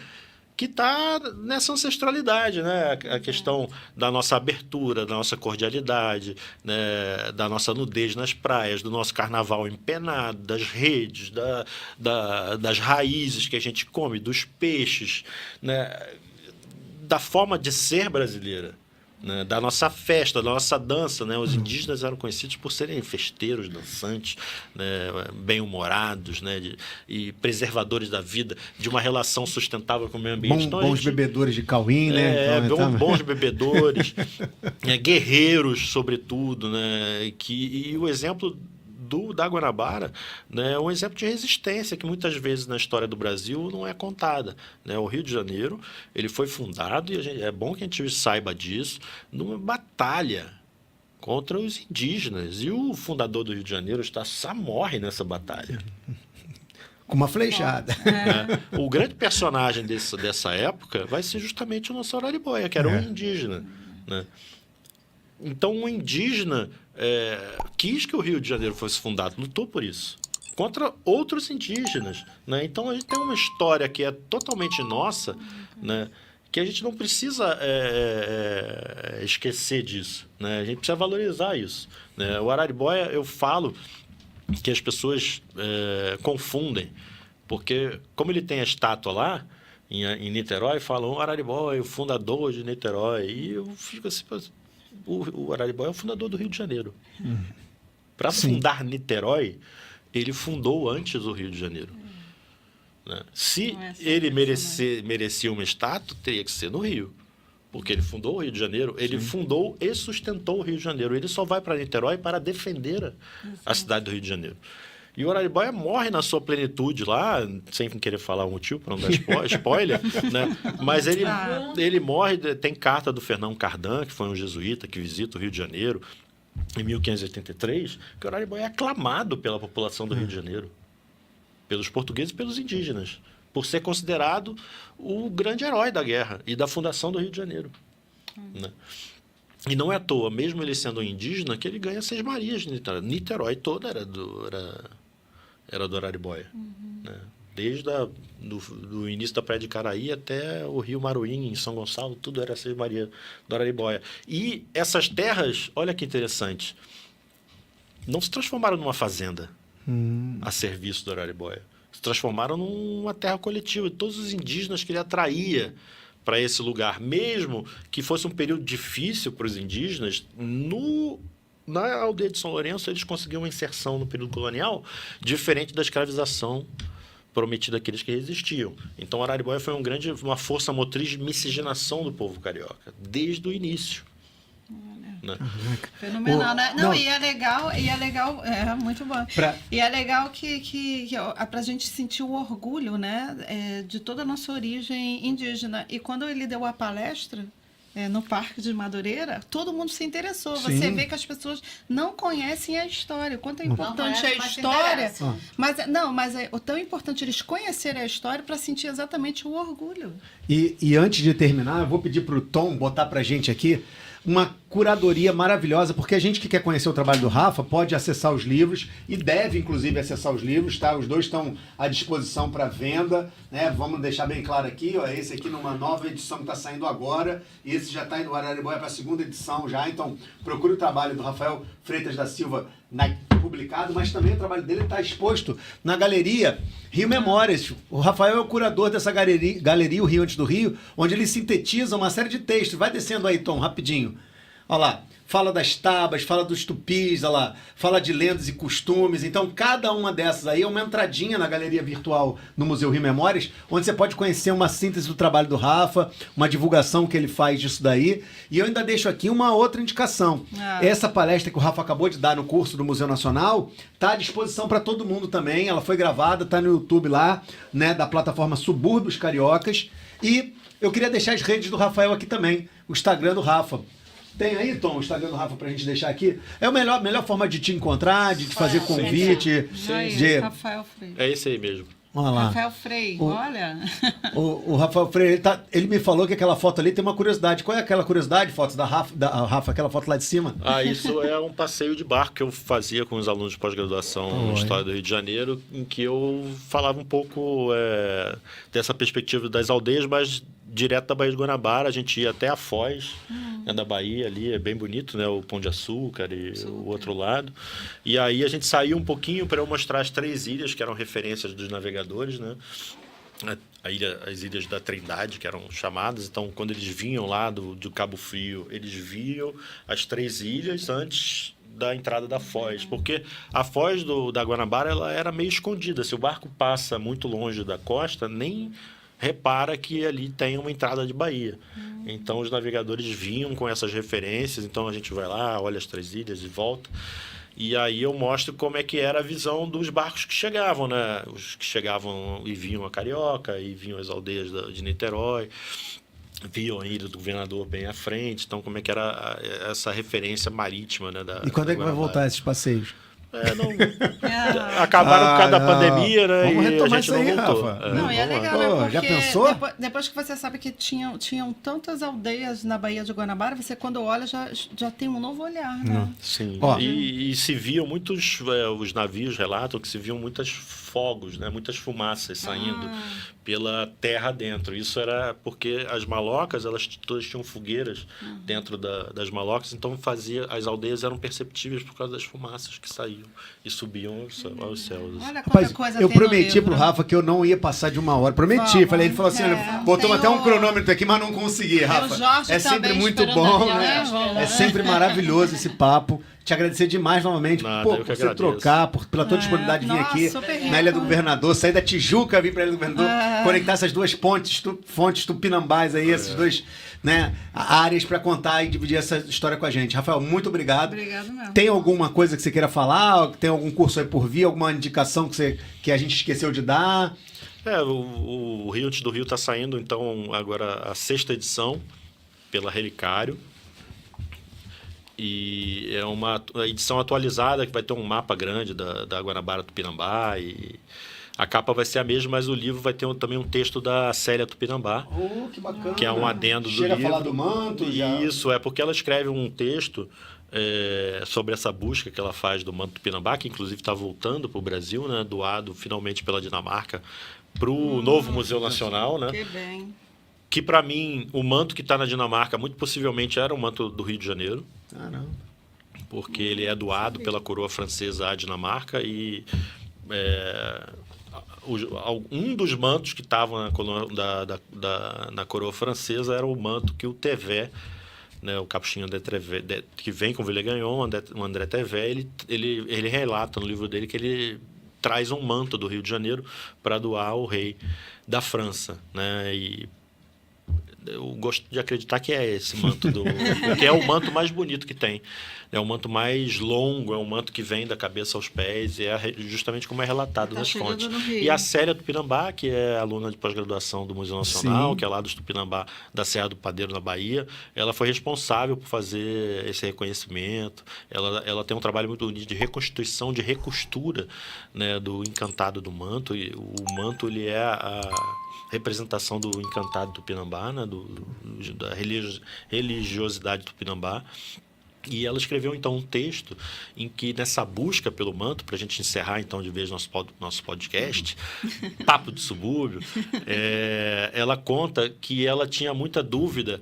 que está nessa ancestralidade, né? A questão da nossa abertura, da nossa cordialidade, né? Da nossa nudez nas praias, do nosso carnaval empenado, das redes, das raízes que a gente come, dos peixes, né? Da forma de ser brasileira. Né, da nossa festa, da nossa dança, né? Os indígenas eram conhecidos por serem festeiros, dançantes, né? Bem-humorados, né? E preservadores da vida, de uma relação sustentável com o meio ambiente. Então, bons bebedores de cauim, né? Bons bebedores, guerreiros, sobretudo, né? E o exemplo da Guanabara, né, é um exemplo de resistência que muitas vezes na história do Brasil não é contada. Né? O Rio de Janeiro ele foi fundado, e é bom que a gente saiba disso, numa batalha contra os indígenas. E o fundador do Rio de Janeiro morre nessa batalha. Com uma flechada. O grande personagem dessa época vai ser justamente o nosso Araribóia, que era um indígena. Né? Então, um indígena quis que o Rio de Janeiro fosse fundado, lutou por isso, contra outros indígenas. Né? Então, a gente tem uma história que é totalmente nossa, né? Que a gente não precisa esquecer disso. Né? A gente precisa valorizar isso. Né? O Araribóia, eu falo que as pessoas confundem, porque como ele tem a estátua lá, em Niterói, falam o Araribóia, o fundador de Niterói, e eu fico assim... O Araribóia é o fundador do Rio de Janeiro. Para fundar Niterói, ele fundou antes o Rio de Janeiro. Né? Se ele merecia uma estátua, teria que ser no Rio. Porque ele fundou o Rio de Janeiro, ele fundou e sustentou o Rio de Janeiro. Ele só vai para Niterói para defender a cidade do Rio de Janeiro. E o Araribóia morre na sua plenitude lá, sem querer falar o motivo, para não dar spoiler, né? Mas ele morre, tem carta do Fernão Cardan, que foi um jesuíta que visita o Rio de Janeiro, em 1583, que o Araribóia é aclamado pela população do Rio de Janeiro, pelos portugueses e pelos indígenas, por ser considerado o grande herói da guerra e da fundação do Rio de Janeiro. Né? E não é à toa, mesmo ele sendo um indígena, que ele ganha 6 Marias de Niterói. Niterói toda era do Araribóia. Né? Desde do início da Praia de Caraí até o Rio Maruim, em São Gonçalo, tudo era 6 Maria do Araribóia. E essas terras, olha que interessante, não se transformaram numa fazenda a serviço do Araribóia. Se transformaram numa terra coletiva. Todos os indígenas que ele atraía para esse lugar, mesmo que fosse um período difícil para os indígenas, na aldeia de São Lourenço, eles conseguiam uma inserção no período colonial diferente da escravização prometida àqueles que resistiam. Então, Araribóia foi uma força motriz de miscigenação do povo carioca, desde o início. Né? Fenomenal, né? Não, e é legal, muito bom. E é legal que pra gente sentir o orgulho, né, de toda a nossa origem indígena. E quando ele deu a palestra no Parque de Madureira, todo mundo se interessou. Sim. Você vê que as pessoas não conhecem a história. O quanto é importante a história. Mas é tão importante eles conhecerem a história para sentir exatamente o orgulho. E antes de terminar, eu vou pedir para o Tom botar para a gente aqui uma curadoria maravilhosa, porque a gente que quer conhecer o trabalho do Rafa pode acessar os livros e deve, inclusive, acessar os livros, tá? Os dois estão à disposição para venda, né? Vamos deixar bem claro aqui, ó, esse aqui numa nova edição que está saindo agora, e esse já está indo do Araribóia para a 2ª edição já, então procure o trabalho do Rafael Freitas da Silva publicado, mas também o trabalho dele está exposto na Galeria Rio Memórias. O Rafael é o curador dessa galeria, o Rio Antes do Rio, onde ele sintetiza uma série de textos. Vai descendo aí, Tom, rapidinho. Olha lá, fala das tabas, fala dos tupis, olha lá, fala de lendas e costumes. Então, cada uma dessas aí é uma entradinha na galeria virtual no Museu Rio Memórias, onde você pode conhecer uma síntese do trabalho do Rafa, uma divulgação que ele faz disso daí. E eu ainda deixo aqui uma outra indicação. Essa palestra que o Rafa acabou de dar no curso do Museu Nacional está à disposição para todo mundo também. Ela foi gravada, está no YouTube lá, né, da plataforma Subúrbios Cariocas. E eu queria deixar as redes do Rafael aqui também, o Instagram do Rafa. Tem aí, Tom, o Instagram do Rafa pra gente deixar aqui? É a melhor forma de te encontrar, de te fazer convite. Rafael Freitas. É esse aí mesmo. Olha lá. Rafael Frei, olha. O Rafael Freire, ele me falou que aquela foto ali tem uma curiosidade. Qual é aquela curiosidade, fotos da Rafa, aquela foto lá de cima? Isso é um passeio de barco que eu fazia com os alunos de pós-graduação em História do Rio de Janeiro, em que eu falava um pouco dessa perspectiva das aldeias, mas direto da Baía de Guanabara. A gente ia até a Foz, da Bahia ali, é bem bonito, né? O Pão de Açúcar e o outro lado. E aí a gente saiu um pouquinho para eu mostrar as 3 ilhas, que eram referências dos navegadores, né? As ilhas da Trindade, que eram chamadas. Então, quando eles vinham lá do Cabo Frio, eles viam as 3 ilhas antes da entrada da Foz, porque a Foz da Guanabara ela era meio escondida. Se o barco passa muito longe da costa, nem repara que ali tem uma entrada de baía. Então, os navegadores vinham com essas referências. Então, a gente vai lá, olha as 3 ilhas e volta. E aí eu mostro como é que era a visão dos barcos que chegavam, né? Os que chegavam e vinham a Carioca, e vinham as aldeias de Niterói, viam a Ilha do Governador bem à frente. Então, como é que era essa referência marítima, né? E quando é que vai voltar esses passeios? Acabaram por causa da pandemia, né? Vamos E a retomar gente isso aí, não voltou. Rafa. Não, e é legal, né? Porque já pensou? Depois que você sabe que tinham tantas aldeias na Baía de Guanabara, você quando olha já tem um novo olhar, né? Sim. Ó. E se viam muitos, os navios relatam que se viam muitos fogos, né? Muitas fumaças saindo pela terra dentro. Isso era porque as malocas, elas todas tinham fogueiras dentro das malocas, então as aldeias eram perceptíveis por causa das fumaças que saíam e subiam aos céus. Olha quanta Rapaz, coisa eu tem no prometi livro. pro Rafa que eu não ia passar de 1 hora. Prometi. Vamos. Falei, ele falou assim, olha, botou Tem até um o- cronômetro aqui, mas não consegui, Rafa. Jorge É sempre também muito esperando bom, ali, né? né? É sempre maravilhoso esse papo. Te agradecer demais novamente Nada, por eu que você agradeço. trocar, pela tua disponibilidade de vir nossa, aqui super rico. na Ilha do Governador, sair da Tijuca, vir para a Ilha do Governador, conectar essas duas fontes tupinambás aí, essas duas, né, áreas para contar e dividir essa história com a gente. Rafael, muito obrigado. Obrigado mesmo. Tem alguma coisa que você queira falar? Tem algum curso aí por vir? Alguma indicação que a gente esqueceu de dar? O Rio Antes do Rio está saindo, então, agora a 6ª edição pela Relicário. E é uma edição atualizada que vai ter um mapa grande da Guanabara Tupinambá. E a capa vai ser a mesma, mas o livro vai ter também um texto da Célia Tupinambá. Que bacana. Que é um adendo do Chega livro. a falar do manto? Já... Isso, é porque ela escreve um texto sobre essa busca que ela faz do manto Tupinambá, que inclusive está voltando para o Brasil, né, doado finalmente pela Dinamarca para o novo Museu Nacional, né? Que bem. Que para mim, o manto que está na Dinamarca, muito possivelmente era o manto do Rio de Janeiro, Caramba. porque ele é doado pela coroa francesa à Dinamarca e um dos mantos que estavam na coroa francesa era o manto que o Tevet, né, o capuchinho André Tevet, que vem com o Villegagnon, o André Tevet, ele relata no livro dele que ele traz um manto do Rio de Janeiro para doar ao rei da França, né? E eu gosto de acreditar que é esse manto que é o manto mais bonito que tem. É o manto mais longo, é um manto que vem da cabeça aos pés, e é justamente como é relatado Tá nas chegando fontes. no Rio. E a Célia Tupinambá, que é aluna de pós-graduação do Museu Nacional, Sim. que é lá dos Tupinambá, da Serra do Padeiro, na Bahia, ela foi responsável por fazer esse reconhecimento. Ela tem um trabalho muito bonito de reconstituição, de recostura, né, do encantado do manto. E o manto ele é a representação do encantado Tupinambá, né, da religiosidade Tupinambá. E ela escreveu, então, um texto em que, nessa busca pelo manto, para a gente encerrar, então, de vez nosso podcast, Papo de Subúrbio, ela conta que ela tinha muita dúvida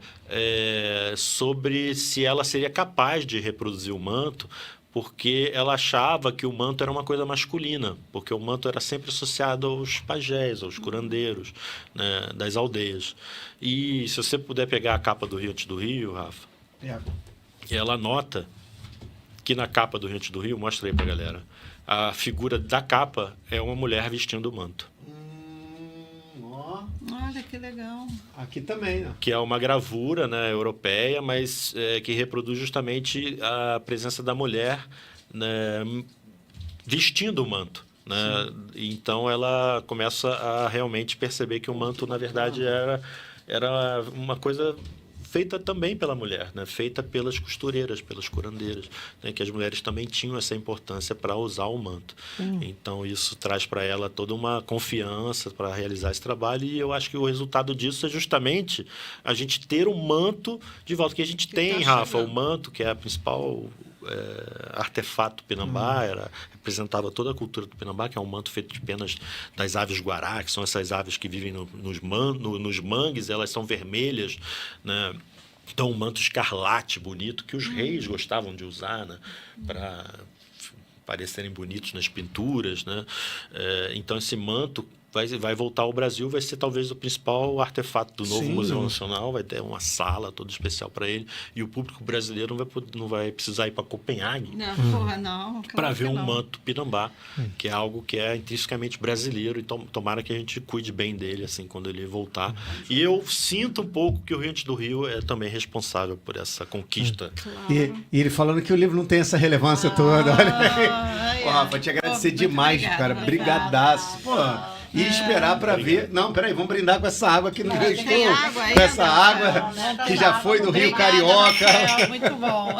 sobre se ela seria capaz de reproduzir o manto, porque ela achava que o manto era uma coisa masculina, porque o manto era sempre associado aos pajés, aos curandeiros, né, das aldeias. E se você puder pegar a capa do Rio Antes do Rio, Rafa, ela nota que na capa do Rio Antes do Rio, mostra aí pra galera, a figura da capa é uma mulher vestindo o manto. Ó, Olha que legal. aqui também, né? Que é uma gravura, né, europeia, mas que reproduz justamente a presença da mulher, né, vestindo o manto. Né? Então ela começa a realmente perceber que o manto, na verdade, era uma coisa feita também pela mulher, né? Feita pelas costureiras, pelas curandeiras, né? Que as mulheres também tinham essa importância para usar o manto. Então, isso traz para ela toda uma confiança para realizar esse trabalho, e eu acho que o resultado disso é justamente a gente ter um manto de volta, que a gente tem, Rafa, o manto, que é a principal artefato Tupinambá, representava toda a cultura do Tupinambá, que é um manto feito de penas das aves guará, que são essas aves que vivem nos mangues, elas são vermelhas, né? Então, um manto escarlate bonito que os reis gostavam de usar, né? Para parecerem bonitos nas pinturas, né? Então, esse manto vai voltar ao Brasil, vai ser talvez o principal artefato do novo Museu Nacional, vai ter uma sala toda especial para ele, e o público brasileiro não vai precisar ir para Copenhague para ver um manto Tupinambá, que é algo que é intrinsecamente brasileiro, então tomara que a gente cuide bem dele assim quando ele voltar. E eu sinto um pouco que o Rio do Rio é também responsável por essa conquista. E ele falando que o livro não tem essa relevância toda. Olha aí. Pô, Rafa, te agradecer demais, cara. Brigadaço. Pô. E esperar para ver... Não, peraí, vamos brindar com essa água aqui no meu estúdio. Com essa água que já foi do Rio Carioca. Muito bom.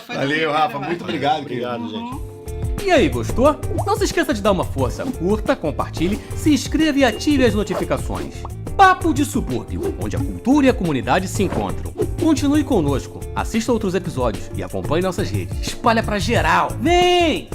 Valeu, Rafa. Muito obrigado, Obrigado, gente. E aí, gostou? Não se esqueça de dar uma força, curta, compartilhe, se inscreva e ative as notificações. Papo de Subúrbio, onde a cultura e a comunidade se encontram. Continue conosco, assista outros episódios e acompanhe nossas redes. Espalha pra geral. Vem!